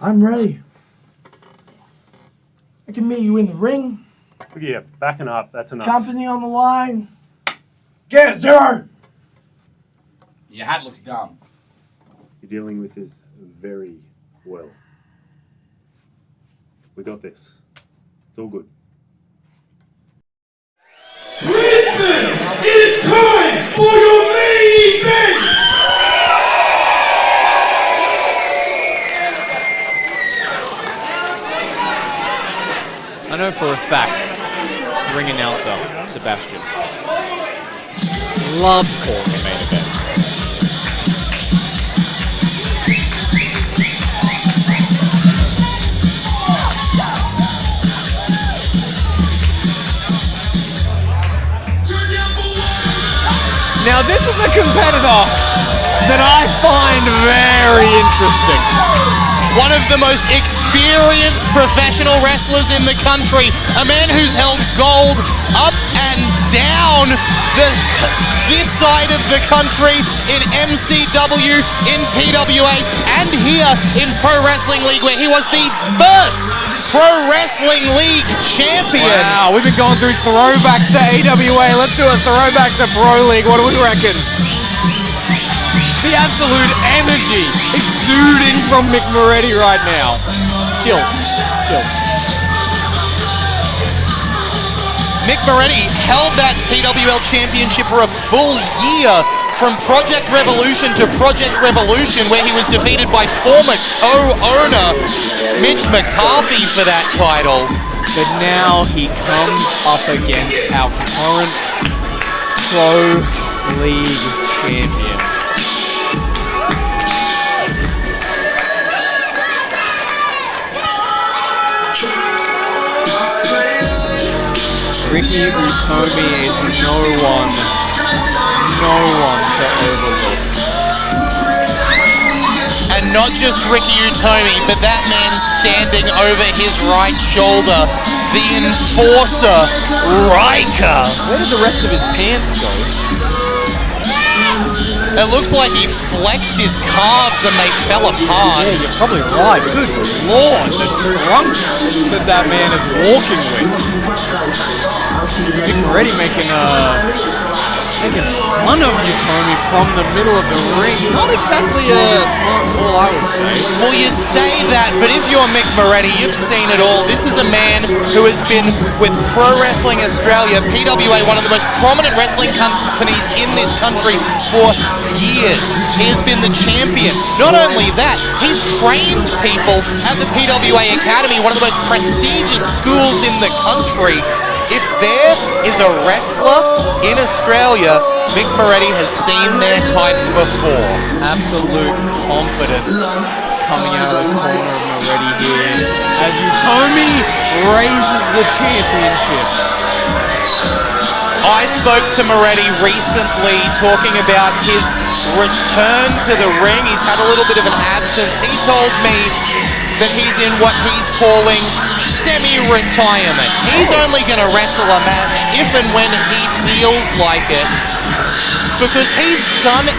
I'm ready. I can meet you in the ring. Yeah, backing up. That's enough. Company on the line. Get it, Zero! Your hat looks dumb. You're dealing with this very well. We got this. It's all good. Brisbane, it is time for your main event! I know for a fact, ring announcer, Sebastian, loves calling a main event. Now this is a competitor that I find very interesting. One of the most experienced professional wrestlers in the country. A man who's held gold up and down this side of the country in MCW, in PWA, and here in Pro Wrestling League, where he was the first Pro Wrestling League champion. Wow, we've been going through throwbacks to AWA. Let's do a throwback to Pro League. What do we reckon? The absolute energy exuding from Mick Moretti right now. Chills. Mick Moretti held that PWL championship for a full year from Project Revolution to Project Revolution, where he was defeated by former co-owner Mitch McCarthy for that title. But now he comes up against our current Pro League champion. Ricky Utomi is no one to overlook. And not just Ricky Utomi, but that man standing over his right shoulder, the enforcer, Riker. Where did the rest of his pants go? It looks like he flexed his calves and they fell apart. Yeah, you're probably right. Good lord, the trunks that man is walking with. Nick Moretti making fun of Utomi from the middle of the ring. Not exactly a smart call, I would say. Well, you say that, but if you're Mick Moretti, you've seen it all. This is a man who has been with Pro Wrestling Australia, PWA, one of the most prominent wrestling companies in this country for years. He has been the champion. Not only that, he's trained people at the PWA Academy, one of the most prestigious schools in the country. If there is a wrestler in Australia, Mick Moretti has seen their type before. Absolute confidence coming out of the corner of Moretti here as Utomi raises the championship. I spoke to Moretti recently talking about his return to the ring. He's had a little bit of an absence. He told me that he's in what he's calling semi-retirement. He's only going to wrestle a match if and when he feels like it, because he's done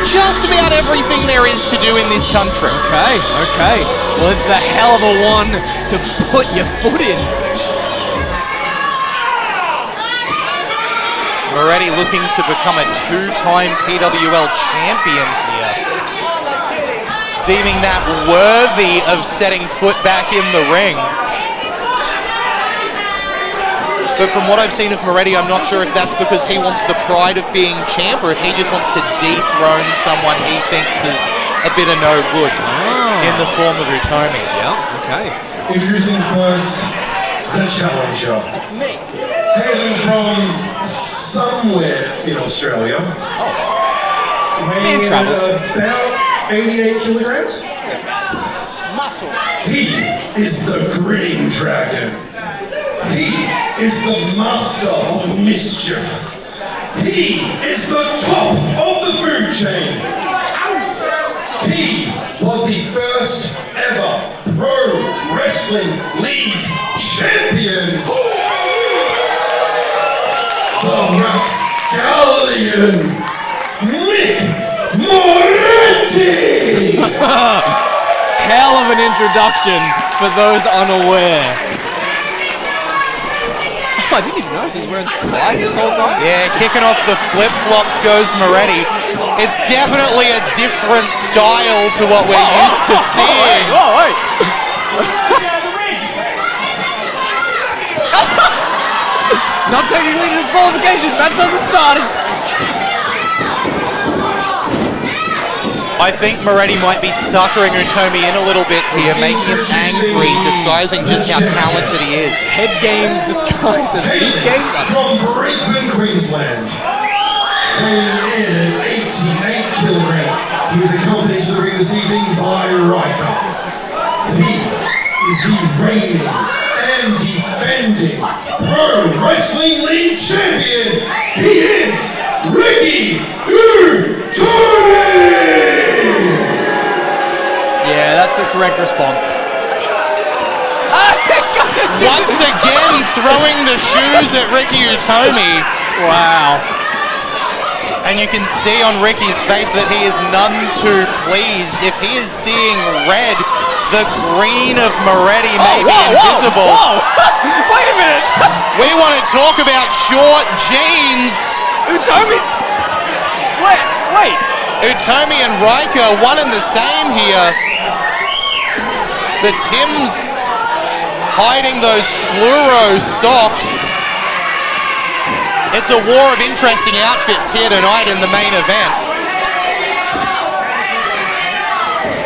just about everything there is to do in this country. Okay. Well, it's the hell of a one to put your foot in. Moretti looking to become a two-time PWL champion here, deeming that worthy of setting foot back in the ring. But from what I've seen of Moretti, I'm not sure if that's because he wants the pride of being champ or if he just wants to dethrone someone he thinks is a bit of no good in the form of Utomi. Yeah, okay. Introducing first, the challenger. That's me. Hailing from somewhere in Australia. Man travels. About 88 kilograms. Muscle. He is the Green Dragon. He is the master of mischief. He is the top of the food chain. He was the first ever Pro Wrestling League champion. The Rapscallion, Mick Moretti! Hell of an introduction for those unaware. I didn't even notice he was wearing slides this whole time. Yeah, kicking off the flip-flops goes Moretti. It's definitely a different style to what we're used to seeing. Wait. Not technically disqualification. Match hasn't started. I think Moretti might be suckering Utomi in a little bit here, making him angry, disguising just how talented he is. Head games disguised as feet games. From Brisbane, Queensland, weighing in at 88 kilograms, he is accompanied to the ring this evening by Riker. He is the reigning and defending Pro Wrestling League champion. He is Ricky Utomi! Yeah, that's the correct response. He's got the shoes. Once again, throwing the shoes at Ricky Utomi. Wow. And you can see on Ricky's face that he is none too pleased. If he is seeing red, the green of Moretti may be invisible. Whoa. Wait a minute. We want to talk about short jeans. Utomi's... Wait. Utomi and Riker, one and the same here. The Tims hiding those fluoro socks. It's a war of interesting outfits here tonight in the main event.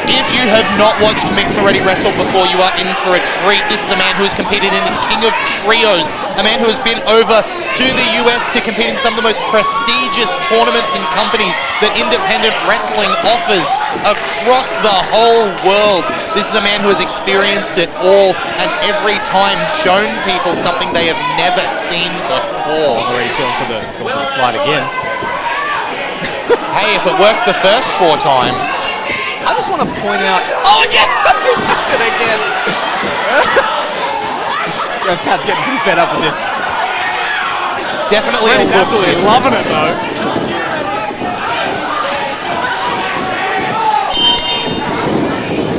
If you have not watched Mick Moretti wrestle before, you are in for a treat. This is a man who has competed in the King of Trios, a man who has been over to the US to compete in some of the most prestigious tournaments and companies that independent wrestling offers across the whole world. This is a man who has experienced it all and every time shown people something they have never seen before. He's going for the slide again. Hey, if it worked the first 4 times. I just want to point out. Oh, again! He does it again. Rev Pat's getting pretty fed up with this. Definitely He's absolutely loving it, though.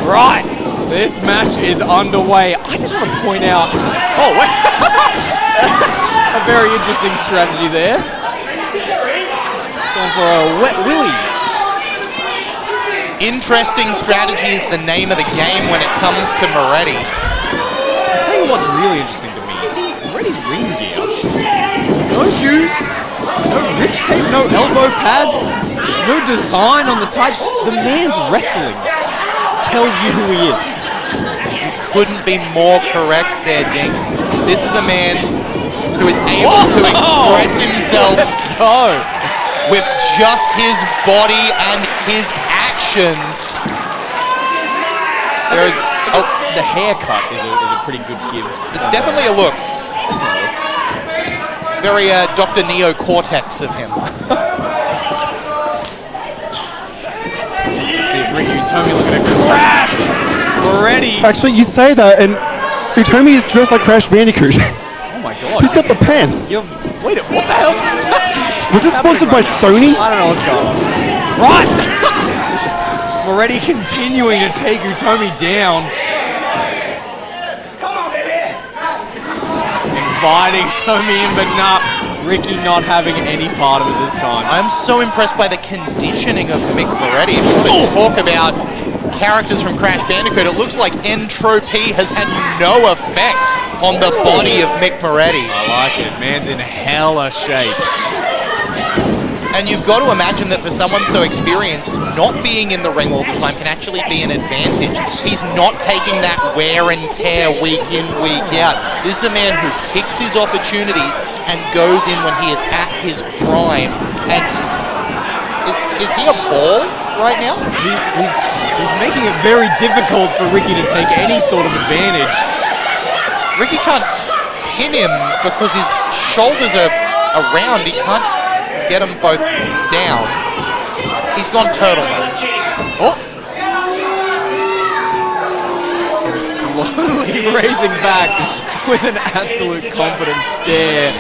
Right. This match is underway. I just want to point out. Oh, wait. A very interesting strategy there. Going for a wet willy. Interesting strategy is the name of the game when it comes to Moretti. I'll tell you what's really interesting to me. Moretti's ring gear. No shoes, no wrist tape, no elbow pads, no design on the tights. The man's wrestling tells you who he is. You couldn't be more correct there, Dink. This is a man who is able to express himself with just his body and his actions. There is the haircut is a pretty good give. It's definitely a look. Very Dr. Neo Cortex of him. Let's see if Ricky Utomi looking to crash already. Actually, you say that, and Utomi is dressed like Crash Bandicoot. Oh my god. He's got the pants. Wait, what the hell? Was this sponsored by Sony? I don't know what's going on. Right! Moretti continuing to take Utomi down. Inviting Utomi in, but nah, Ricky not having any part of it this time. I'm so impressed by the conditioning of Mick Moretti. If you want to talk about characters from Crash Bandicoot, it looks like entropy has had no effect on the body of Mick Moretti. I like it. Man's in hella shape. And you've got to imagine that for someone so experienced, not being in the ring all the time can actually be an advantage. He's not taking that wear and tear week in, week out. This is a man who picks his opportunities and goes in when he is at his prime. And is he a ball right now? He's making it very difficult for Ricky to take any sort of advantage. Ricky can't pin him because his shoulders are around. He can't get them both down. He's gone turtleneck. Oh! And slowly raising back with an absolute confident stare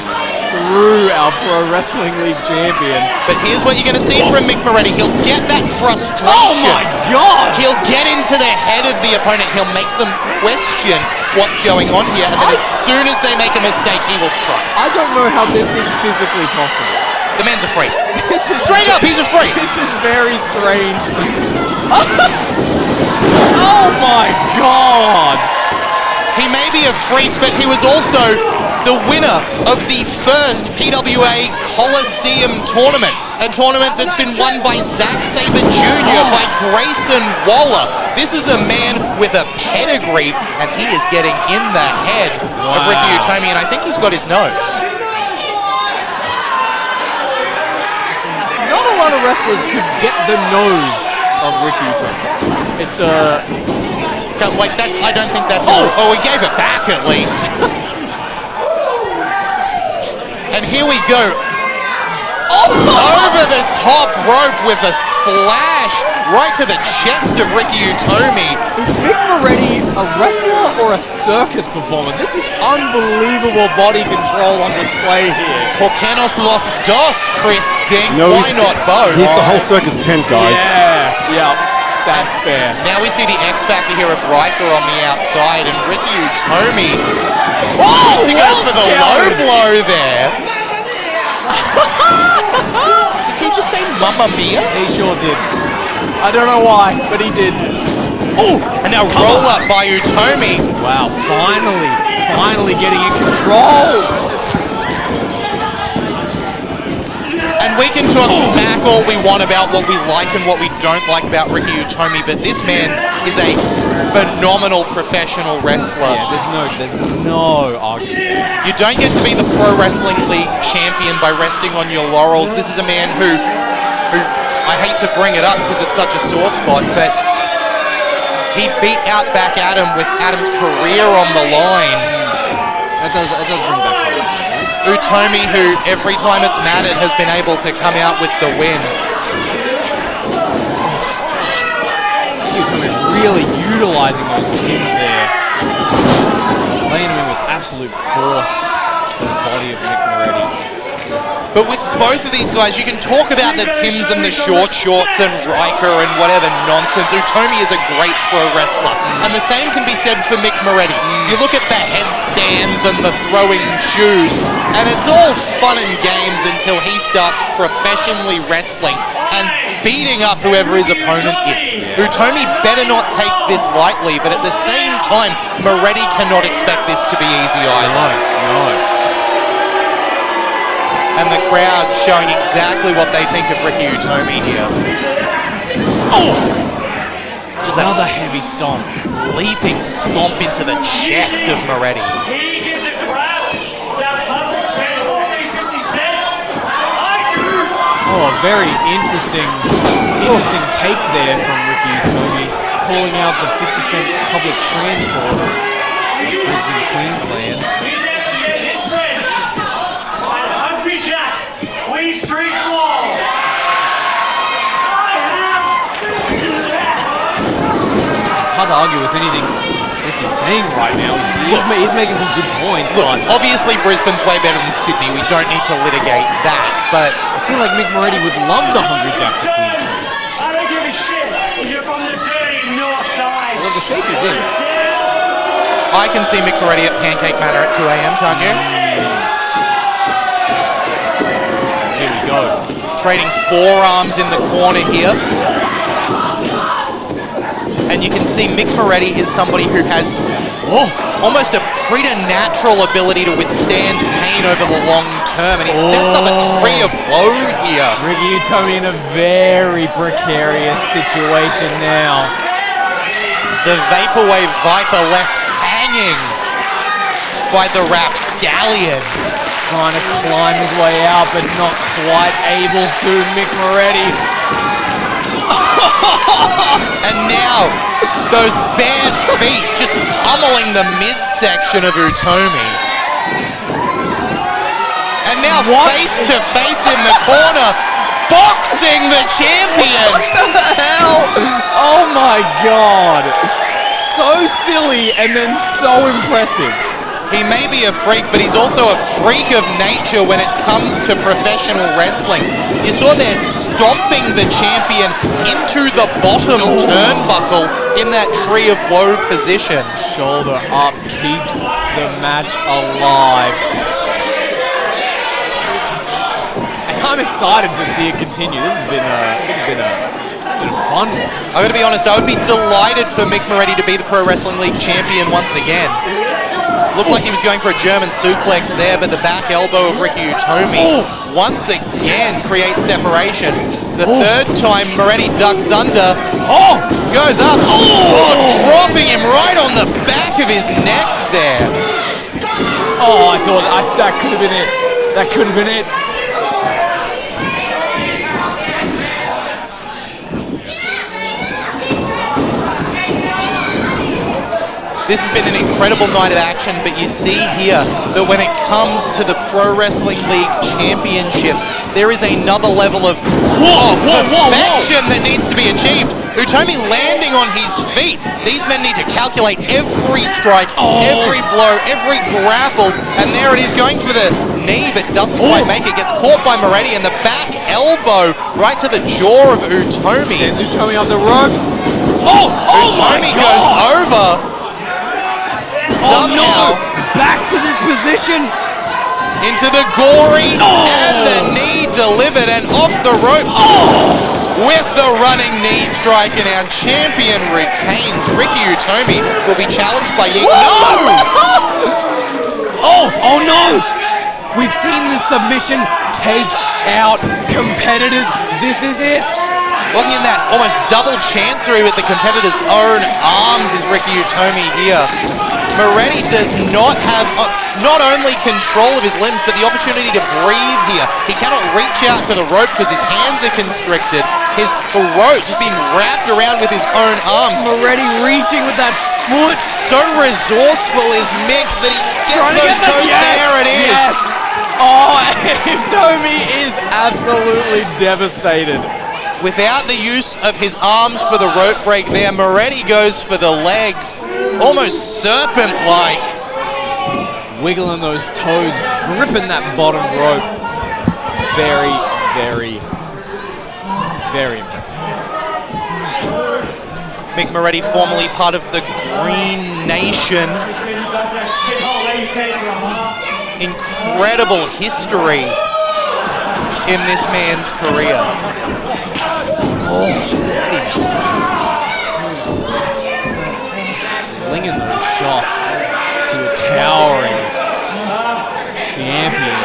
through our Pro Wrestling League champion. But here's what you're going to see from Mick Moretti. He'll get that frustration. Oh my God! He'll get into the head of the opponent. He'll make them question what's going on here. And then as soon as they make a mistake, he will strike. I don't know how this is physically possible. The man's a freak. This is straight up, he's a freak. This is very strange. Oh my God! He may be a freak, but he was also the winner of the first PWA Coliseum tournament. A tournament that's been won by Zack Sabre Jr., by Grayson Waller. This is a man with a pedigree, and he is getting in the head of Ricky Utomi, and I think he's got his nose. Not a lot of wrestlers could get the nose of Ricky Utomi. It's like that's. I don't think that's. Oh, he gave it back at least. And here we go. Over the top rope with a splash right to the chest of Ricky Utomi. Is Mick Moretti a wrestler or a circus performer? This is unbelievable body control on display here. Por qué nos los dos, Chris Dink? No, why not both? He's the whole circus tent, guys. Yeah, that's fair. Now we see the X Factor here of Riker on the outside, and Ricky Utomi to go for the low blow there. Did he just say Mamma Mia? He sure did. I don't know why, but he did. Oh, and now roll up by Utomi. Wow, finally getting in control. And we can talk smack all we want about what we like and what we don't like about Ricky Utomi, but this man is a phenomenal professional wrestler. Yeah, there's no argument. You don't get to be the Pro Wrestling League champion by resting on your laurels. This is a man who I hate to bring it up because it's such a sore spot, but he beat Outback Adam with Adam's career on the line. It does bring back home. Utomi, who every time it's mattered has been able to come out with the win. Utomi really utilising those Tims there. Laying him in with absolute force to the body of Mick Moretti. But with both of these guys, you can talk about the Tims and the short shorts and Riker and whatever nonsense. Utomi is a great pro wrestler. And the same can be said for Mick Moretti. You look at the headstands and the throwing shoes, and it's all fun and games until he starts professionally wrestling and beating up whoever his opponent is. Utomi better not take this lightly, but at the same time, Moretti cannot expect this to be easy either. No. And the crowd showing exactly what they think of Ricky Utomi here. Just another heavy stomp. Leaping stomp into the chest of Moretti. He gives the crowd that public spend 50 cents. A very interesting take there from Ricky Utomi, calling out the 50-cent public transport of Brisbane, Queensland. Street Wall. It's hard to argue with anything Ricky's saying right now. He's making some good points. Look, obviously Brisbane's way better than Sydney. We don't need to litigate that, but I feel like Mick Moretti would love the Hungry Jacks of Queensland. I don't give a shit. You're from the dirty north side. Well, the shape is in. I can see Mick Moretti at Pancake Manor at 2 a.m, can't you? Here we go. Trading forearms in the corner here. And you can see Mick Moretti is somebody who has almost a preternatural ability to withstand pain over the long term. And he sets up a tree of woe here. Ricky Utomi in a very precarious situation now. The Vaporwave Viper left hanging by the Rapscallion. Trying to climb his way out, but not quite able to. Mick Moretti. And now, those bare feet just pummeling the midsection of Utomi. And now face to face in the corner, boxing the champion. What the hell? Oh my God. So silly and then so impressive. He may be a freak, but he's also a freak of nature when it comes to professional wrestling. You saw there stomping the champion into the bottom turnbuckle in that tree of woe position. Shoulder up keeps the match alive. And I'm excited to see it continue. This has been a fun one. I'm going to be honest, I would be delighted for Mick Moretti to be the Pro Wrestling League champion once again. Looked like he was going for a German suplex there, but the back elbow of Ricky Utomi once again creates separation. The third time Moretti ducks under, goes up, dropping him right on the back of his neck there. I thought that could have been it. That could have been it. This has been an incredible night of action, but you see here that when it comes to the Pro Wrestling League Championship, there is another level of perfection that needs to be achieved. Utomi landing on his feet. These men need to calculate every strike, every blow, every grapple, and there it is going for the knee, but doesn't quite make it. Gets caught by Moretti, and the back elbow right to the jaw of Utomi. Sends Utomi off the ropes. Utomi goes over. Somehow, back to this position. Into the gory, and the knee delivered, and off the ropes with the running knee strike, and our champion retains. Ricky Utomi will be challenged by Yeet. No! Oh no! We've seen the submission take out competitors. This is it. Looking at that almost double chancery with the competitor's own arms is Ricky Utomi here. Moretti does not have not only control of his limbs, but the opportunity to breathe here. He cannot reach out to the rope because his hands are constricted. His throat just being wrapped around with his own arms. Moretti reaching with that foot. So resourceful is Mick that he gets those toes. There it is. Yes. Oh, Utomi is absolutely devastated. Without the use of his arms for the rope break there, Moretti goes for the legs, almost serpent-like. Wiggling those toes, gripping that bottom rope. Very, very, very impressive. Mick Moretti, formerly part of the Green Nation. Incredible history in this man's career. Slinging those shots to a towering champion.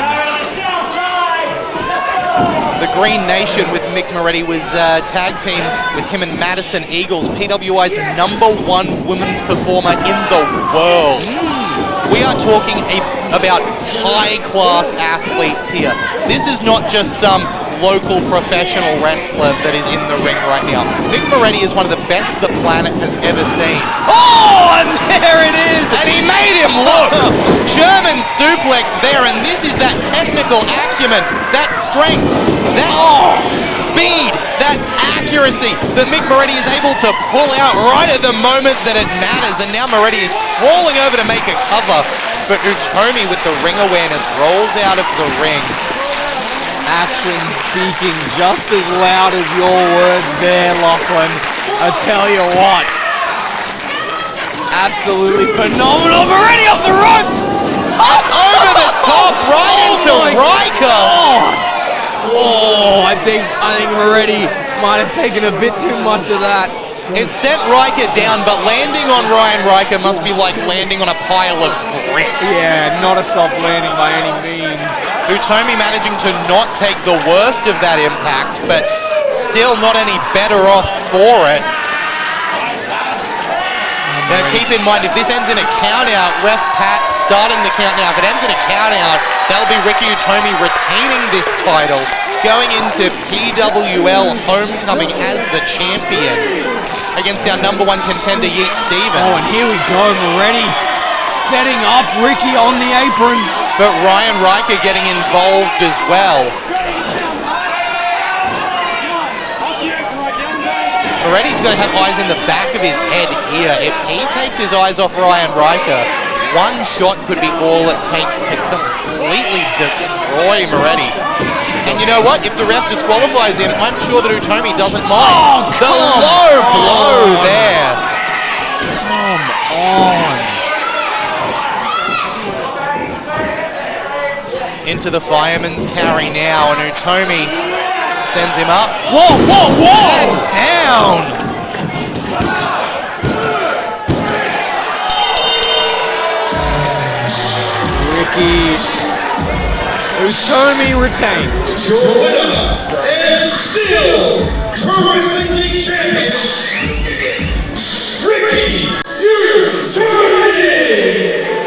The Green Nation with Mick Moretti was tag team with him and Madison Eagles, PWI's #1 women's performer in the world. We are talking about high-class athletes here. This is not just some local professional wrestler that is in the ring right now. Mick Moretti is one of the best the planet has ever seen. Oh, and there it is! And he made him look! German suplex there, and this is that technical acumen, that strength, that speed, that accuracy that Mick Moretti is able to pull out right at the moment that it matters. And now Moretti is crawling over to make a cover, but Utomi with the ring awareness rolls out of the ring. Action speaking just as loud as your words there, Lachlan. I tell you what. Absolutely phenomenal. Moretti off the ropes! Over the top, right into Riker! Oh, I think Moretti might have taken a bit too much of that. It sent Riker down, but landing on Ryan Riker must be like landing on a pile of bricks. Yeah, not a soft landing by any means. Utomi managing to not take the worst of that impact, but still not any better off for it. Now keep in mind, if this ends in a count-out, Ref Pat starting the count now. If it ends in a count-out, that'll be Ricky Utomi retaining this title, going into PWL Homecoming as the champion against our #1 contender, Yeet Stevens. Oh, and here we go, Moretti setting up Ricky on the apron. But Ryan Riker getting involved as well. Moretti's got to have eyes in the back of his head here. If he takes his eyes off Ryan Riker, one shot could be all it takes to completely destroy Moretti. And you know what? If the ref disqualifies him, I'm sure that Utomi doesn't mind. The low blow there. Come on. Into the fireman's carry now, and Utomi sends him up. Whoa, whoa, whoa! And down! Ricky Utomi retains. Your winner and still Pro Wrestling League champion, Ricky Utomi!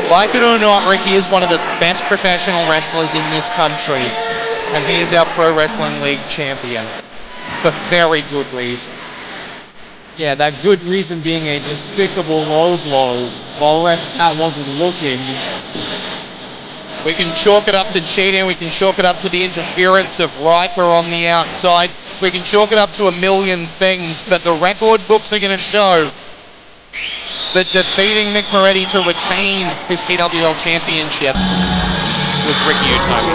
Like it or not, Ricky is one of the best professional wrestlers in this country, and he is our Pro Wrestling League champion for very good reason. Yeah, that good reason being a despicable low blow while Ref Pat wasn't looking. We can chalk it up to cheating, we can chalk it up to the interference of Riker on the outside, we can chalk it up to a million things, but the record books are going to show that defeating Mick Moretti to retain his PWL championship was Ricky Utomi.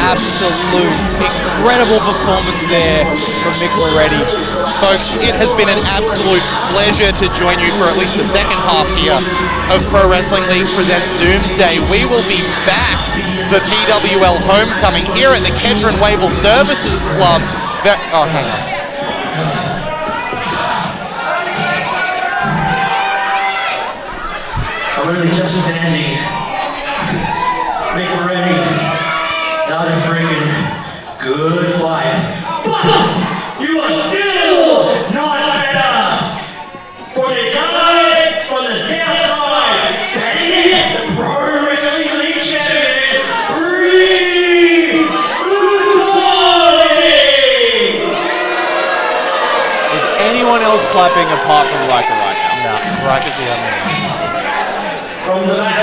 Absolute, incredible performance there from Mick Moretti. Folks, it has been an absolute pleasure to join you for at least the second half here of Pro Wrestling League Presents Doomsday. We will be back for PWL Homecoming here at the Kedron Wavell Services Club. Oh, hang on. I'm really just standing. Make ready. Not a freaking good fight. But you are still not better. For the guy from the south side, batting in the Pro Wrestling League champion, Is anyone else clapping apart from Riker right now? No, Riker's the only one. from the back,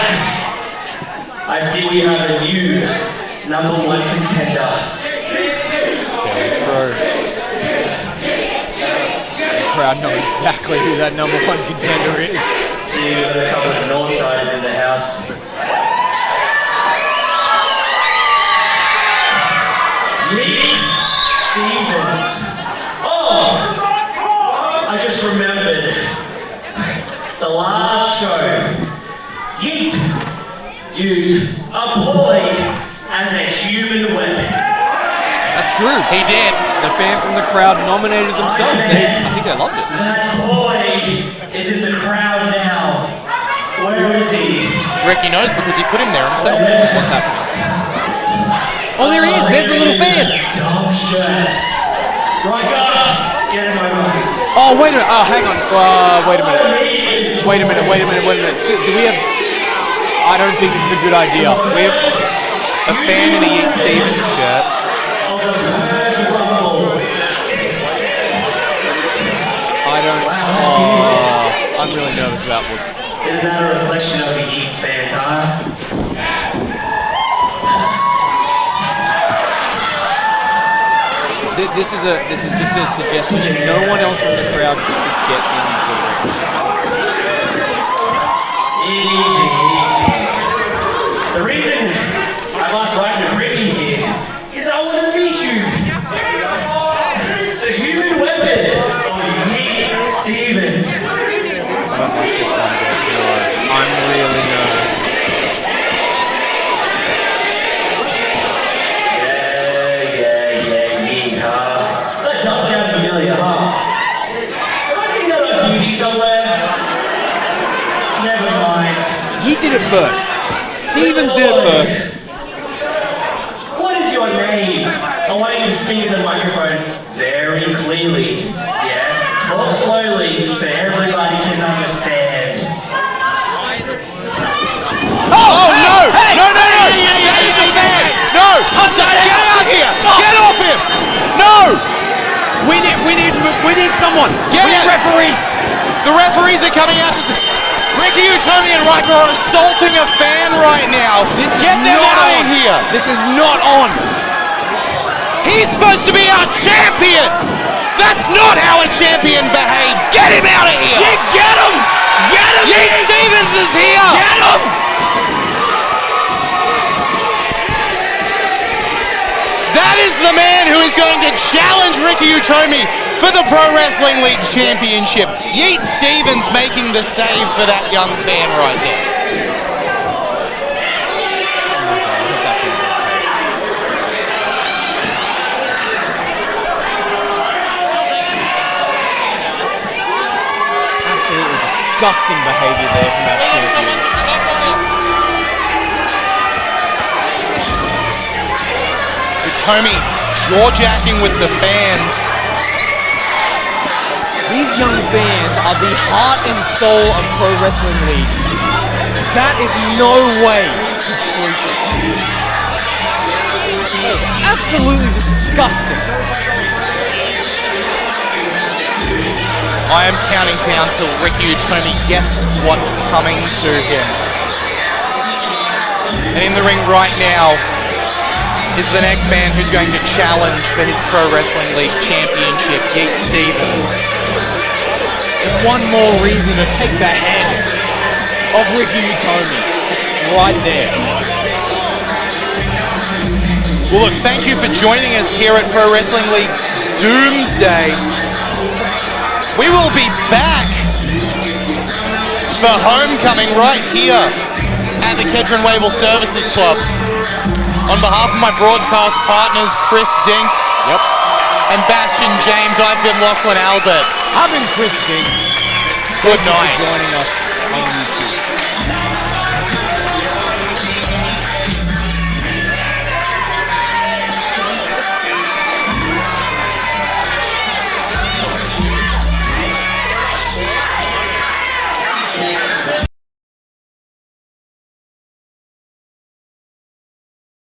I see we have a new #1 contender. Very true. The crowd know exactly who that #1 contender is. See, we've got a couple of Northsiders in the house. Stevens. Oh! I just remembered. The last show, Yeet used a boy as a human weapon. That's true. He did. The fan from the crowd nominated themselves. I think they loved it. That boy is in the crowd now. Where is he? Ricky knows because he put him there himself. What's happening? Oh, there he is. There's the little fan. Dumb shit. Right, go. Get him over. Oh, wait a minute. Oh, hang on. Wait a minute. Wait a minute. So, do we have... I don't think this is a good idea. We have a fan in a Yeet Stevens shirt. I don't... Oh, I'm really nervous about what... Isn't that a reflection of the Yeats fans, huh? This is just a suggestion. No one else from the crowd should get in the ring. The reason I lost Ryan and Ricky here is I want to meet you. The human weapon of Yeet Stevens. I don't like this one bit. No, I'm really nervous. Yeet, huh? That does sound familiar, huh? Have I seen that on TV somewhere? Never mind. He did it first. Stevens did it first. What is your name? I want you to speak in the microphone very clearly. Yeah? Talk slowly so everybody can understand. Oh, no! Hey, no! That is a fan! No! Get out here! Get off him! No! We need someone. Get we need out. referees. The referees are coming out to... Ricky Utomi and Riker are assaulting a fan right now. Get them out of here. This is not on. He's supposed to be our champion. That's not how a champion behaves. Get him out of here. Get him. Get him. Yeet Stevens is here. Get him. That is the man who is going to challenge Ricky Utomi for the Pro Wrestling League Championship. Yeet Stevens making the save for that young fan right there. Absolutely disgusting behavior there from that champion. Utomi jaw-jacking with the fans. These young fans are the heart and soul of Pro Wrestling League. That is no way to treat them. That is absolutely disgusting. I am counting down till Ricky Utomi gets what's coming to him. And in the ring right now is the next man who's going to challenge for his Pro Wrestling League Championship, Yeet Stevens. One more reason to take the head of Ricky Utomi right there. Well, look, thank you for joining us here at Pro Wrestling League Doomsday. We will be back for homecoming right here at the Kedron Wavell Services Club. On behalf of my broadcast partners, Chris Dink and Bastion James, I've been Lachlan Albert. I've been Chris Dink. Good Thank you night. for joining us on YouTube.